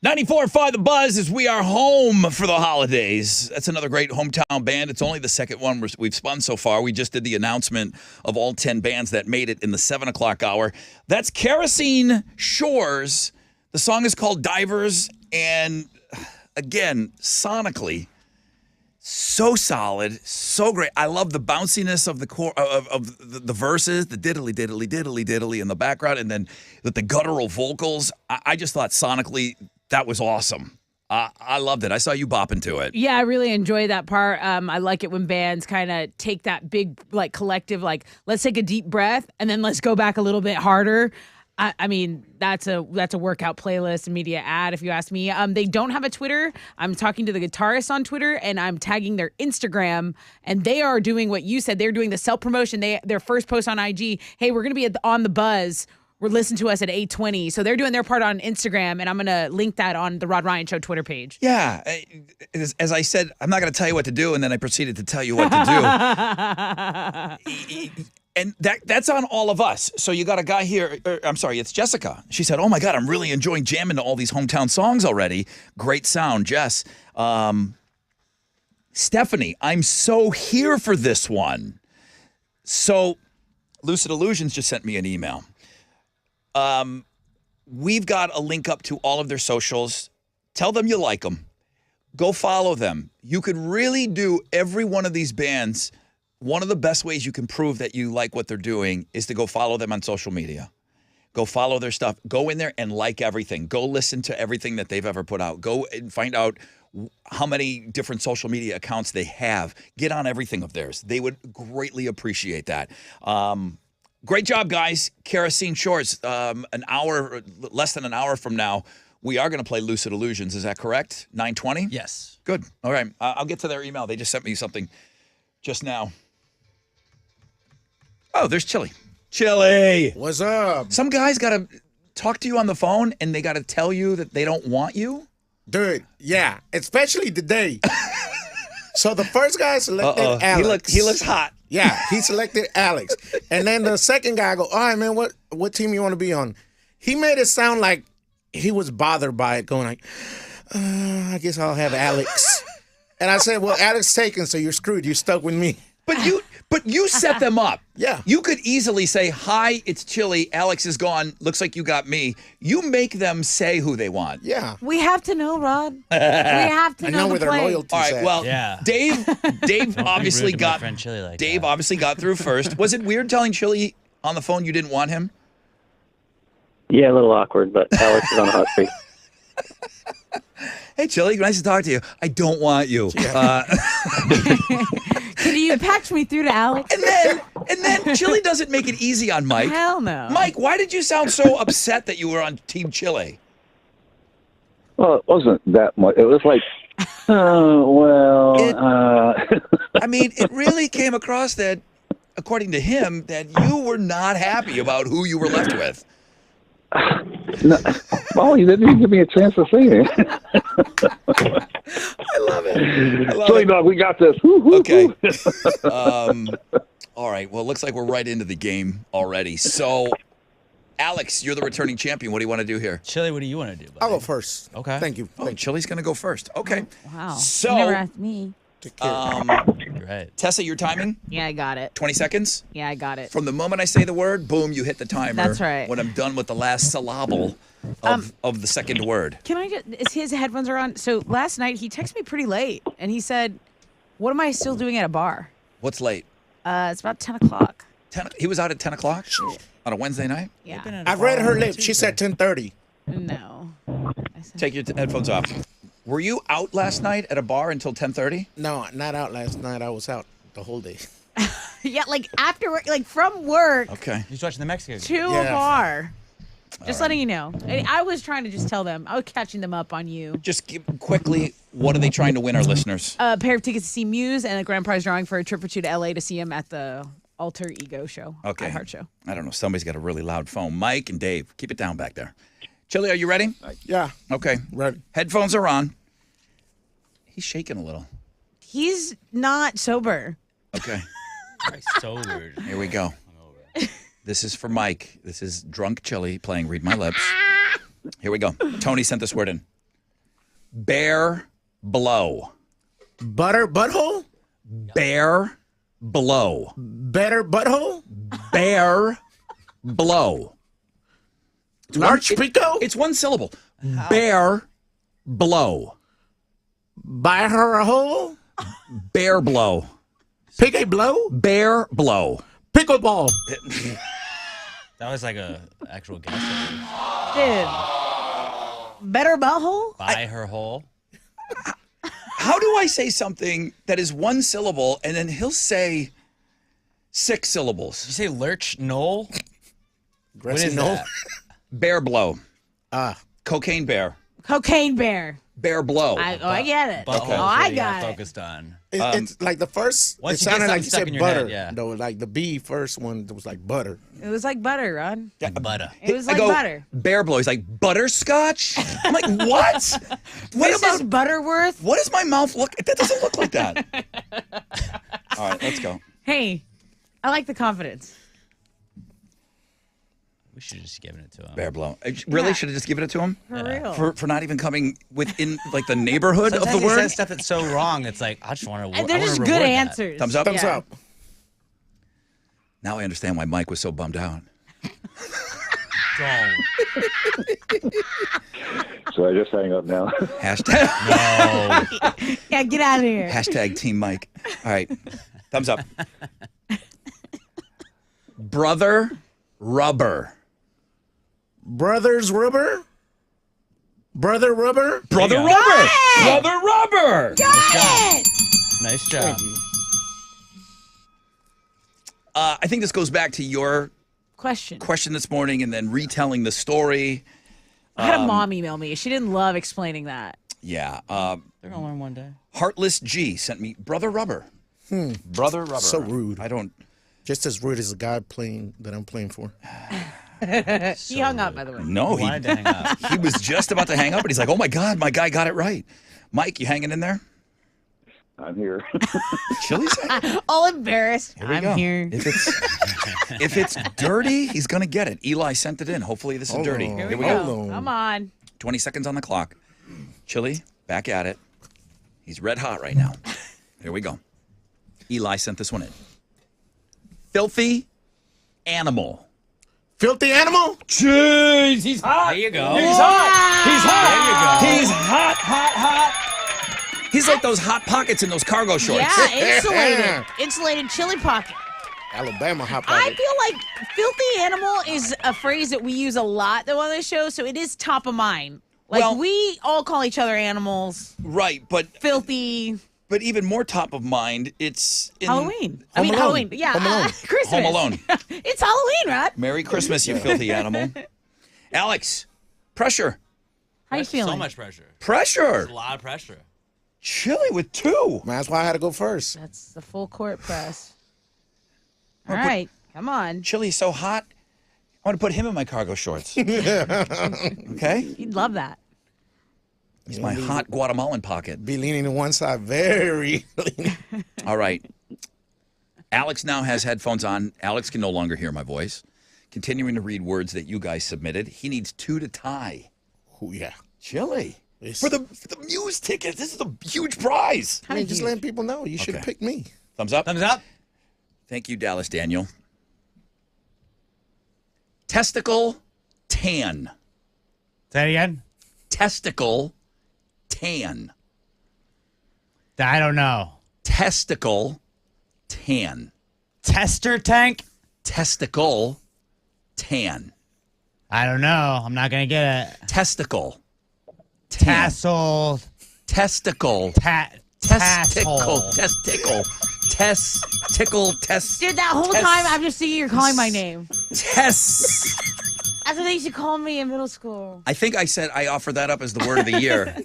94.5 The Buzz as we are home for the holidays. That's another great hometown band. It's only the second one we've spun so far. We just did the announcement of all 10 bands that made it in the 7 o'clock hour. That's Kerosene Shores. The song is called Divers. And again, sonically, so solid, so great. I love the bounciness of the the verses, the diddly diddly diddly diddly in the background, and then with the guttural vocals. I just thought sonically that was awesome. I loved it. I saw you bopping to it. Yeah, I really enjoy that part. I like it when bands kind of take that big, like, collective, like, let's take a deep breath and then let's go back a little bit harder. I mean, that's a workout playlist and media ad, if you ask me. They don't have a Twitter. I'm talking to the guitarists on Twitter, and I'm tagging their Instagram, and they are doing what you said. They're doing the self-promotion. Their first post on IG, hey, we're going to be on the Buzz. Listen to us at 8:20. So they're doing their part on Instagram, and I'm going to link that on the Rod Ryan Show Twitter page. Yeah. As I said, I'm not going to tell you what to do, and then I proceeded to tell you what to do. And that's on all of us. So you got a guy here, I'm sorry, it's Jessica. She said, oh my God, I'm really enjoying jamming to all these hometown songs already. Great sound, Jess. Stephanie, I'm so here for this one. So Lucid Illusions just sent me an email. We've got a link up to all of their socials. Tell them you like them. Go follow them. You could really do every one of these bands. One of the best ways you can prove that you like what they're doing is to go follow them on social media. Go follow their stuff. Go in there and like everything. Go listen to everything that they've ever put out. Go and find out how many different social media accounts they have. Get on everything of theirs. They would greatly appreciate that. Great job, guys. Kerosene Shores. Less than an hour from now, we are going to play Lucid Illusions. Is that correct? 9:20? Yes. Good. All right. I'll get to their email. They just sent me something just now. Oh, there's Chili. Chili. What's up? Some guys got to talk to you on the phone, and they got to tell you that they don't want you? Dude, yeah. Especially today. So the first guy selected Alex. He looks hot. Yeah, he selected Alex. And then the second guy go, all right, man, what team you want to be on? He made it sound like he was bothered by it, going like, I guess I'll have Alex. And I said, well, Alex taken, so you're screwed. You're stuck with me. But you set them up. Yeah. You could easily say, hi, it's Chili. Alex is gone. Looks like you got me. You make them say who they want. Yeah. We have to know, Rod. We have to I know know the where their play. loyalty's All right, at. well, Yeah. Dave obviously rude to my got friend Chili like Dave that. obviously got through first. Was it weird telling Chili on the phone you didn't want him? Yeah, a little awkward, but Alex is on a hot streak. Hey, Chili, nice to talk to you. I don't want you. Can you patch me through to Alex? And then Chili doesn't make it easy on Mike. Hell no. Mike, why did you sound so upset that you were on Team Chili? Well, it wasn't that much. It was like, I mean, it really came across that, according to him, that you were not happy about who you were left with. No, well, you didn't even give me a chance to say it. I love it. Chili dog, we got this. Woo, woo, Okay. woo. All right. Well, it looks like we're right into the game already. So, Alex, you're the returning champion. What do you want to do here? Chili, what do you want to do, buddy? I'll go first. Okay. Thank you. Oh, Chili's going to go first. Okay. Wow. So, You never asked me. Take care. Right. Tessa, your timing? Yeah, I got it. 20 seconds? Yeah, I got it. From the moment I say the word, boom, you hit the timer. That's right. When I'm done with the last syllable of the second word. Can I just, his headphones are on. So last night he texted me pretty late and he said, what am I still doing at a bar? What's late? It's about 10 o'clock. He was out at 10 o'clock on a Wednesday night? Yeah. I read her lips. She said 10:30. No. Take your headphones off. Were you out last night at a bar until 10:30? No, not out last night. I was out the whole day. Yeah, like after work, like from work Okay. He's watching the Mexican. to a bar. Just letting you know. I was trying to just tell them. I was catching them up on you. Just quickly, what are they trying to win our listeners? A pair of tickets to see Muse and a grand prize drawing for a trip or two to LA to see him at the Alter Ego show. Okay. Heart show. I don't know. Somebody's got a really loud phone. Mike and Dave, keep it down back there. Chili, are you ready? Yeah. Okay. Ready. Headphones are on. He's shaking a little. He's not sober. Okay. So weird. Here we go. This is for Mike. This is drunk Chili playing Read My Lips. Here we go. Tony sent this word in. Bear blow. Butter butthole? Bear blow. Better butthole? Bear blow. Large pico? It's one syllable. Bear blow. Buy her a hole? Bear blow. Pick a blow? Bear blow. Pickleball. That was like a actual guess. Dude. Better butthole? Buy her hole. How do I say something that is one syllable and then he'll say 6 syllables? Did you say lurch knoll? What is Knoll? that? Bear blow. Ah. Cocaine bear. Cocaine bear. Bear blow. I get it. Butthole's Oh, I what you got it. focused on. It's like the first. Once it you get sounded like something you stuck said in your butter. head, yeah. Though, like the B first one was like butter. It was like butter, Ron. Butter. It was I like go, butter. Bear blow. He's like, butterscotch? I'm like, what? What is Butterworth? What does my mouth look? That doesn't look like that. All right, let's go. Hey, I like the confidence. We should have just given it to him. Bear blow. I really Yeah. should have just given it to him? For real. For not even coming within like the neighborhood Sometimes of the he word? says stuff that's so wrong. It's like, I just want to. And they're just good answers. Thumbs up? Thumbs Yeah. up. Now I understand why Mike was so bummed out. Don't. So I just hang up now. Hashtag, No. Yeah, get out of here. hashtag Team Mike. All right. Thumbs up. Brother rubber. Brothers rubber? Brother rubber? Brother you go. rubber. Brother rubber. Nice job. I think this goes back to your Question. question this morning and then retelling the story. I had a mom email me. She didn't love explaining that. Yeah. They're gonna learn one day. Heartless G sent me Brother Rubber. Brother Rubber. So rude. I don't. Just as rude as the guy playing that I'm playing for. He hung up, by the way. No, he Wanted to hang up. he was just about to hang up, and he's like, "Oh my God, my guy got it right." Mike, you hanging in there? I'm here. Chili's. All embarrassed. Here we I'm go. here. If it's dirty, he's gonna get it. Eli sent it in. Hopefully, this is Hold dirty. on. Here Here we we go. go. Come on. 20 seconds on the clock. Chili, back at it. He's red hot right now. Here we go. Eli sent this one in. Filthy animal. Filthy animal? Jeez, he's hot. There you go. He's hot. He's hot. There you go. He's hot, hot, hot. He's like those hot pockets in those cargo shorts. Yeah, insulated. Insulated chili pocket. Alabama hot I pocket. feel like filthy animal is a phrase that we use a lot though on this show, so it is top of mind. Like Well- we all call each other animals. Right, but Filthy. even more top of mind, it's in Halloween. Home Alone. Halloween. Yeah, Home Alone. Christmas. Home Alone. It's Halloween, Rod. Merry Christmas, you filthy animal. Alex, pressure. How you feeling? So much pressure. Pressure. A lot of pressure. Chili with 2. Man, that's why I had to go first. That's the full court press. All right, come on. Chili's so hot. I want to put him in my cargo shorts. Okay? You'd love that. He's my hot Guatemalan pocket. Be leaning to one side very leaning. All right. Alex now has headphones on. Alex can no longer hear my voice. Continuing to read words that you guys submitted. He needs 2 to tie. Oh, yeah. Chili. It's- For the Muse tickets. This is a huge prize. I mean, just letting people know. You should have Okay. picked me. Thumbs up. Thumbs up. Thank you, Dallas Daniel. Testicle tan. Say it again. Testicle tan. I don't know. Testicle tan. Tester tank. Testicle tan. I don't know. I'm not gonna get it. Testicle. Tan. Tassel. Testicle. Tassel. Testicle. Testicle. Dude, that whole time I'm just thinking you're calling my name. Test. That's what they used to call me in middle school. I think I said I offered that up as the word of the year.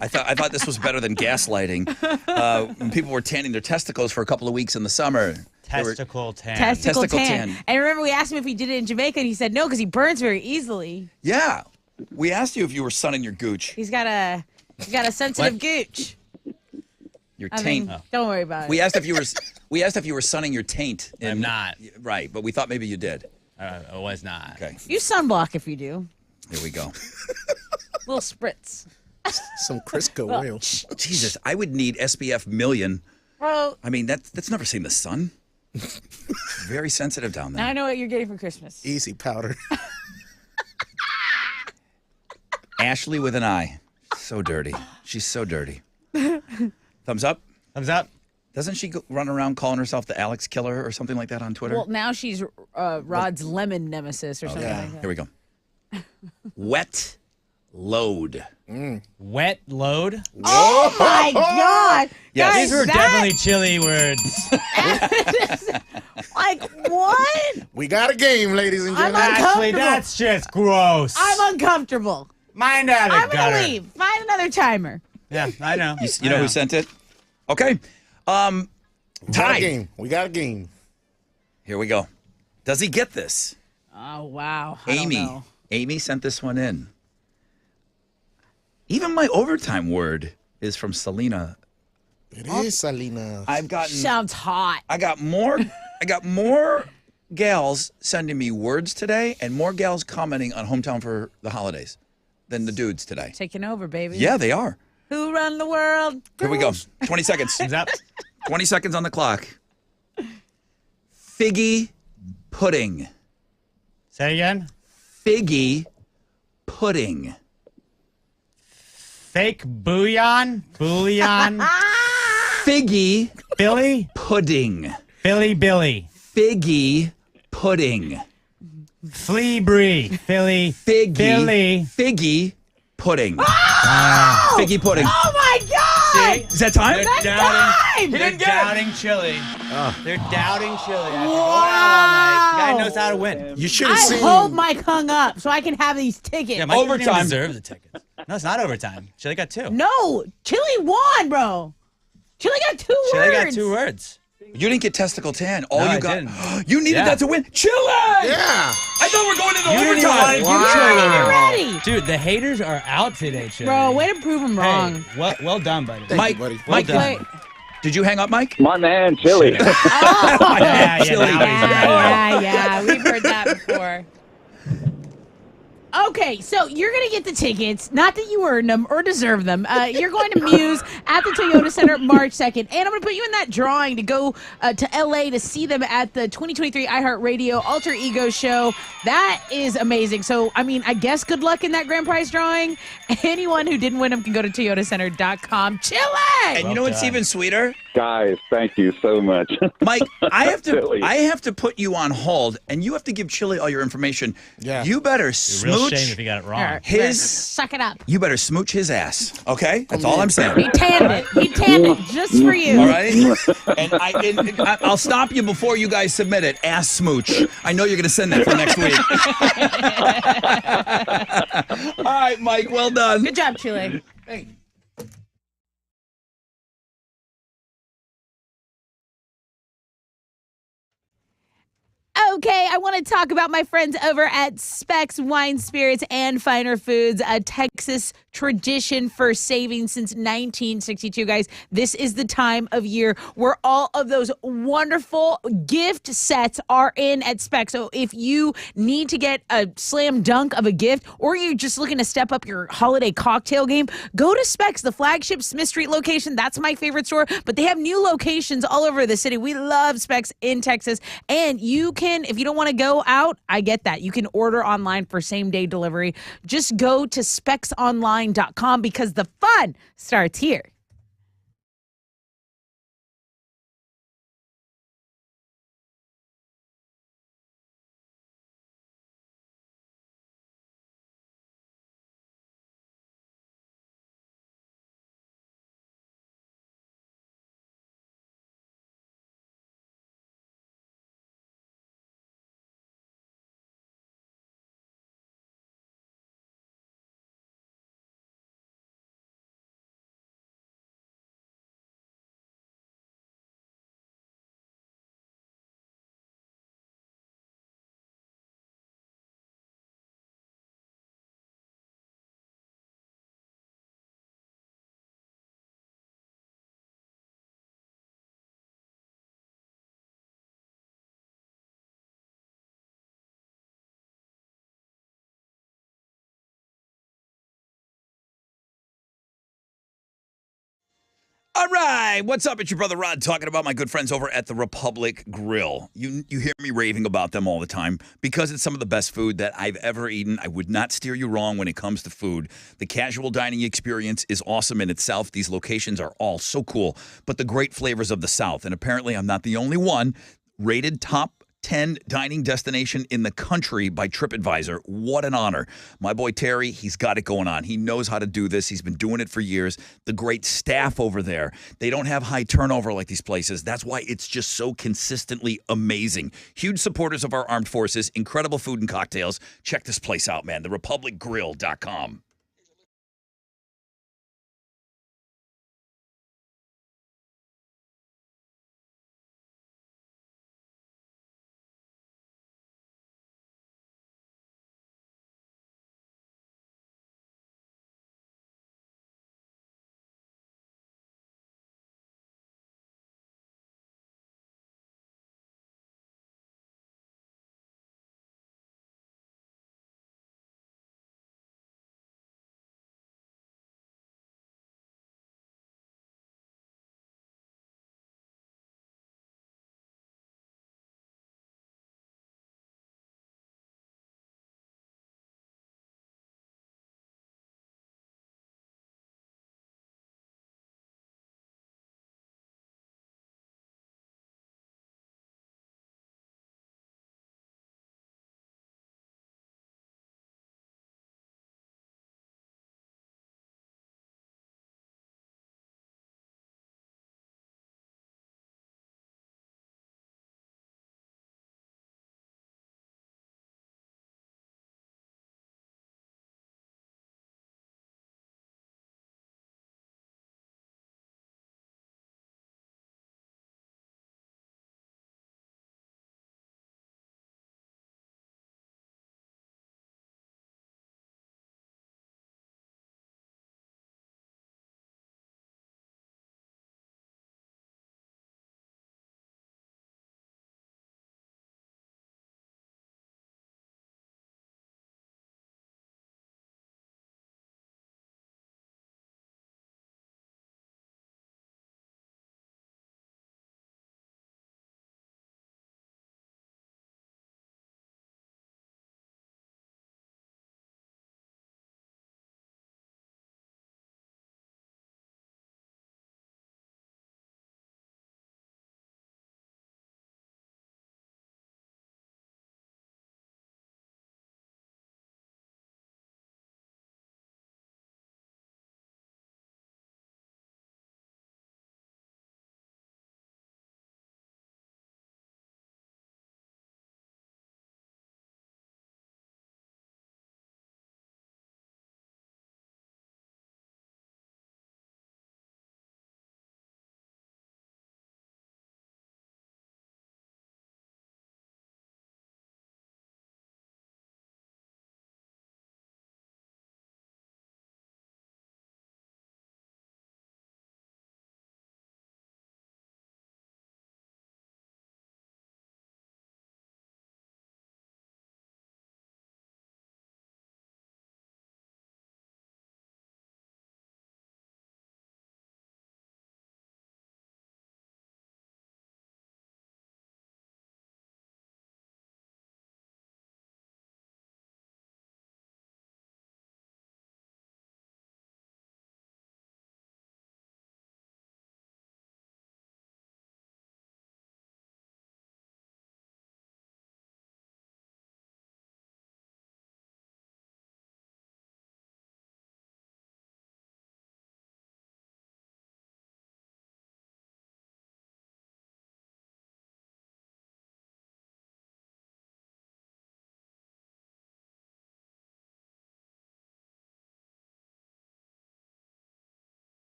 I thought this was better than gaslighting. When people were tanning their testicles for a couple of weeks in the summer. They were- Testicle tan. Testicle Testicle tan. tan. And remember, we asked him if he did it in Jamaica, and he said no because he burns very easily. Yeah. We asked you if you were sunning your gooch. He's got a sensitive gooch. Your I taint. mean, don't worry about it. We asked if you were sunning your taint. I'm not. Right, but we thought maybe you did. I was not. Okay. Use sunblock if you do. Here we go. Little spritz. Some Crisco oil. Jesus, I would need SPF million. Bro, I mean, that's never seen the sun. Very sensitive down now I there. know what you're getting for Christmas. Easy powder. Ashley with an I. So dirty. She's so dirty. Thumbs up? Thumbs up. Doesn't she run around calling herself the Alex Killer or something like that on Twitter? Well, now she's Rod's lemon nemesis or something like that. Here we go. Wet load. Wet load. Oh my God! Yes. Guys, These were that- definitely chilly words. like what? We got a game, ladies and I'm gentlemen. Actually, uncomfortable. that's just gross. I'm uncomfortable. Mind out of I'm the gonna gutter. leave. Find another timer. Yeah, I know. You know who sent it? Okay. We got a Ty. game. We got a game. Here we go. Does he get this? Oh wow! I don't Amy. know. Amy sent this one in. Even my overtime word is from Selena. It is Salina. I've gotten Sounds hot. I got more gals sending me words today and more gals commenting on Hometown for the holidays than the dudes today. Taking over, baby. Yeah, they are. Who run the world? Here we go. 20 seconds. Thumbs up. 20 seconds on the clock. Figgy pudding. Say it again. Figgy pudding. Fake bouillon. Bouillon. Figgy Billy. pudding. Billy. Figgy pudding. Flea brie. Philly. Figgy. Billy. Figgy pudding. Figgy pudding. Oh my God! See? Is that time? That's Doubting. time! They're didn't get it. doubting chili. They're doubting chili. After going Wow. out all night. The guy knows how to win. You should have I seen. hope Mike hung up so I can have these tickets. Yeah, Mike doesn't even Overtime. deserve the tickets. No, it's not overtime. Chili got two. No, Chili won, bro. Chili got two Chili words. got 2 words. You didn't get testicle tan. All No, you I got. didn't. You needed Yeah. that to win. Chile! Yeah. I thought we're going to the You didn't even want overtime. to You give weren't Chili even one. ready. Dude, the haters are out today, Chili. Bro, way to prove him wrong. Hey, well done, buddy. Thank Mike, you, buddy. Well Mike, done. Wait. did you hang up, Mike? My man, Chili. Yeah, Chili. Yeah. We've heard that before. Okay, so you're going to get the tickets. Not that you earned them or deserve them. You're going to Muse at the Toyota Center March 2nd. And I'm going to put you in that drawing to go to LA to see them at the 2023 iHeartRadio Alter Ego show. That is amazing. So, I mean, I guess good luck in that grand prize drawing. Anyone who didn't win them can go to toyotacenter.com. Chile! And you know what's done. even sweeter? Guys, thank you so much. Mike, I Chili. have to put you on hold, and you have to give Chili all your information. Yeah. You better Real smooch shame if you got it wrong. All right, his. suck it up. You better smooch his ass. Okay, that's all I'm saying. He tanned it. He tanned it just for you. All right, and I'll stop you before you guys submit it. Ass smooch. I know you're going to send that for next week. All right, Mike. Well done. Good job, Chile. Hey. Okay, I want to talk about my friends over at Specs Wine, Spirits, and Finer Foods, a Texas tradition for saving since 1962. Guys, this is the time of year where all of those wonderful gift sets are in at Specs. So if you need to get a slam dunk of a gift or you're just looking to step up your holiday cocktail game, go to Specs, the flagship Smith Street location. That's my favorite store, but they have new locations all over the city. We love Specs in Texas, and you can, if you don't want to go out, I get that. You can order online for same-day delivery. Just go to specsonline.com because the fun starts here. All right, what's up? It's your brother Rod talking about my good friends over at the Republic Grill. You hear me raving about them all the time because it's some of the best food that I've ever eaten. I would not steer you wrong when it comes to food. The casual dining experience is awesome in itself. These locations are all so cool, but the great flavors of the South, and apparently I'm not the only one, rated top 10 dining destination in the country by TripAdvisor. What an honor. My boy Terry, he's got it going on. He knows how to do this. He's been doing it for years. The great staff over there, they don't have high turnover like these places. That's why it's just so consistently amazing. Huge supporters of our armed forces, incredible food and cocktails. Check this place out, man. TheRepublicGrill.com.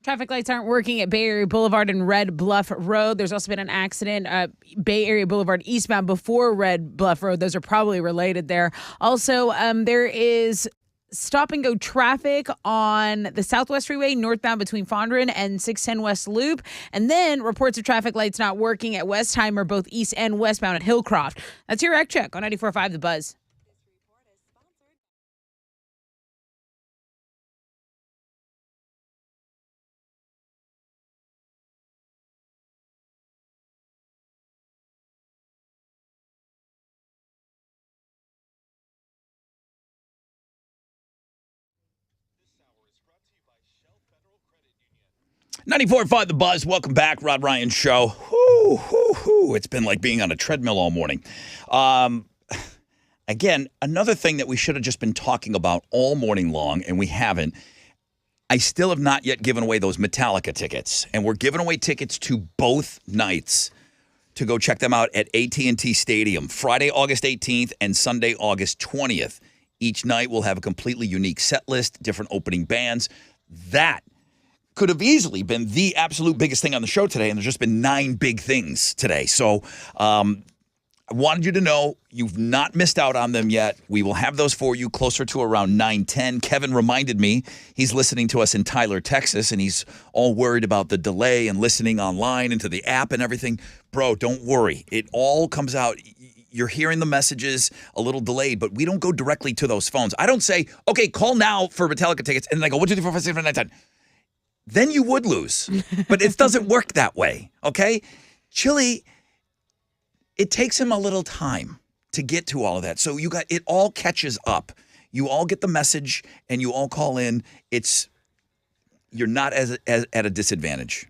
Traffic lights aren't working at Bay Area Boulevard and Red Bluff Road. There's also been an accident at Bay Area Boulevard eastbound before Red Bluff Road. Those are probably related there. Also, there is stop and go traffic on the Southwest Freeway northbound between Fondren and 610 West Loop. And then reports of traffic lights not working at Westheimer, both east and westbound at Hillcroft. That's your Rec Check on 94.5 The Buzz. 94.5 The Buzz. Welcome back, Rod Ryan Show. Whoo, whoo, whoo. It's been like being on a treadmill all morning. Again, another thing that we should have just been talking about all morning long, and we haven't. I still have not yet given away those Metallica tickets, and we're giving away tickets to both nights to go check them out at AT&T Stadium, Friday, August 18th and Sunday, August 20th. Each night will have a completely unique set list, different opening bands. That could have easily been the absolute biggest thing on the show today, and there's just been 9 big things today. So I wanted you to know you've not missed out on them yet. We will have those for you closer to around 9:10. Kevin reminded me he's listening to us in Tyler, Texas, and he's all worried about the delay and listening online into the app and everything. Bro, don't worry. It all comes out. You're hearing the messages a little delayed, but we don't go directly to those phones. I don't say, okay, call now for Metallica tickets, and then I go, 1, 2, 3, 4, 5, 6, 7, 8, 9, 10. Then you would lose. But it doesn't work that way, okay? Chili, it takes him a little time to get to all of that. So it all catches up. You all get the message and you all call in. You're not as at a disadvantage.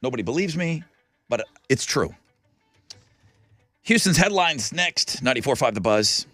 Nobody believes me, but it's true. Houston's headlines next. 94.5 The Buzz.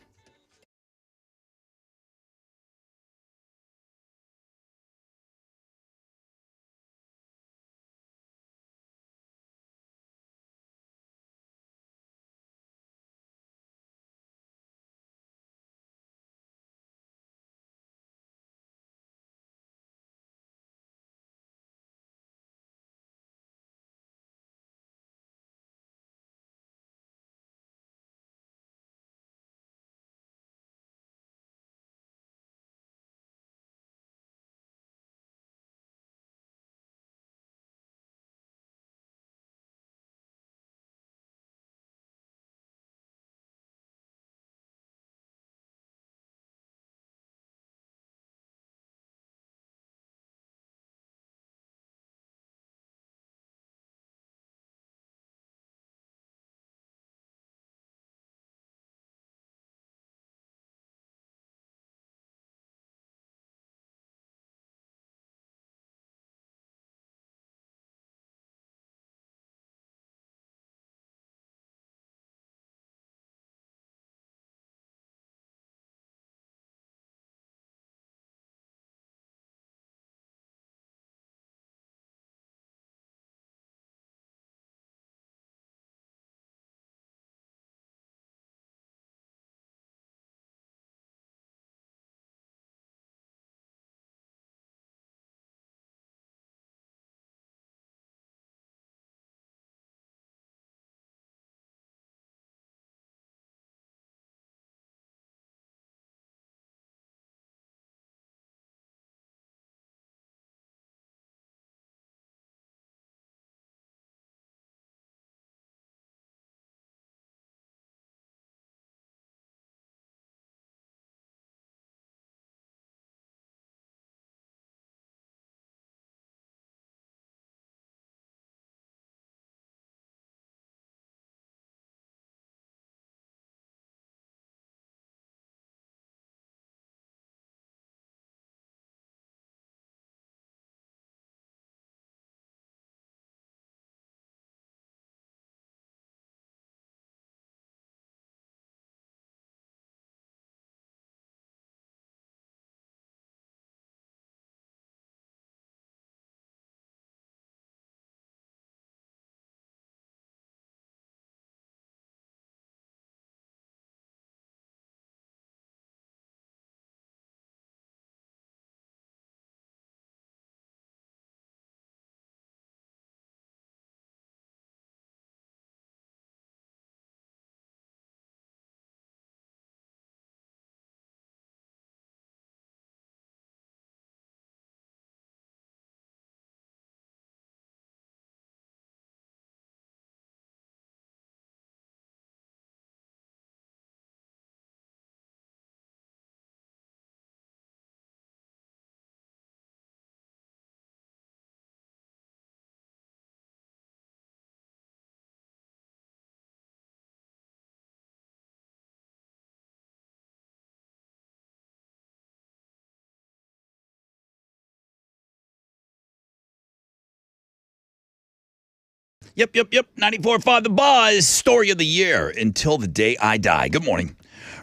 Yep. 94.5 The Buzz. Story of the year until the day I die. Good morning.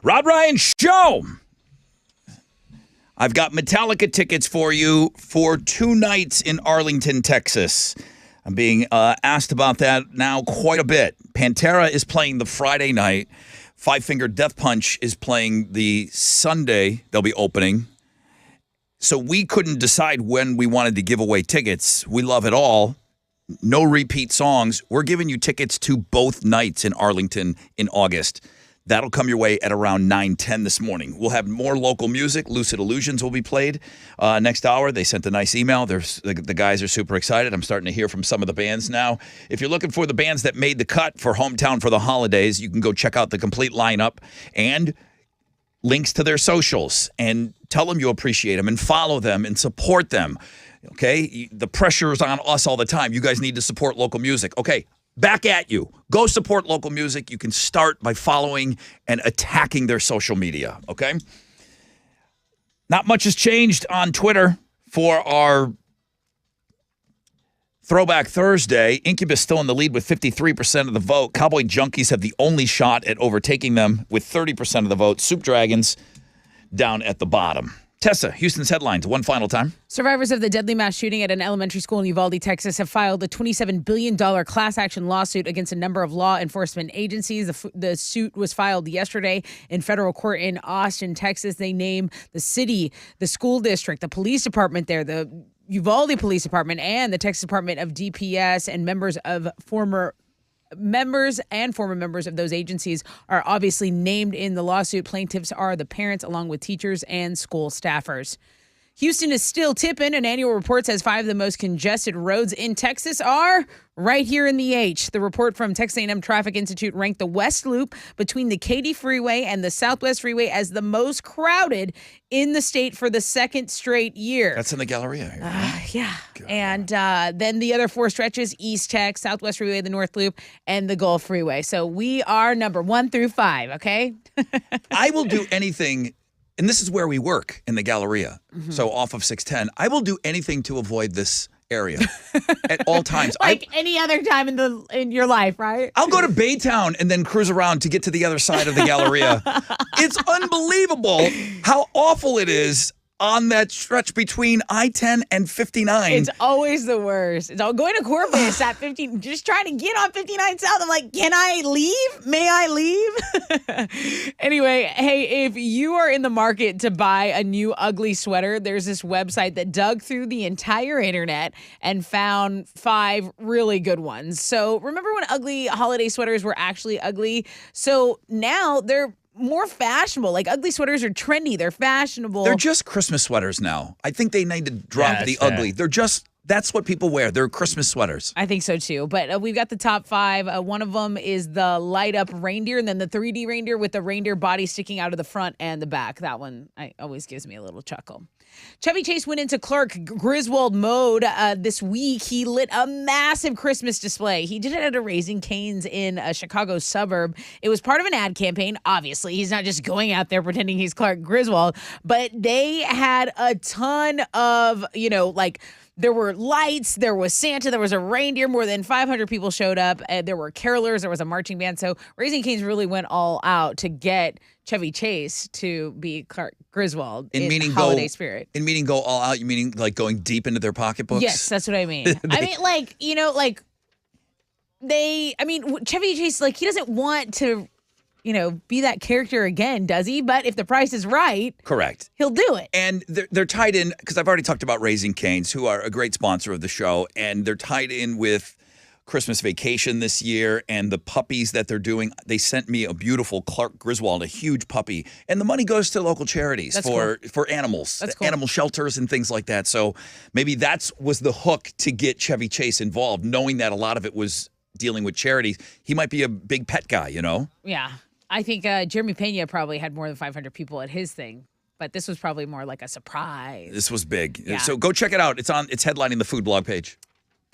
Rob Ryan Show. I've got Metallica tickets for you for 2 nights in Arlington, Texas. I'm being asked about that now quite a bit. Pantera is playing the Friday night. Five Finger Death Punch is playing the Sunday. They'll be opening. So we couldn't decide when we wanted to give away tickets. We love it all. No repeat songs. We're giving you tickets to both nights in Arlington in August. That'll come your way at around 9:10 this morning. We'll have more local music. Lucid Illusions will be played next hour. They sent a nice email. The guys are super excited. I'm starting to hear from some of the bands now. If you're looking for the bands that made the cut for Hometown for the Holidays, you can go check out the complete lineup and links to their socials and tell them you appreciate them and follow them and support them. Okay? The pressure is on us all the time. You guys need to support local music. Okay, back at you. Go support local music. You can start by following and attacking their social media. Okay? Not much has changed on Twitter for our Throwback Thursday. Incubus still in the lead with 53% of the vote. Cowboy Junkies have the only shot at overtaking them with 30% of the vote. Soup Dragons down at the bottom. Tessa, Houston's headlines, one final time. Survivors of the deadly mass shooting at an elementary school in Uvalde, Texas, have filed a $27 billion class action lawsuit against a number of law enforcement agencies. The suit was filed yesterday in federal court in Austin, Texas. They name the city, the school district, the police department there, the Uvalde Police Department, and the Texas Department of DPS, and former members of those agencies are obviously named in the lawsuit. Plaintiffs are the parents along with teachers and school staffers. Houston is still tipping. An annual report says 5 of the most congested roads in Texas are right here in the H. The report from Texas A&M Traffic Institute ranked the West Loop between the Katy Freeway and the Southwest Freeway as the most crowded in the state for the second straight year. That's in the Galleria here. Yeah. God. And then the other 4 stretches, East Tech, Southwest Freeway, the North Loop, and the Gulf Freeway. So we are number 1 through 5, okay? I will do anything. And this is where we work in the Galleria. Mm-hmm. So off of 610. I will do anything to avoid this area at all times. Like any other time in your life, right? I'll go to Baytown and then cruise around to get to the other side of the Galleria. It's unbelievable how awful it is on that stretch between I-10 and 59. It's always the worst. It's all going to Corpus at 15, just trying to get on 59 South. I'm like, can I leave? May I leave? Anyway, hey, if you are in the market to buy a new ugly sweater, there's this website that dug through the entire internet and found 5 really good ones. So remember when ugly holiday sweaters were actually ugly? So now they're more fashionable. Like, ugly sweaters are trendy. They're fashionable. They're just Christmas sweaters now. I think they need to drop the ugly. They're just, that's what people wear. They're Christmas sweaters. I think so too. But we've got the top 5. One of them is the light up reindeer, and then the 3D reindeer with the reindeer body sticking out of the front and the back. That one always gives me a little chuckle. Chevy Chase went into Clark Griswold mode this week. He lit a massive Christmas display. He did it at a Raising Cane's in a Chicago suburb. It was part of an ad campaign. Obviously, he's not just going out there pretending he's Clark Griswold, but they had a ton of, there were lights, there was Santa, there was a reindeer, more than 500 people showed up, and there were carolers, there was a marching band. So Raising Cane's really went all out to get Chevy Chase to be Clark Griswold in holiday spirit. In meaning go all out, you meaning like going deep into their pocketbooks? Yes, that's what I mean. Chevy Chase, he doesn't want to, be that character again, does he? But if the price is right, correct, he'll do it. And they're tied in, because I've already talked about Raising Cane's, who are a great sponsor of the show, and they're tied in with Christmas Vacation this year and the puppies that they're doing. They sent me a beautiful Clark Griswold, a huge puppy, and the money goes to local charities for animals, animal shelters and things like that. So maybe that was the hook to get Chevy Chase involved, knowing that a lot of it was dealing with charities. He might be a big pet guy, Yeah. I think Jeremy Pena probably had more than 500 people at his thing, but this was probably more like a surprise. This was big. Yeah. So go check it out. It's headlining the food blog page.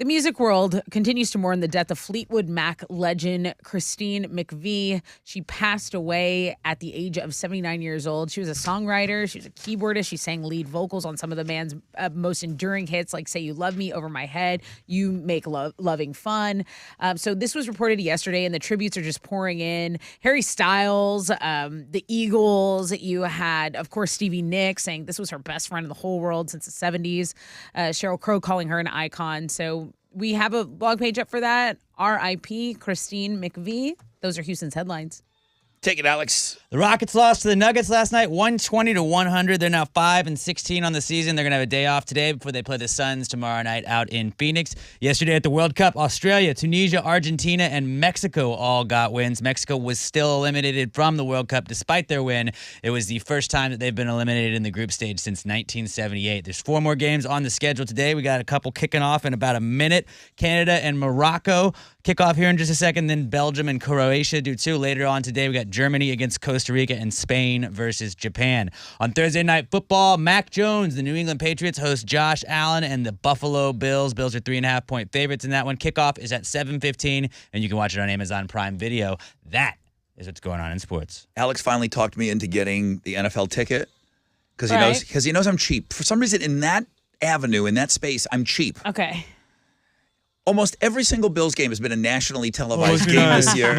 The music world continues to mourn the death of Fleetwood Mac legend Christine McVie. She passed away at the age of 79 years old. She was a songwriter. She was a keyboardist. She sang lead vocals on some of the band's most enduring hits, like Say You Love Me, Over My Head, You Make Loving Fun. So this was reported yesterday, and the tributes are just pouring in. Harry Styles, the Eagles. You had, of course, Stevie Nicks saying this was her best friend in the whole world since the 70s. Sheryl Crow calling her an icon. So we have a blog page up for that. R.I.P. Christine McVie. Those are Houston's headlines. Take it, Alex. The Rockets lost to the Nuggets last night, 120-100. They're now 5-16 on the season. They're going to have a day off today before they play the Suns tomorrow night out in Phoenix. Yesterday at the World Cup, Australia, Tunisia, Argentina, and Mexico all got wins. Mexico was still eliminated from the World Cup despite their win. It was the first time that they've been eliminated in the group stage since 1978. There's 4 more games on the schedule today. We got a couple kicking off in about a minute. Canada and Morocco kick off here in just a second. Then Belgium and Croatia do too. Later on today, we got Germany against Costa Rica and Spain versus Japan. On Thursday Night Football, Mac Jones, the New England Patriots, host Josh Allen and the Buffalo Bills. Bills are 3.5-point favorites in that one. Kickoff is at 7:15, and you can watch it on Amazon Prime Video. That is what's going on in sports. Alex finally talked me into getting the NFL ticket because he knows I'm cheap. For some reason, in that avenue, in that space, I'm cheap. Okay. Almost every single Bills game has been a nationally televised game this year.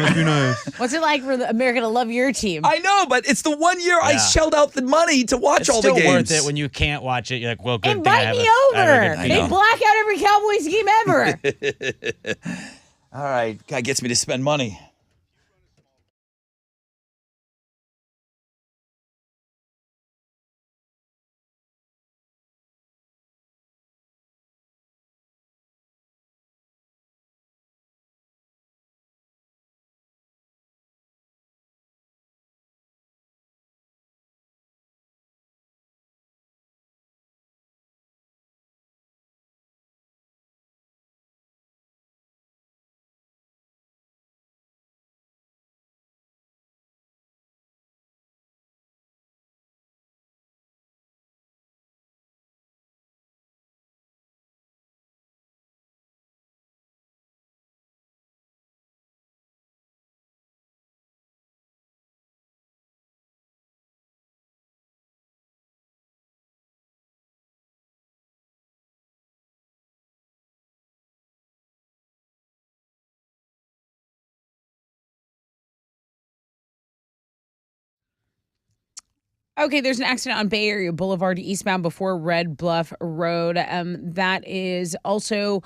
What's it like for America to love your team? I know, but it's the one year I shelled out the money to watch all the games. It's still worth it when you can't watch it. You're like, well, good Invite thing me over. They black out every Cowboys game ever. All right. Guy gets me to spend money. Okay, there's an accident on Bay Area Boulevard eastbound before Red Bluff Road. That is also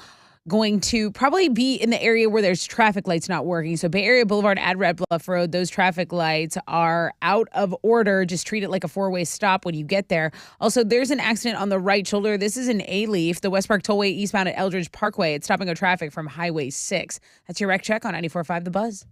going to probably be in the area where there's traffic lights not working. So Bay Area Boulevard at Red Bluff Road, those traffic lights are out of order. Just treat it like a 4-way stop when you get there. Also, there's an accident on the right shoulder. This is in A-Leaf, the West Park Tollway eastbound at Eldridge Parkway. It's stopping our traffic from Highway 6. That's your rec check on 94.5 The Buzz.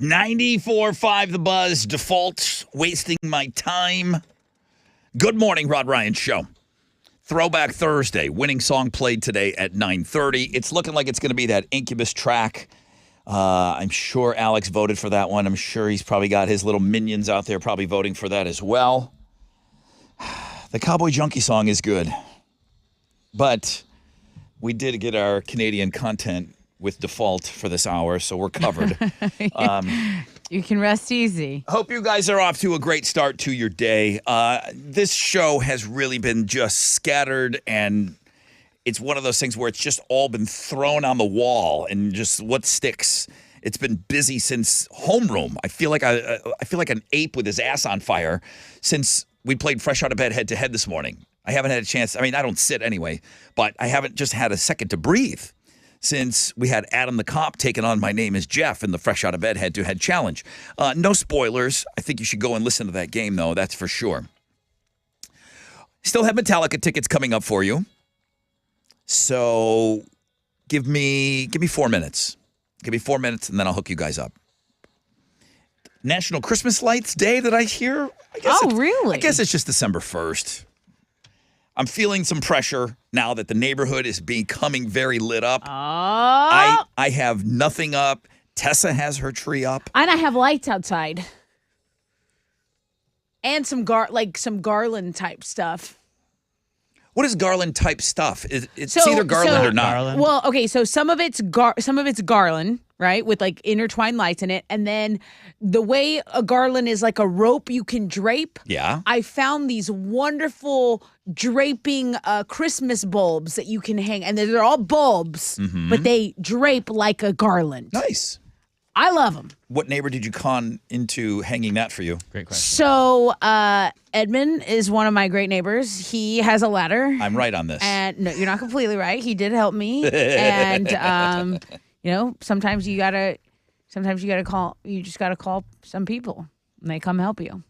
94.5 The Buzz, default, wasting my time. Good morning, Rod Ryan Show. Throwback Thursday, winning song played today at 9:30. It's looking like it's going to be that Incubus track. I'm sure Alex voted for that one. I'm sure he's probably got his little minions out there probably voting for that as well. The Cowboy Junkie song is good. But we did get our Canadian content with default for this hour, so we're covered. You can rest easy. Hope you guys are off to a great start to your day. This show has really been just scattered, and it's one of those things where it's just all been thrown on the wall and just what sticks. It's been busy since homeroom. I feel like I feel like an ape with his ass on fire since we played Fresh Out of Bed head to head this morning. I haven't had a chance. I mean, I don't sit anyway, but I haven't just had a second to breathe since we had Adam the Cop taking on My Name is Jeff in the Fresh Out of Bed head-to-head challenge. No spoilers. I think you should go and listen to that game, though. That's for sure. Still have Metallica tickets coming up for you. So give me 4 minutes. Give me 4 minutes, and then I'll hook you guys up. National Christmas Lights Day that I hear. Really? I guess it's just December 1st. I'm feeling some pressure now that the neighborhood is becoming very lit up. Oh. I have nothing up. Tessa has her tree up. And I have lights outside. And some garland type stuff. What is garland type stuff? It's either garland or not. Garland? Well, okay, so some of it's garland, right, with like intertwined lights in it, and then the way a garland is like a rope you can drape. Yeah. I found these wonderful draping Christmas bulbs that you can hang, and they're all bulbs, but they drape like a garland. Nice. I love them. What neighbor did you con into hanging that for you? Great question. So Edmund is one of my great neighbors. He has a ladder. I'm right on this. And no, you're not completely right. He did help me. And sometimes you gotta call. You just gotta call some people, and they come help you.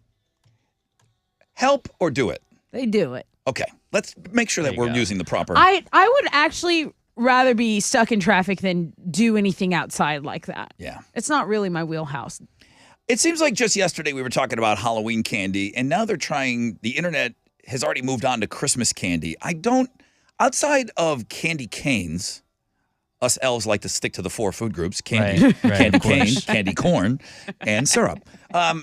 Help or do it? They do it. Okay. Let's make sure that we're using the proper. I would actually rather be stuck in traffic than do anything outside like that. Yeah. It's not really my wheelhouse. It seems like just yesterday we were talking about Halloween candy, and now the internet has already moved on to Christmas candy. Outside of candy canes, us elves like to stick to the 4 food groups: candy, Right, candy of course. cane, candy corn, and syrup. I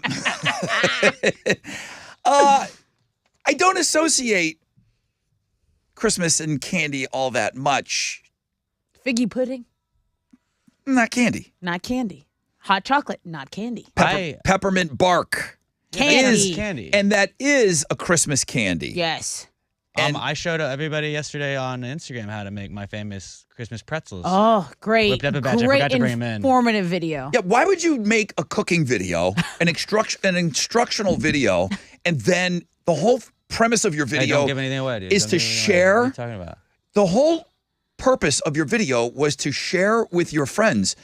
don't associate Christmas and candy all that much. Figgy pudding, Not candy. not candy. Hot chocolate, not candy. Peppermint bark. Candy. Candy. And that is a Christmas candy. Yes. And I showed everybody yesterday on Instagram how to make my famous Christmas pretzels. Oh, great. Whipped up a batch. I Great forgot to bring 'em in. informative video. yeah, why would you make a cooking video, an instructional video, and then the whole premise of your Hey, video don't give anything away, dude. is Don't to give anything away. share? What are you talking about? The whole purpose of your video was to share with your friends.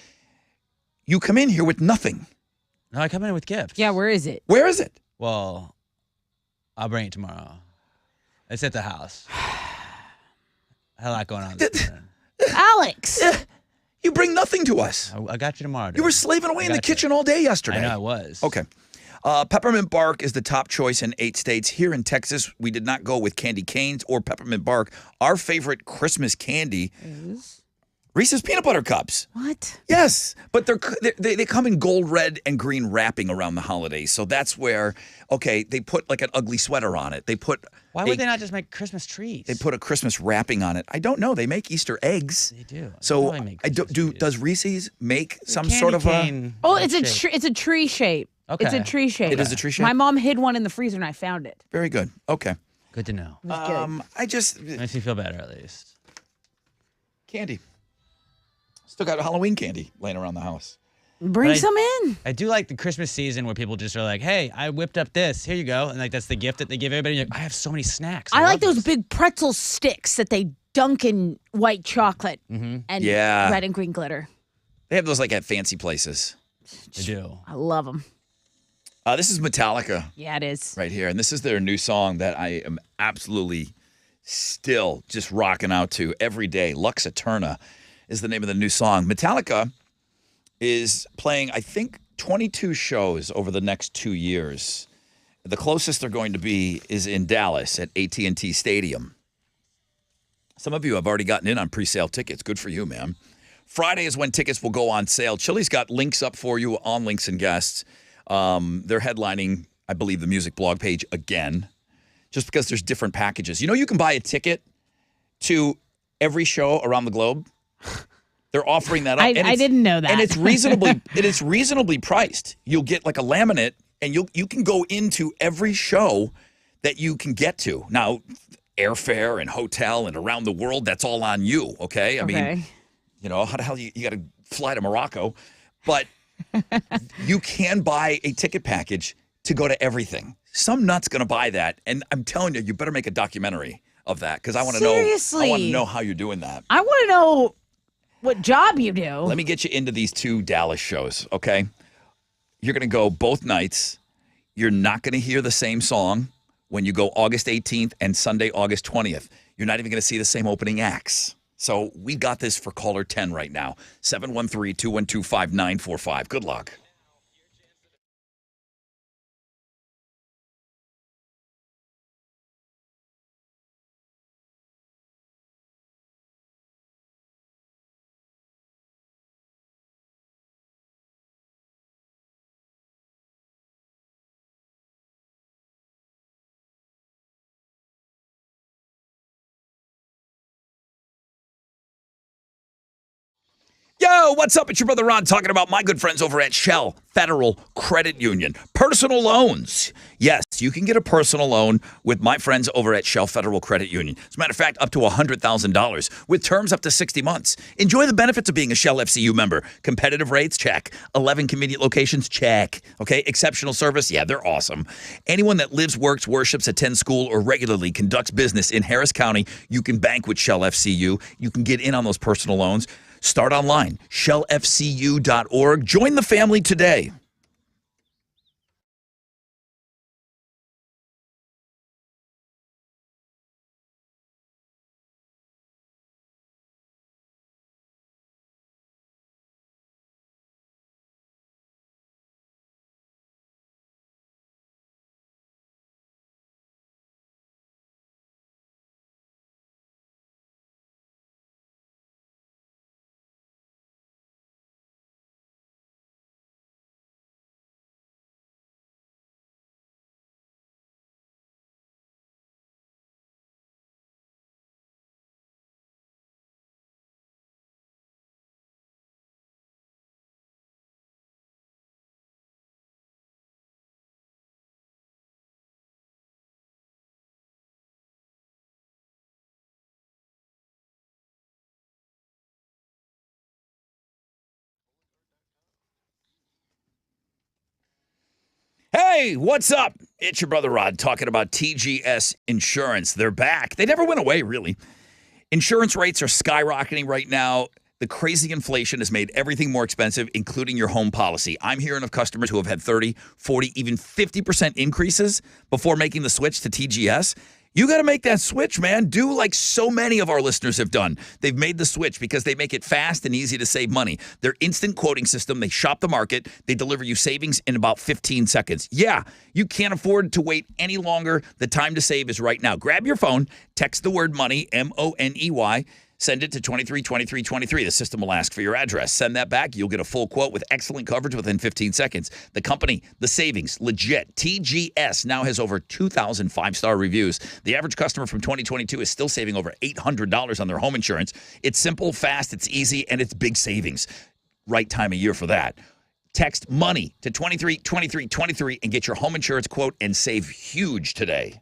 You come in here with nothing. No, I come in with gifts. Yeah, where is it? Where is it? Well, I'll bring it tomorrow. It's at the house. I had a lot going on. This morning. Alex. You bring nothing to us. I got you tomorrow, dude. You were slaving away in the got you. kitchen all day yesterday. I know I was. Okay. Peppermint bark is the top choice in 8 states. Here in Texas, we did not go with candy canes or peppermint bark. Our favorite Christmas candy is Reese's peanut butter cups. What? Yes, but they come in gold, red, and green wrapping around the holidays. So that's where, they put like an ugly sweater on it. Why would they not just make Christmas trees? They put a Christmas wrapping on it. I don't know. They make Easter eggs. They do. So They make Christmas trees. does Reese's make some Candy sort of a? cane Oh, it's shape. a tree shape. Okay. It's a tree shape. It is a tree shape? My mom hid one in the freezer and I found it. Very good. Okay. Good to know. It was good. I just Makes me feel better at least. candy. Still got Halloween candy laying around the house. Bring But some in. I do like the Christmas season where people just are like, "Hey, I whipped up this. Here you go," and like that's the gift that they give everybody. You're like, I have so many snacks. I like love those this. big pretzel sticks that they dunk in white chocolate and Yeah. red and green glitter. They have those like at fancy places. They do. I love them. This is Metallica Yeah, it is. right here, and this is their new song that I am absolutely still just rocking out to every day. Lux Eterna is the name of the new song. Metallica is playing, I think, 22 shows over the next 2 years. The closest they're going to be is in Dallas at AT&T Stadium. Some of you have already gotten in on pre-sale tickets. Good for you, man. Friday is when tickets will go on sale. Chili's got links up for you on Links and Guests. They're headlining, I believe, the music blog page again, just because there's different packages. You know, you can buy a ticket to every show around the globe. They're offering that up. I didn't know that. And it's reasonably priced. You'll get like a laminate, and you can go into every show that you can get to. Now, airfare and hotel and around the world, that's all on you, okay? I mean, you know, how the hell you got to fly to Morocco? But you can buy a ticket package to go to everything. Some nut's going to buy that, and I'm telling you, you better make a documentary of that because I want to know. I want to know how you're doing that. I want to know what job you do. Let me get you into these 2 Dallas shows, okay? You're going to go both nights. You're not going to hear the same song when you go August 18th and Sunday, August 20th. You're not even going to see the same opening acts. So we got this for caller 10 right now. 713-212-5945. Good luck. Yo, what's up? It's your brother Ron talking about my good friends over at Shell Federal Credit Union. Personal loans. Yes, you can get a personal loan with my friends over at Shell Federal Credit Union. As a matter of fact, up to $100,000 with terms up to 60 months. Enjoy the benefits of being a Shell FCU member. Competitive rates? Check. 11 convenient locations? Check. Okay, exceptional service? Yeah, they're awesome. Anyone that lives, works, worships, attends school, or regularly conducts business in Harris County, you can bank with Shell FCU. You can get in on those personal loans. Start online, shellfcu.org. Join the family today. Hey, what's up? It's your brother Rod talking about TGS Insurance. They're back. They never went away, really. Insurance rates are skyrocketing right now. The crazy inflation has made everything more expensive, including your home policy. I'm hearing of customers who have had 30, 40, even 50% increases before making the switch to TGS. You got to make that switch, man. Do like so many of our listeners have done. They've made the switch because they make it fast and easy to save money. Their instant quoting system, they shop the market. They deliver you savings in about 15 seconds. Yeah, you can't afford to wait any longer. The time to save is right now. Grab your phone, text the word money, MONEY. Send it to 232323. The system will ask for your address. Send that back. You'll get a full quote with excellent coverage within 15 seconds. The company, the savings, legit. TGS now has over 2,000 five-star reviews. The average customer from 2022 is still saving over $800 on their home insurance. It's simple, fast, it's easy, and it's big savings. Right time of year for that. Text money to 232323 and get your home insurance quote and save huge today.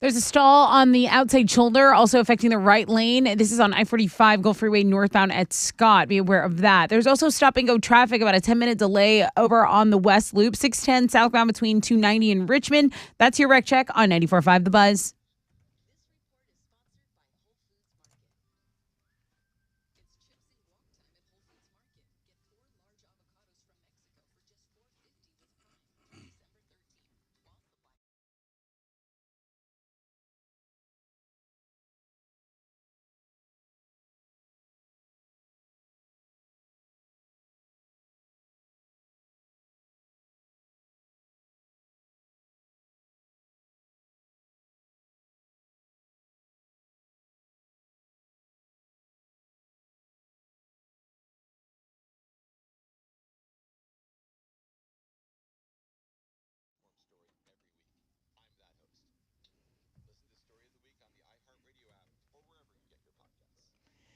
There's a stall on the outside shoulder, also affecting the right lane. This is on I-45 Gulf Freeway northbound at Scott. Be aware of that. There's also stop-and-go traffic, about a 10-minute delay over on the West Loop, 610 southbound between 290 and Richmond. That's your wreck check on 94.5 The Buzz.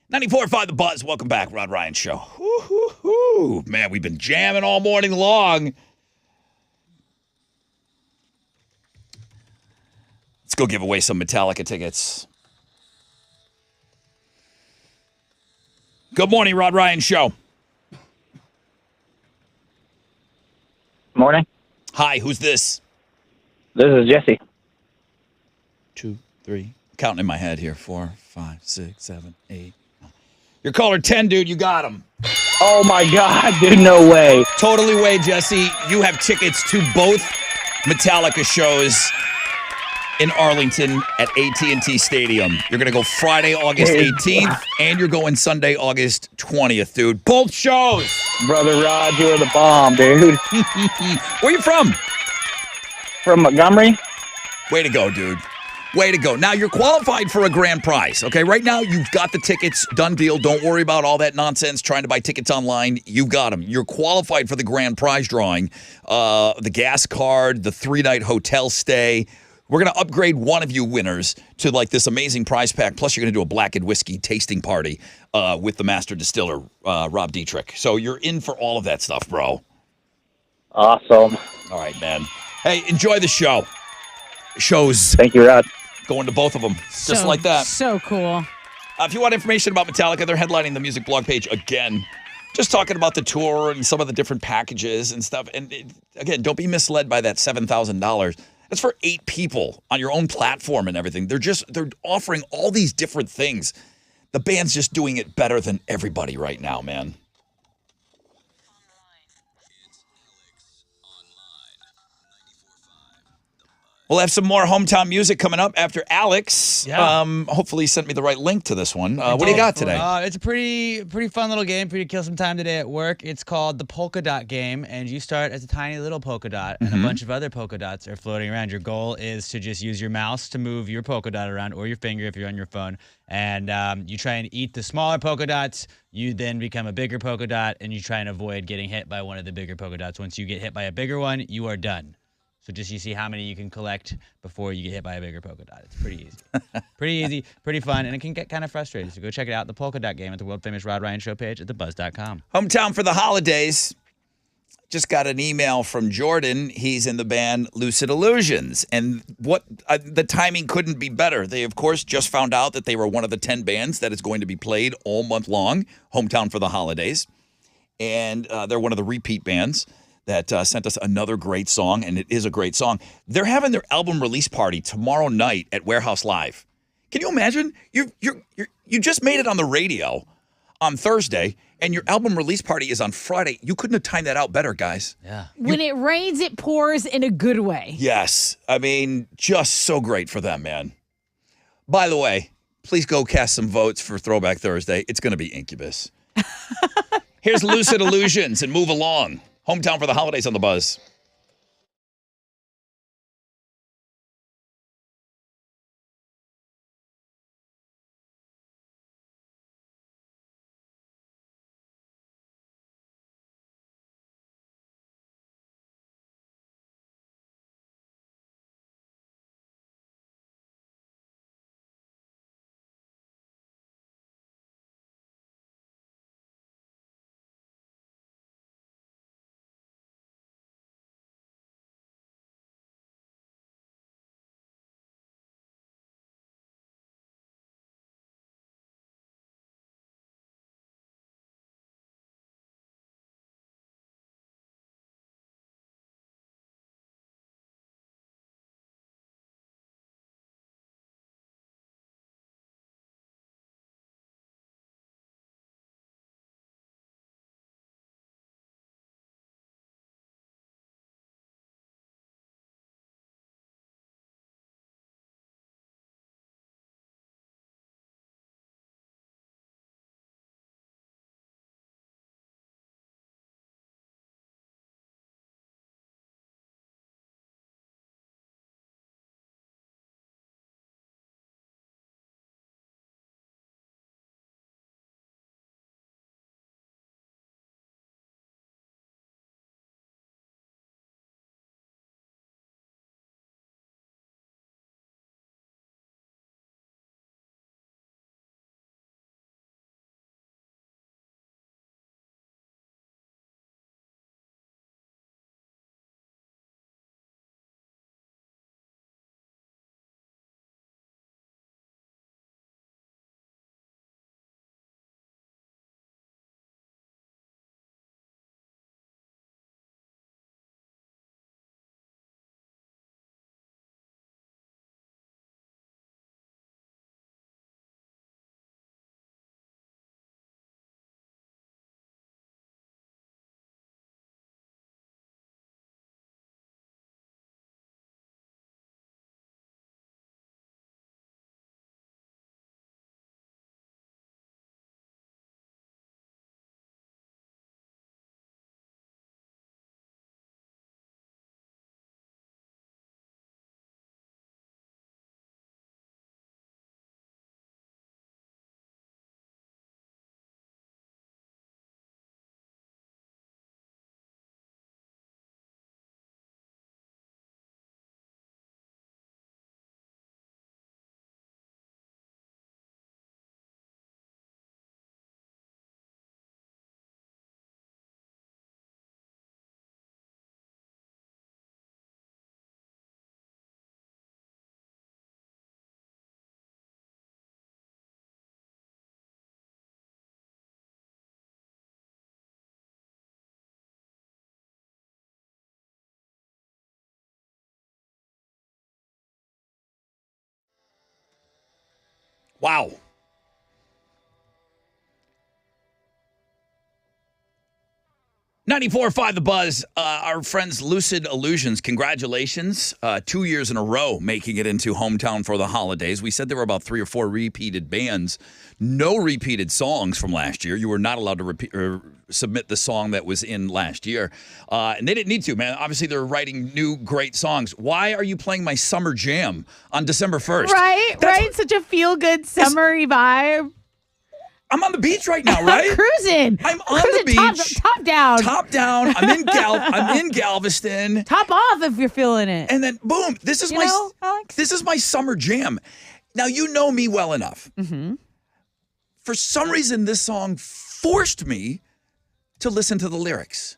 .94.5 The Buzz. Welcome back, Rod Ryan Show. Woo-hoo-hoo. Man, we've been jamming all morning long. Let's go give away some Metallica tickets. Good morning, Rod Ryan Show. Morning. Hi, who's this? This is Jesse. 2, 3. Counting in my head here. 4, 5, 6, 7, 8. You're caller 10, dude. You got him. Oh my God, dude! No way. Totally way, Jesse. You have tickets to both Metallica shows in Arlington at AT&T Stadium. You're going to go Friday, August 18th, and you're going Sunday, August 20th, dude. Both shows. Brother Rod, you're the bomb, dude. Where you from? From Montgomery. Way to go, dude. Way to go. Now, you're qualified for a grand prize, okay? Right now, you've got the tickets. Done deal. Don't worry about all that nonsense trying to buy tickets online. You've got them. You're qualified for the grand prize drawing, the gas card, the 3-night hotel stay. We're going to upgrade one of you winners to like this amazing prize pack. Plus, you're going to do a blackened whiskey tasting party with the master distiller, Rob Dietrich. So you're in for all of that stuff, bro. Awesome. All right, man. Hey, enjoy the show. Shows. Thank you, Rod. Going to both of them, just like that. So cool. If you want information about Metallica, they're headlining the music blog page again. Just talking about the tour and some of the different packages and stuff. And again, don't be misled by that $7,000. That's for 8 people on your own platform and everything. They're offering all these different things. The band's just doing it better than everybody right now, man. We'll have some more hometown music coming up after Alex. Yeah. Hopefully he sent me the right link to this one. What do you got today? It's a pretty fun little game for you to kill some time today at work. It's called the Polka Dot Game, and you start as a tiny little polka dot, and a bunch of other polka dots are floating around. Your goal is to just use your mouse to move your polka dot around, or your finger if you're on your phone, and you try and eat the smaller polka dots. You then become a bigger polka dot, and you try and avoid getting hit by one of the bigger polka dots. Once you get hit by a bigger one, you are done. So just you see how many you can collect before you get hit by a bigger polka dot. It's pretty easy. Pretty easy, pretty fun, and it can get kind of frustrating. So go check it out, the Polka Dot Game, at the world-famous Rod Ryan Show page at thebuzz.com. Hometown for the holidays. Just got an email from Jordan. He's in the band Lucid Illusions. And the timing couldn't be better. They, of course, just found out that they were one of the 10 bands that is going to be played all month long, Hometown for the holidays. And they're one of the repeat bands that sent us another great song, and it is a great song. They're having their album release party tomorrow night at Warehouse Live. Can you imagine? You just made it on the radio on Thursday, and your album release party is on Friday. You couldn't have timed that out better, guys. Yeah. When it rains, it pours in a good way. Yes. I mean, just so great for them, man. By the way, please go cast some votes for Throwback Thursday. It's going to be Incubus. Here's Lucid Illusions and Move Along. Hometown for the holidays on the Buzz. Wow. .94.5 The Buzz. Our friends Lucid Illusions, congratulations. 2 years in a row making it into Hometown for the Holidays. We said there were about 3 or 4 repeated bands. No repeated songs from last year. You were not allowed to repeat or submit the song that was in last year. And they didn't need to, man. Obviously, they're writing new great songs. Why are you playing my summer jam on December 1st? Right? Such a feel-good summery vibe. I'm on the beach right now, right? Cruising. I'm on the beach. Top down. Top down. I'm in Galveston. Top off if you're feeling it. And then boom, this is my summer jam. Now you know me well enough. Mm-hmm. For some reason, this song forced me to listen to the lyrics.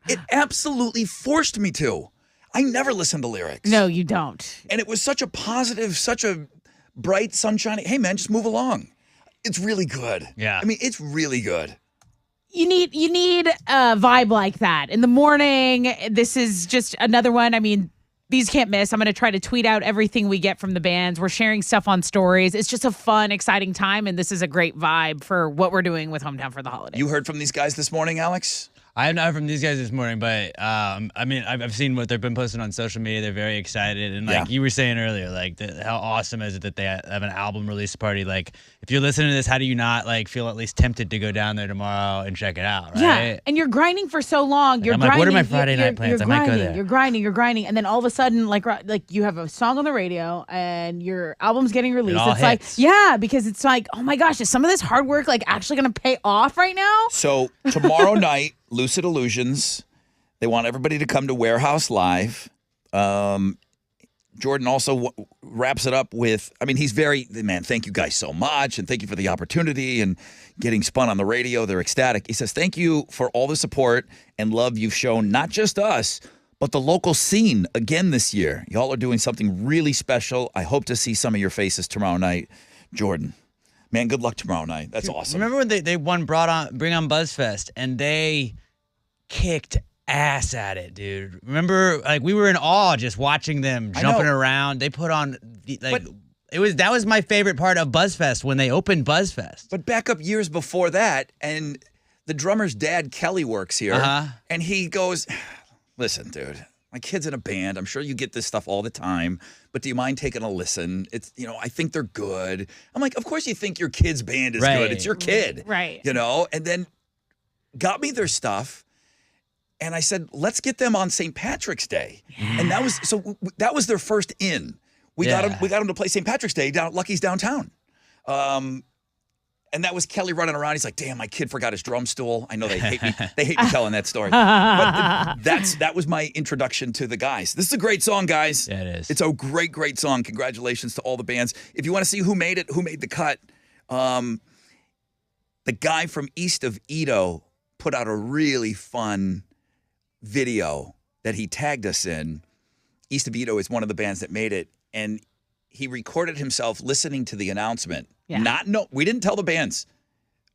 It absolutely forced me to. I never listen to lyrics. No, you don't. And it was such a positive, such a bright, sunshiny. Hey man, just move along. It's really good. Yeah. I mean, it's really good. You need a vibe like that. In the morning, this is just another one. I mean, these can't miss. I'm going to try to tweet out everything we get from the bands. We're sharing stuff on stories. It's just a fun, exciting time, and this is a great vibe for what we're doing with Hometown for the Holidays. You heard from these guys this morning, Alex? I have not heard from these guys this morning, but I mean, I've seen what they've been posting on social media. They're very excited, and like you were saying earlier, like how awesome is it that they have an album release party? Like, if you're listening to this, how do you not like feel at least tempted to go down there tomorrow and check it out? Right? Yeah, and you're grinding for so long. You're I'm grinding. like, what are my Friday night plans? I might go there. You're grinding, and then all of a sudden, like you have a song on the radio, and your album's getting released. It all hits. Like, because it's like, oh my gosh, is some of this hard work like actually going to pay off right now? So tomorrow night. Lucid Illusions. They want everybody to come to Warehouse Live. Jordan also wraps it up with, I mean, he's man, thank you guys so much, and thank you for the opportunity and getting spun on the radio. They're ecstatic. He says, thank you for all the support and love you've shown, not just us, but the local scene again this year. Y'all are doing something really special. I hope to see some of your faces tomorrow night. Jordan. Man, good luck tomorrow night. That's awesome. Remember when they won Bring On BuzzFest and they kicked ass at it, dude. Remember, like we were in awe just watching them jumping around. They put on that was my favorite part of BuzzFest when they opened BuzzFest. But back up years before that, and the drummer's dad Kelly works here, and he goes, "Listen, dude. My kid's in a band. I'm sure you get this stuff all the time, but do you mind taking a listen? It's, I think they're good." I'm like, of course you think your kid's band is good. It's your kid. Right. And then got me their stuff. And I said, let's get them on St. Patrick's Day. Yeah. And that was their first in. We got them to play St. Patrick's Day down at Lucky's downtown. And that was Kelly running around. He's like, damn, my kid forgot his drum stool. I know they hate me. They hate me telling that story. But that was my introduction to the guys. This is a great song, guys. Yeah, it is. It's a great, great song. Congratulations to all the bands. If you want to see who made the cut, the guy from East of Edo put out a really fun video that he tagged us in. East of Edo is one of the bands that made it. And he recorded himself listening to the announcement. Yeah. We didn't tell the bands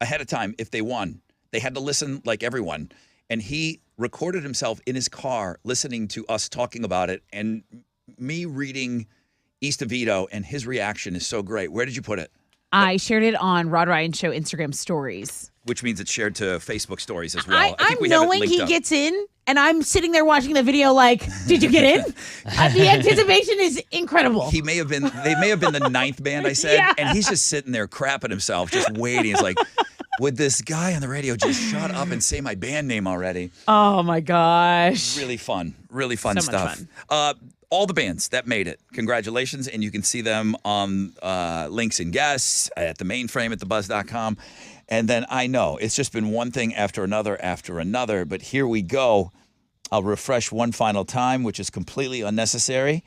ahead of time if they won. They had to listen like everyone. And he recorded himself in his car listening to us talking about it and me reading East of Edo, and his reaction is so great. Where did you put it? I shared it on Rod Ryan Show Instagram stories. Which means it's shared to Facebook stories as well. I think we knowing have it he gets in, and I'm sitting there watching the video like, did you get in? The anticipation is incredible. They may have been the ninth band I said, and he's just sitting there crapping himself, just waiting. He's like, would this guy on the radio just shut up and say my band name already? Oh my gosh. Really fun so stuff. Much fun. All the bands that made it, congratulations. And you can see them on links and guests at the mainframe at thebuzz.com. And then I know it's just been one thing after another, but here we go. I'll refresh one final time, which is completely unnecessary.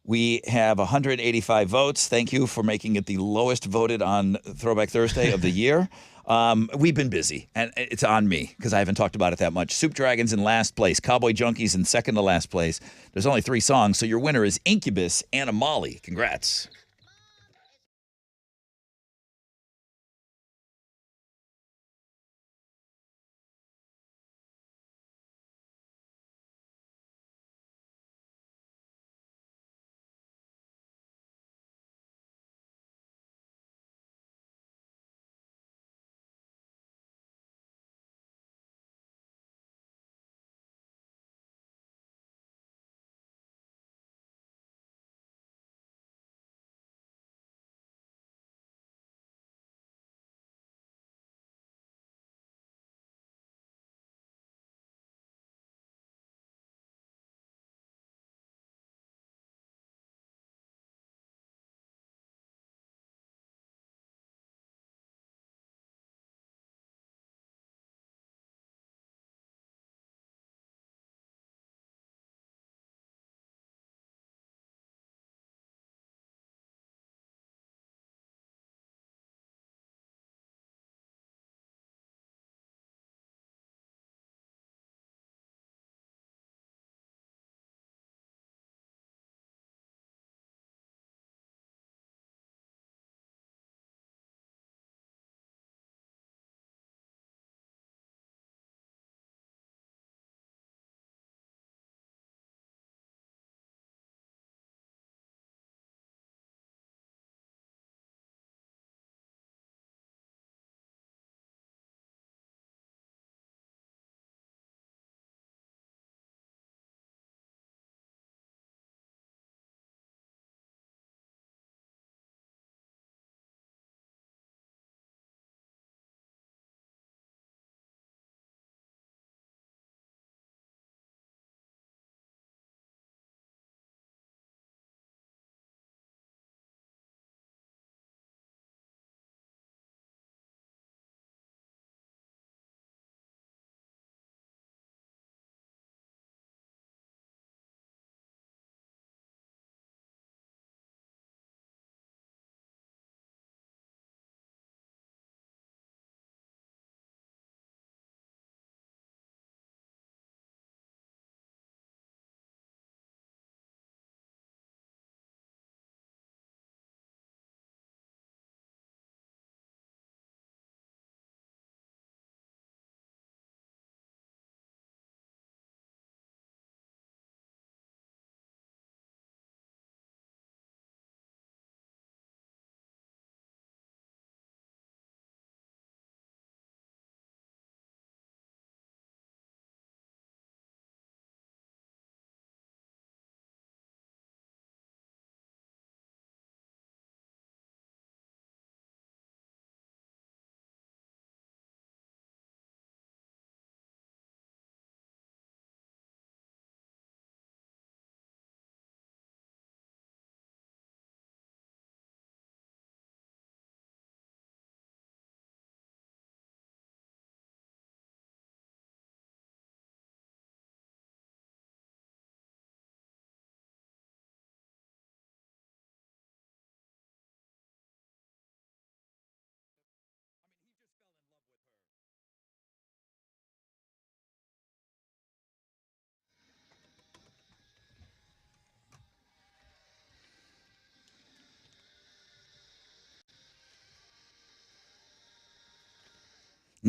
We have 185 votes. Thank you for making it the lowest voted on Throwback Thursday of the year. We've been busy, and it's on me because I haven't talked about it that much. Soup Dragons in last place. Cowboy Junkies in second to last place. There's only 3 songs, so your winner is Incubus and Molly. Congrats.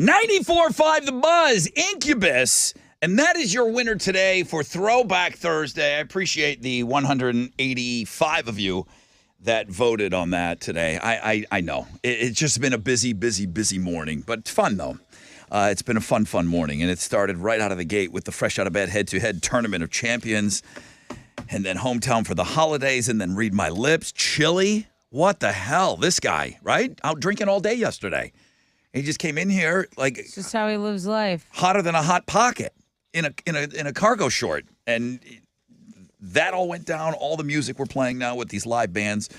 94.5 The Buzz, Incubus. And that is your winner today for Throwback Thursday. I appreciate the 185 of you that voted on that today. I know. It's just been a busy morning, but fun, though. It's been a fun morning, and it started right out of the gate with the Fresh Out of Bed head-to-head Tournament of Champions, and then Hometown for the Holidays, and then Read My Lips, Chili. What the hell? This guy, right? Out drinking all day yesterday. He just came in here like It's just how he lives life. hotter than a hot pocket in a cargo short, and that all went down. All the music we're playing now with these live bands.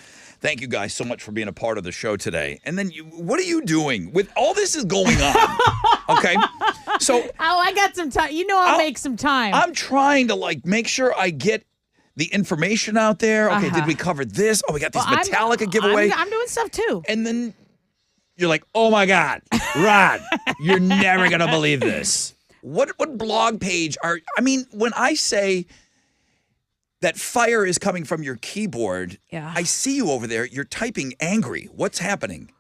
Thank you guys so much for being a part of the show today. And then, what are you doing with all this is going on? Okay, so I got some time. I'll make some time. I'm trying to make sure I get the information out there. Okay, did we cover this? Oh, we got these Metallica giveaway. I'm doing stuff too. And then you're like, oh my God, Rod, you're never gonna believe this. What blog page when I say that fire is coming from your keyboard, I see you over there. You're typing angry. What's happening?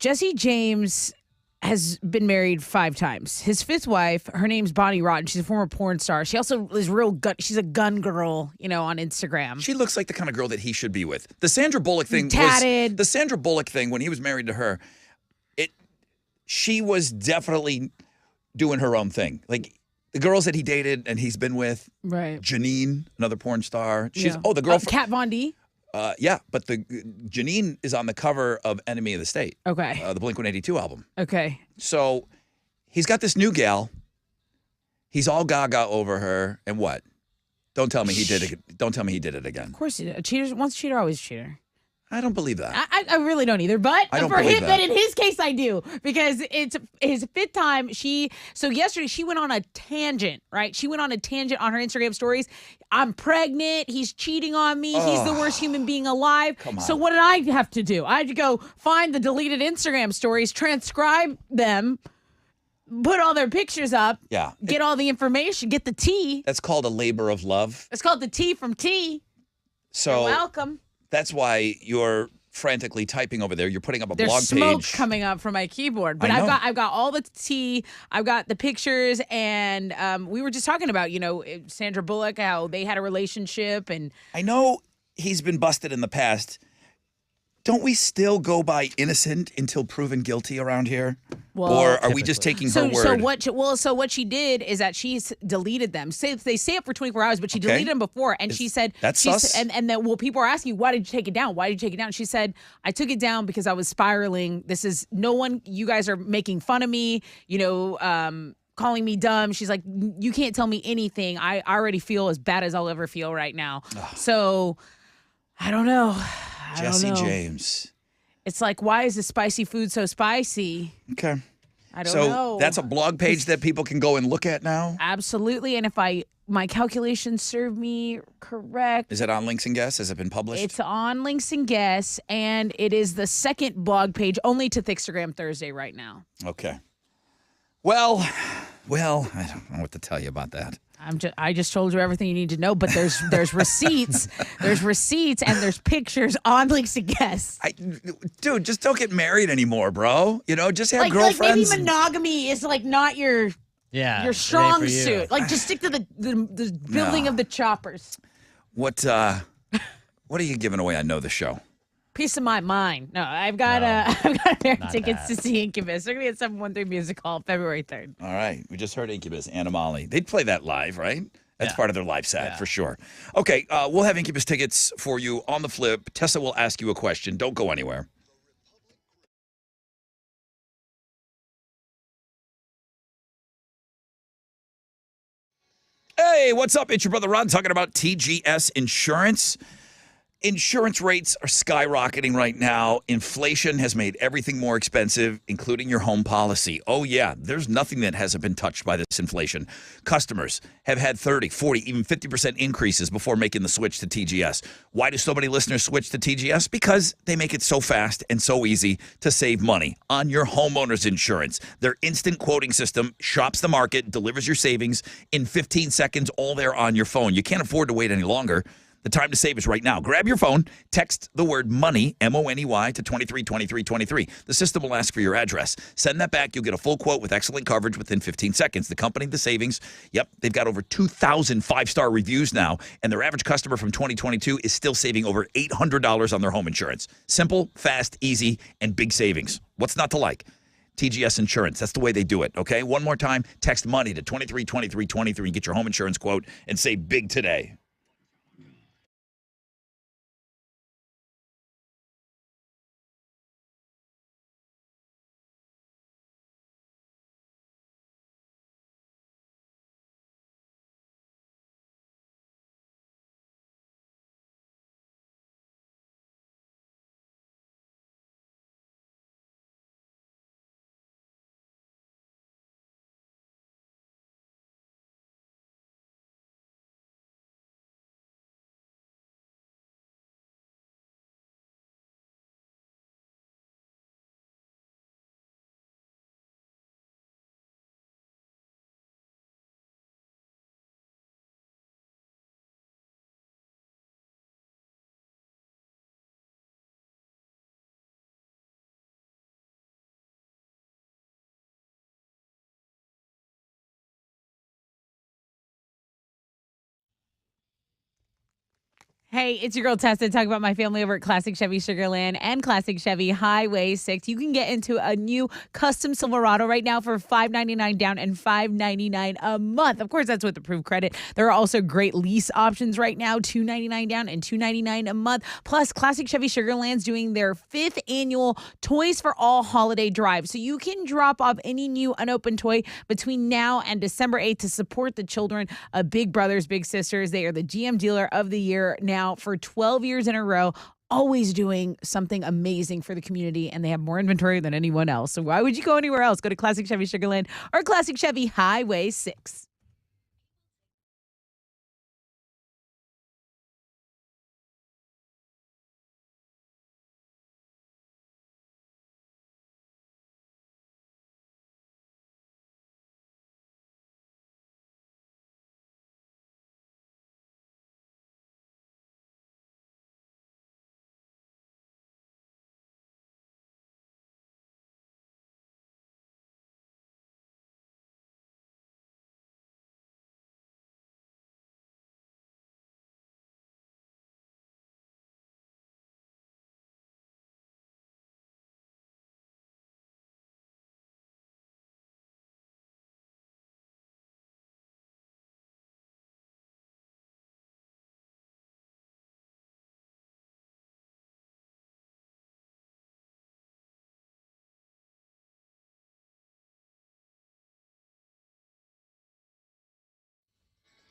Jesse James has been married 5 times. His 5th wife, her name's Bonnie Rotten. She's a former porn star. She also is she's a gun girl, on Instagram. She looks like the kind of girl that he should be with. The Sandra Bullock thing tatted. The Sandra Bullock thing, when he was married to her, she was definitely doing her own thing. Like the girls that he dated and he's been with, right? Janine, another porn star. She's the girl Kat Von D. Yeah, but the Janine is on the cover of Enemy of the State. Okay. The Blink-182 album. Okay. So he's got this new gal. He's all gaga over her, and what? Don't tell me he did it. Don't tell me he did it again. Of course he did. A cheater, once a cheater, always a cheater. I don't believe that. I really don't either. But for him, but in his case, I do, because it's his 5th time. So yesterday she went on a tangent, right? She went on a tangent on her Instagram stories. I'm pregnant. He's cheating on me. He's the worst human being alive. Come on. So what did I have to do? I had to go find the deleted Instagram stories, transcribe them, put all their pictures up. Yeah. Get all the information. Get the tea. That's called a labor of love. It's called the tea from tea. So You're welcome. That's why you're frantically typing over there. You're putting up a There's blog smoke page. coming up from my keyboard, but I know. I've got all the tea. I've got the pictures, and we were just talking about Sandra Bullock, how they had a relationship, and I know he's been busted in the past. Don't we still go by innocent until proven guilty around here? Well, or are we just taking her word? So what she did is that she's deleted them. They say it for 24 hours, but she deleted them before, and she said that's sus? And then people are asking, why did you take it down? Why did you take it down? She said, I took it down because I was spiraling. This is no one. You guys are making fun of me. Calling me dumb. She's like, you can't tell me anything. I already feel as bad as I'll ever feel right now. So I don't know. Jesse James. It's like, why is the spicy food so spicy? Okay. I don't know. So that's a blog page that people can go and look at now? Absolutely. And if my calculations serve me correct. Is it on Links and Guess? Has it been published? It's on Links and Guess, and it is the 2nd blog page only to Thickstagram Thursday right now. Okay. Well, I don't know what to tell you about that. I just told you everything you need to know, but there's receipts, and there's pictures on Links and Guess. Dude, just don't get married anymore, bro. Just have girlfriends. Like maybe monogamy is not your strong suit. Like just stick to the building of the choppers. What are you giving away on Know the Show? Piece of my mind. No, I've got a pair of tickets to see Incubus. They're gonna be at 713 Music Hall February 3rd. All right, we just heard Incubus, Animali. They'd play that live, right? That's part of their live set for sure. Okay, we'll have Incubus tickets for you on the flip. Tessa will ask you a question. Don't go anywhere. Hey, what's up? It's your brother Ron talking about TGS Insurance. Insurance rates are skyrocketing right now. Inflation has made everything more expensive, including your home policy. Oh, yeah, there's nothing that hasn't been touched by this inflation. Customers have had 30, 40, even 50% increases before making the switch to TGS. Why do so many listeners switch to TGS? Because they make it so fast and so easy to save money on your homeowner's insurance. Their instant quoting system shops the market, delivers your savings in 15 seconds, all there on your phone. You can't afford to wait any longer. The time to save is right now. Grab your phone, text the word money, MONEY, to 232323. The system will ask for your address. Send that back. You'll get a full quote with excellent coverage within 15 seconds. The company, the savings, yep, they've got over 2,000 five-star reviews now, and their average customer from 2022 is still saving over $800 on their home insurance. Simple, fast, easy, and big savings. What's not to like? TGS Insurance. That's the way they do it, okay? One more time, text money to 232323 and get your home insurance quote and save big today. Hey, it's your girl Tessa talking about my family over at Classic Chevy Sugarland and Classic Chevy Highway 6. You can get into a new custom Silverado right now for $599 down and $599 a month. Of course, that's with approved credit. There are also great lease options right now, $299 down and $299 a month. Plus, Classic Chevy Sugarland's doing their 5th annual Toys for All holiday drive. So you can drop off any new unopened toy between now and December 8th to support the children of Big Brothers, Big Sisters. They are the GM Dealer of the Year now for 12 years in a row, always doing something amazing for the community, and they have more inventory than anyone else. So why would you go anywhere else? Go to Classic Chevy Sugarland or Classic Chevy Highway 6.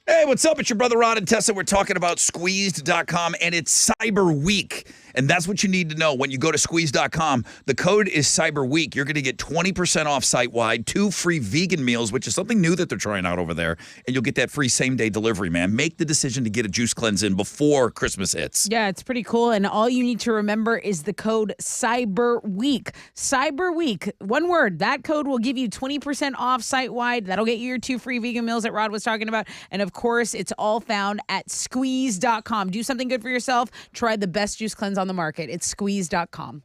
Hey, what's up? It's your brother Rod and Tessa. We're talking about squeezed.com, and it's Cyber Week. And that's what you need to know when you go to squeeze.com. The code is Cyber Week. You're going to get 20% off site-wide, 2 free vegan meals, which is something new that they're trying out over there. And you'll get that free same-day delivery, man. Make the decision to get a juice cleanse in before Christmas hits. Yeah, it's pretty cool. And all you need to remember is the code Cyber Week. Cyber Week, one word. That code will give you 20% off site-wide. That'll get you your 2 free vegan meals that Rod was talking about. And of course, it's all found at squeeze.com. Do something good for yourself. Try the best juice cleanse on the market. It's squeeze.com.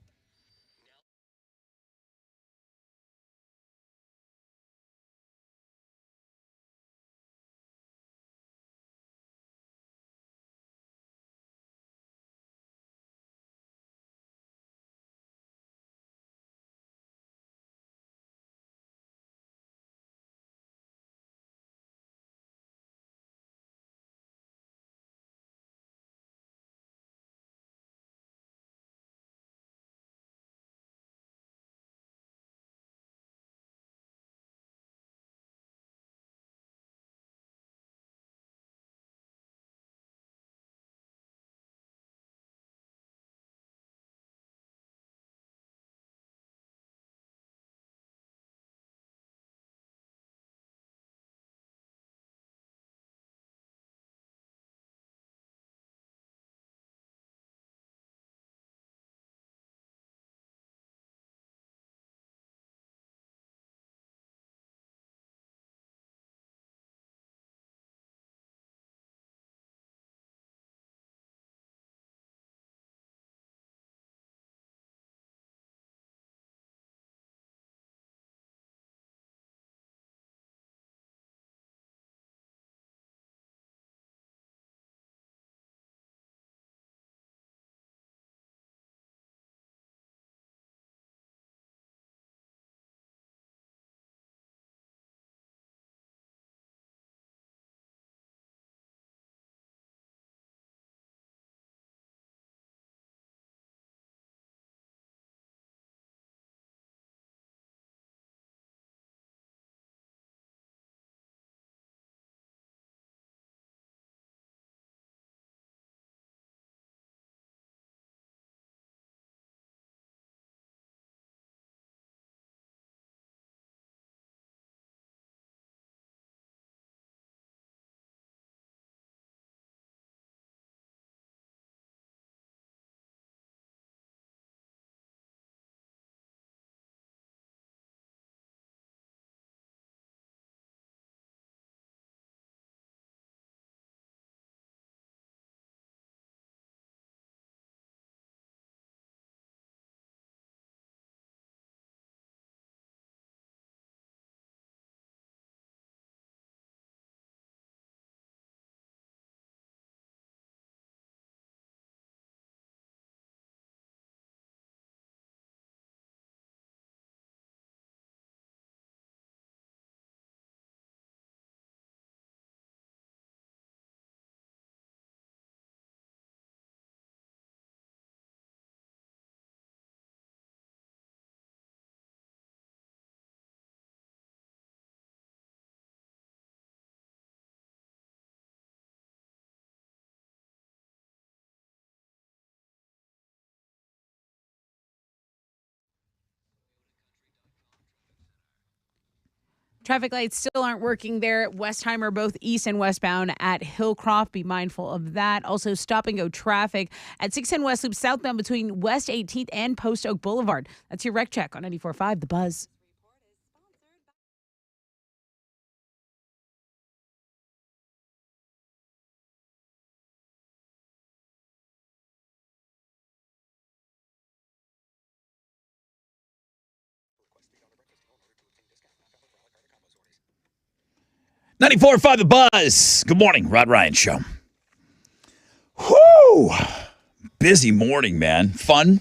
Traffic lights still aren't working there at Westheimer, both east and westbound at Hillcroft. Be mindful of that. Also, stop and go traffic at 610 West Loop southbound between West 18th and Post Oak Boulevard. That's your wreck check on 94.5 The Buzz. .94.5 The Buzz. Good morning, Rod Ryan Show. Whoo! Busy morning, man. Fun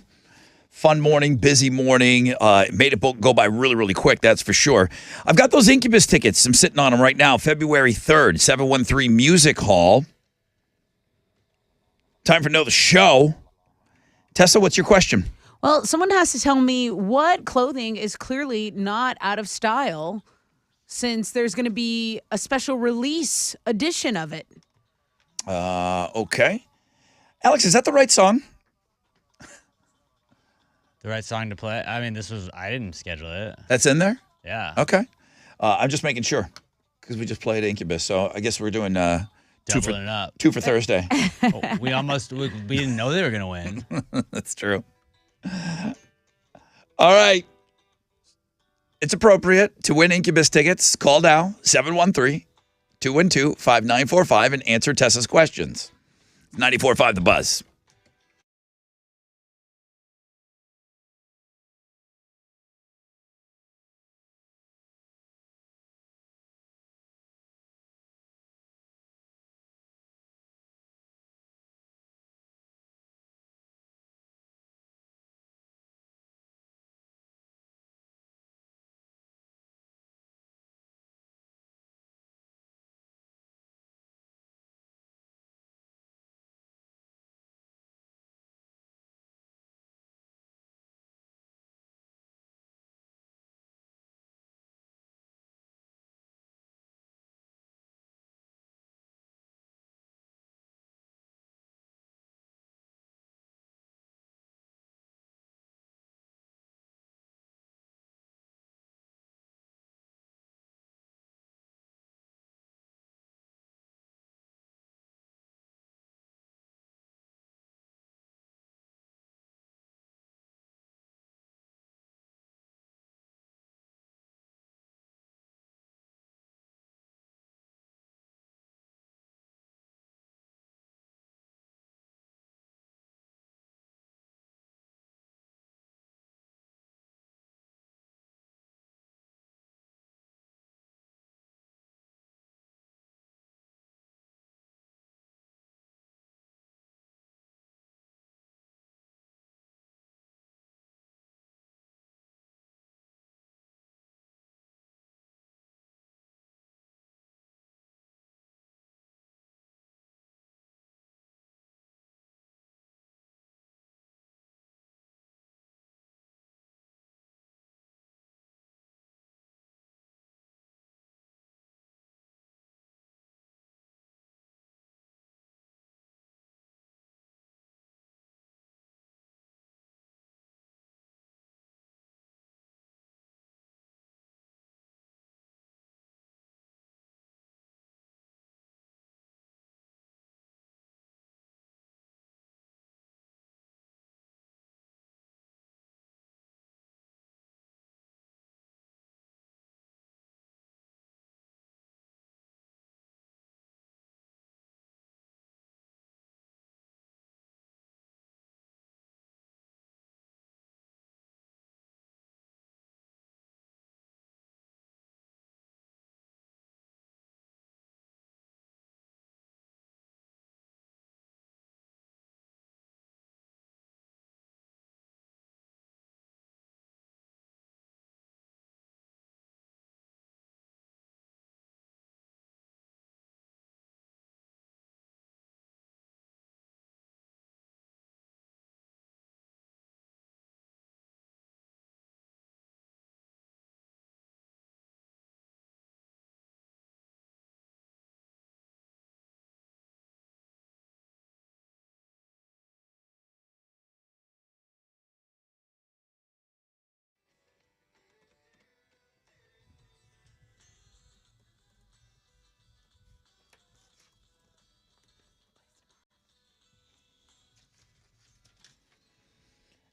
morning, busy morning. Made it go by really, really quick, that's for sure. I've got those Incubus tickets. I'm sitting on them right now. February 3rd, 713 Music Hall. Time for Know the Show. Tessa, what's your question? Well, someone has to tell me what clothing is clearly not out of style, since there's going to be a special release edition of it. Okay. Alex, is that the right song? The right song to play? I mean, I didn't schedule it. That's in there? Yeah. Okay. I'm just making sure because we just played Incubus. So I guess we're doing Doubling it up. 2 for Thursday. We didn't know they were going to win. That's true. All right. It's appropriate to win Incubus tickets. Call now, 713-212-5945 and answer Tessa's questions. 94.5 The Buzz.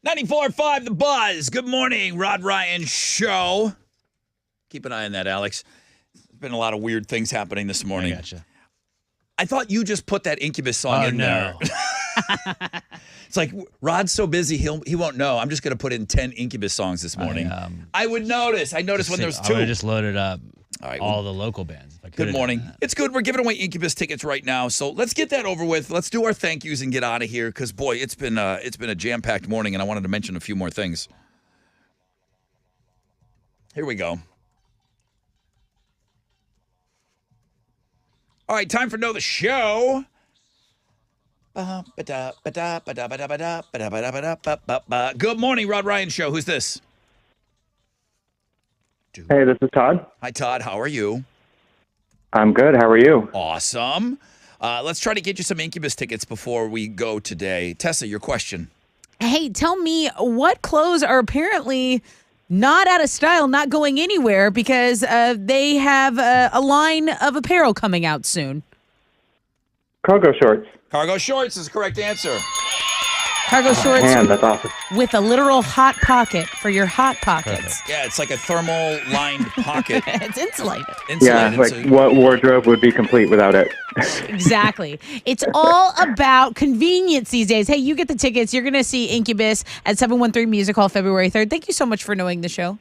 94.5 The Buzz. Good morning, Rod Ryan Show. Keep an eye on that, Alex. There's been a lot of weird things happening this morning. I gotcha. I thought you just put that Incubus song in there. It's like, Rod's so busy, he won't know. I'm just going to put in 10 Incubus songs this morning. I would notice. I noticed when there's two. I would have just loaded up all the local bands. Good morning. It's good. We're giving away Incubus tickets right now, so let's get that over with. Let's do our thank yous and get out of here because, boy, it's been a jam-packed morning, and I wanted to mention a few more things. Here we go. All right, time for Know the Show. Good morning, Rod Ryan Show. Who's this? Hey, this is Todd. Hi, Todd. How are you? I'm good. How are you? Awesome. Let's try to get you some Incubus tickets before we go today. Tessa, your question. Hey, tell me what clothes are apparently not out of style, not going anywhere because they have a line of apparel coming out soon. Cargo shorts. Cargo shorts is the correct answer. Cargo shorts. Man, that's awesome. With a literal hot pocket for your hot pockets. Yeah, it's like a thermal-lined pocket. It's insulated. Yeah, like what wardrobe would be complete without it? Exactly. It's all about convenience these days. Hey, you get the tickets. You're going to see Incubus at 713 Music Hall February 3rd. Thank you so much for knowing the show.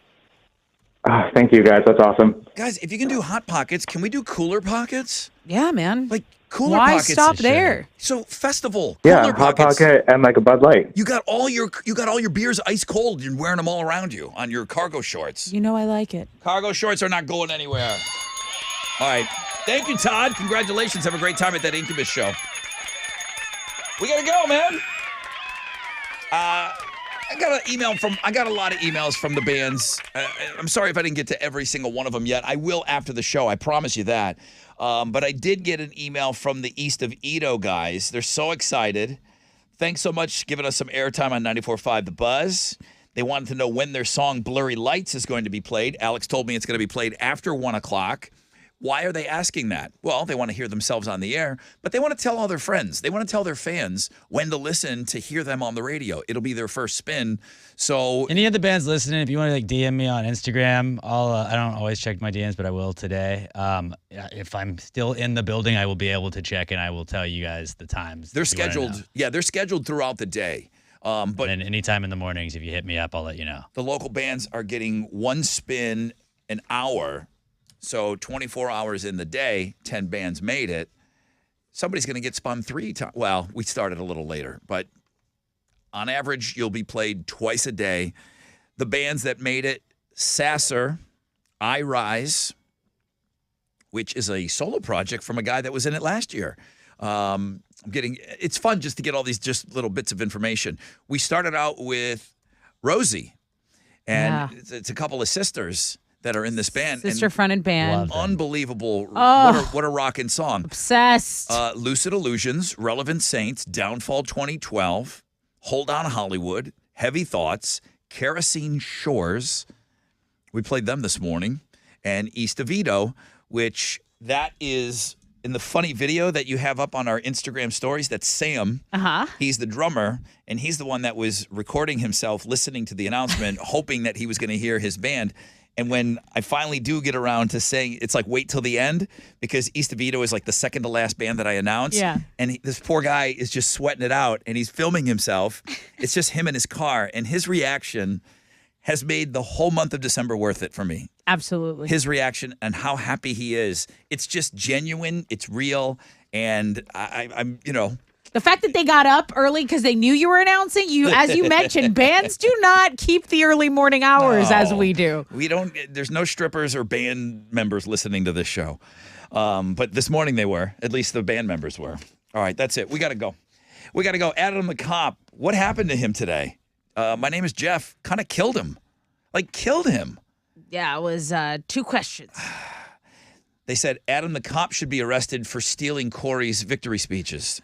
Thank you, guys. That's awesome. Guys, if you can do hot pockets, can we do cooler pockets? Yeah, man. Like cooler Why pockets. stop there? So festival. Yeah, cooler hot pockets. pocket and like a Bud Light. You got all your beers ice cold. You're wearing them all around you on your cargo shorts. You know I like it. Cargo shorts are not going anywhere. All right. Thank you, Todd. Congratulations. Have a great time at that Incubus show. We gotta go, man. I got a lot of emails from the bands. I'm sorry if I didn't get to every single one of them yet. I will after the show. I promise you that. But I did get an email from the East of Edo guys. They're so excited. Thanks so much for giving us some airtime on 94.5 The Buzz. They wanted to know when their song Blurry Lights is going to be played. Alex told me it's going to be played after 1 o'clock. Why are they asking that? Well, they want to hear themselves on the air, but they want to tell all their friends. They want to tell their fans when to listen to hear them on the radio. It'll be their first spin. So any of the bands listening, if you want to like DM me on Instagram, I don't always check my DMs, but I will today. If I'm still in the building, I will be able to check, and I will tell you guys the times. They're scheduled. Yeah, they're scheduled throughout the day. But then anytime in the mornings, if you hit me up, I'll let you know. The local bands are getting one spin an hour. So 24 hours in the day, 10 bands made it. Somebody's going to get spun 3 times. Well, we started a little later, but on average, you'll be played twice a day. The bands that made it, Sasser, I Rise, which is a solo project from a guy that was in it last year. It's fun just to get all these just little bits of information. We started out with Rosie, and it's a couple of sisters that are in this band. Sister-fronted band. Unbelievable. Oh. What a rockin' song. Obsessed. Lucid Illusions, Relevant Saints, Downfall 2012, Hold On Hollywood, Heavy Thoughts, Kerosene Shores. We played them this morning. And East of Edo, which that is in the funny video that you have up on our Instagram stories. That's Sam. Uh-huh. He's the drummer, and he's the one that was recording himself, listening to the announcement, hoping that he was going to hear his band. And when I finally do get around to saying, it's like wait till the end, because East of Edo is like the second to last band that I announced. Yeah. And this poor guy is just sweating it out, and he's filming himself. It's just him in his car, and his reaction has made the whole month of December worth it for me. Absolutely. His reaction and how happy he is. It's just genuine. It's real. And I'm, The fact that they got up early because they knew you were announcing, as you mentioned, bands do not keep the early morning hours as we do. We don't. There's no strippers or band members listening to this show. But this morning they were. At least the band members were. All right, that's it. We got to go. Adam the Cop. What happened to him today? My name is Jeff. Kind of killed him. Killed him. Yeah, it was 2 questions. They said Adam the Cop should be arrested for stealing Corey's victory speeches.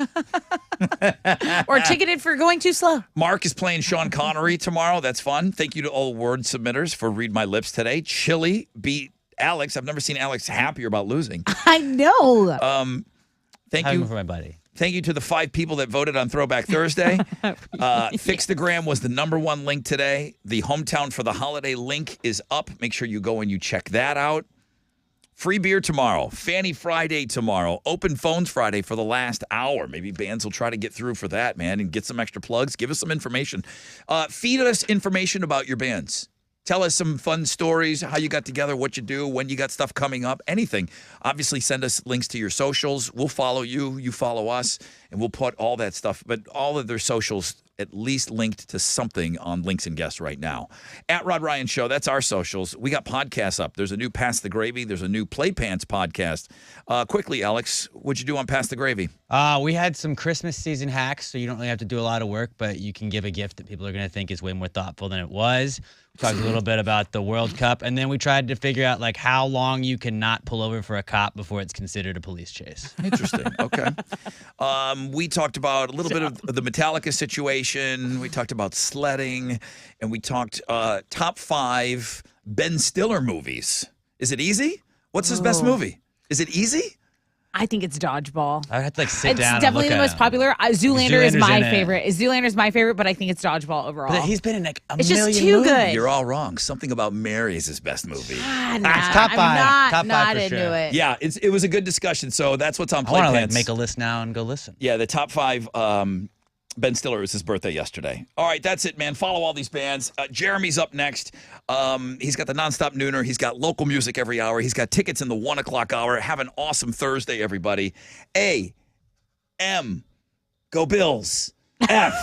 Or ticketed for going too slow. Mark is playing Sean Connery tomorrow. That's fun. Thank you to all word submitters for Read My Lips today. Chili beat Alex. I've never seen Alex happier about losing. I know. Thank Having you for my buddy. Thank you to the 5 people that voted on Throwback Thursday. Fix the Gram was the #1 link today. The Hometown for the Holiday link is up. Make sure you go and you check that out. Free beer tomorrow. Fanny Friday tomorrow. Open Phones Friday for the last hour. Maybe bands will try to get through for that, man, and get some extra plugs. Give us some information. Feed us information about your bands. Tell us some fun stories, how you got together, what you do, when you got stuff coming up, anything. Obviously, send us links to your socials. We'll follow you. You follow us, and we'll put all that stuff, but all of their socials at least linked to something on Links and Guests right now. At Rod Ryan Show, that's our socials. We got podcasts up. There's a new Pass the Gravy. There's a new Play Pants podcast. Quickly, Alex, what'd you do on Pass the Gravy? We had some Christmas season hacks, so you don't really have to do a lot of work, but you can give a gift that people are going to think is way more thoughtful than it was. We talked a little bit about the World Cup, and then we tried to figure out like how long you can not pull over for a cop before it's considered a police chase. Interesting. Okay. We talked about a little bit of the Metallica situation. We talked about sledding, and we talked top 5 Ben Stiller movies. Is it easy? What's his best movie? Is it easy? I think it's Dodgeball. I have to like sit down. It's definitely and the look most popular. Zoolander is Zoolander's my in it. favorite. Zoolander's my favorite, but I think it's Dodgeball overall. But he's been in like a It's million just too movies. good. You're all wrong. Something About Mary is his best movie. Nah, top 5. I'm Top 5 not for into sure. it. Yeah, it was a good discussion. So that's what's on I want to like Playpants. make a list now and go listen. Yeah, the top 5. Ben Stiller, it was his birthday yesterday. All right, that's it, man. Follow all these bands. Jeremy's up next. He's got the Nonstop Nooner. He's got local music every hour. He's got tickets in the 1 o'clock hour. Have an awesome Thursday, everybody. A, M, go Bills. F,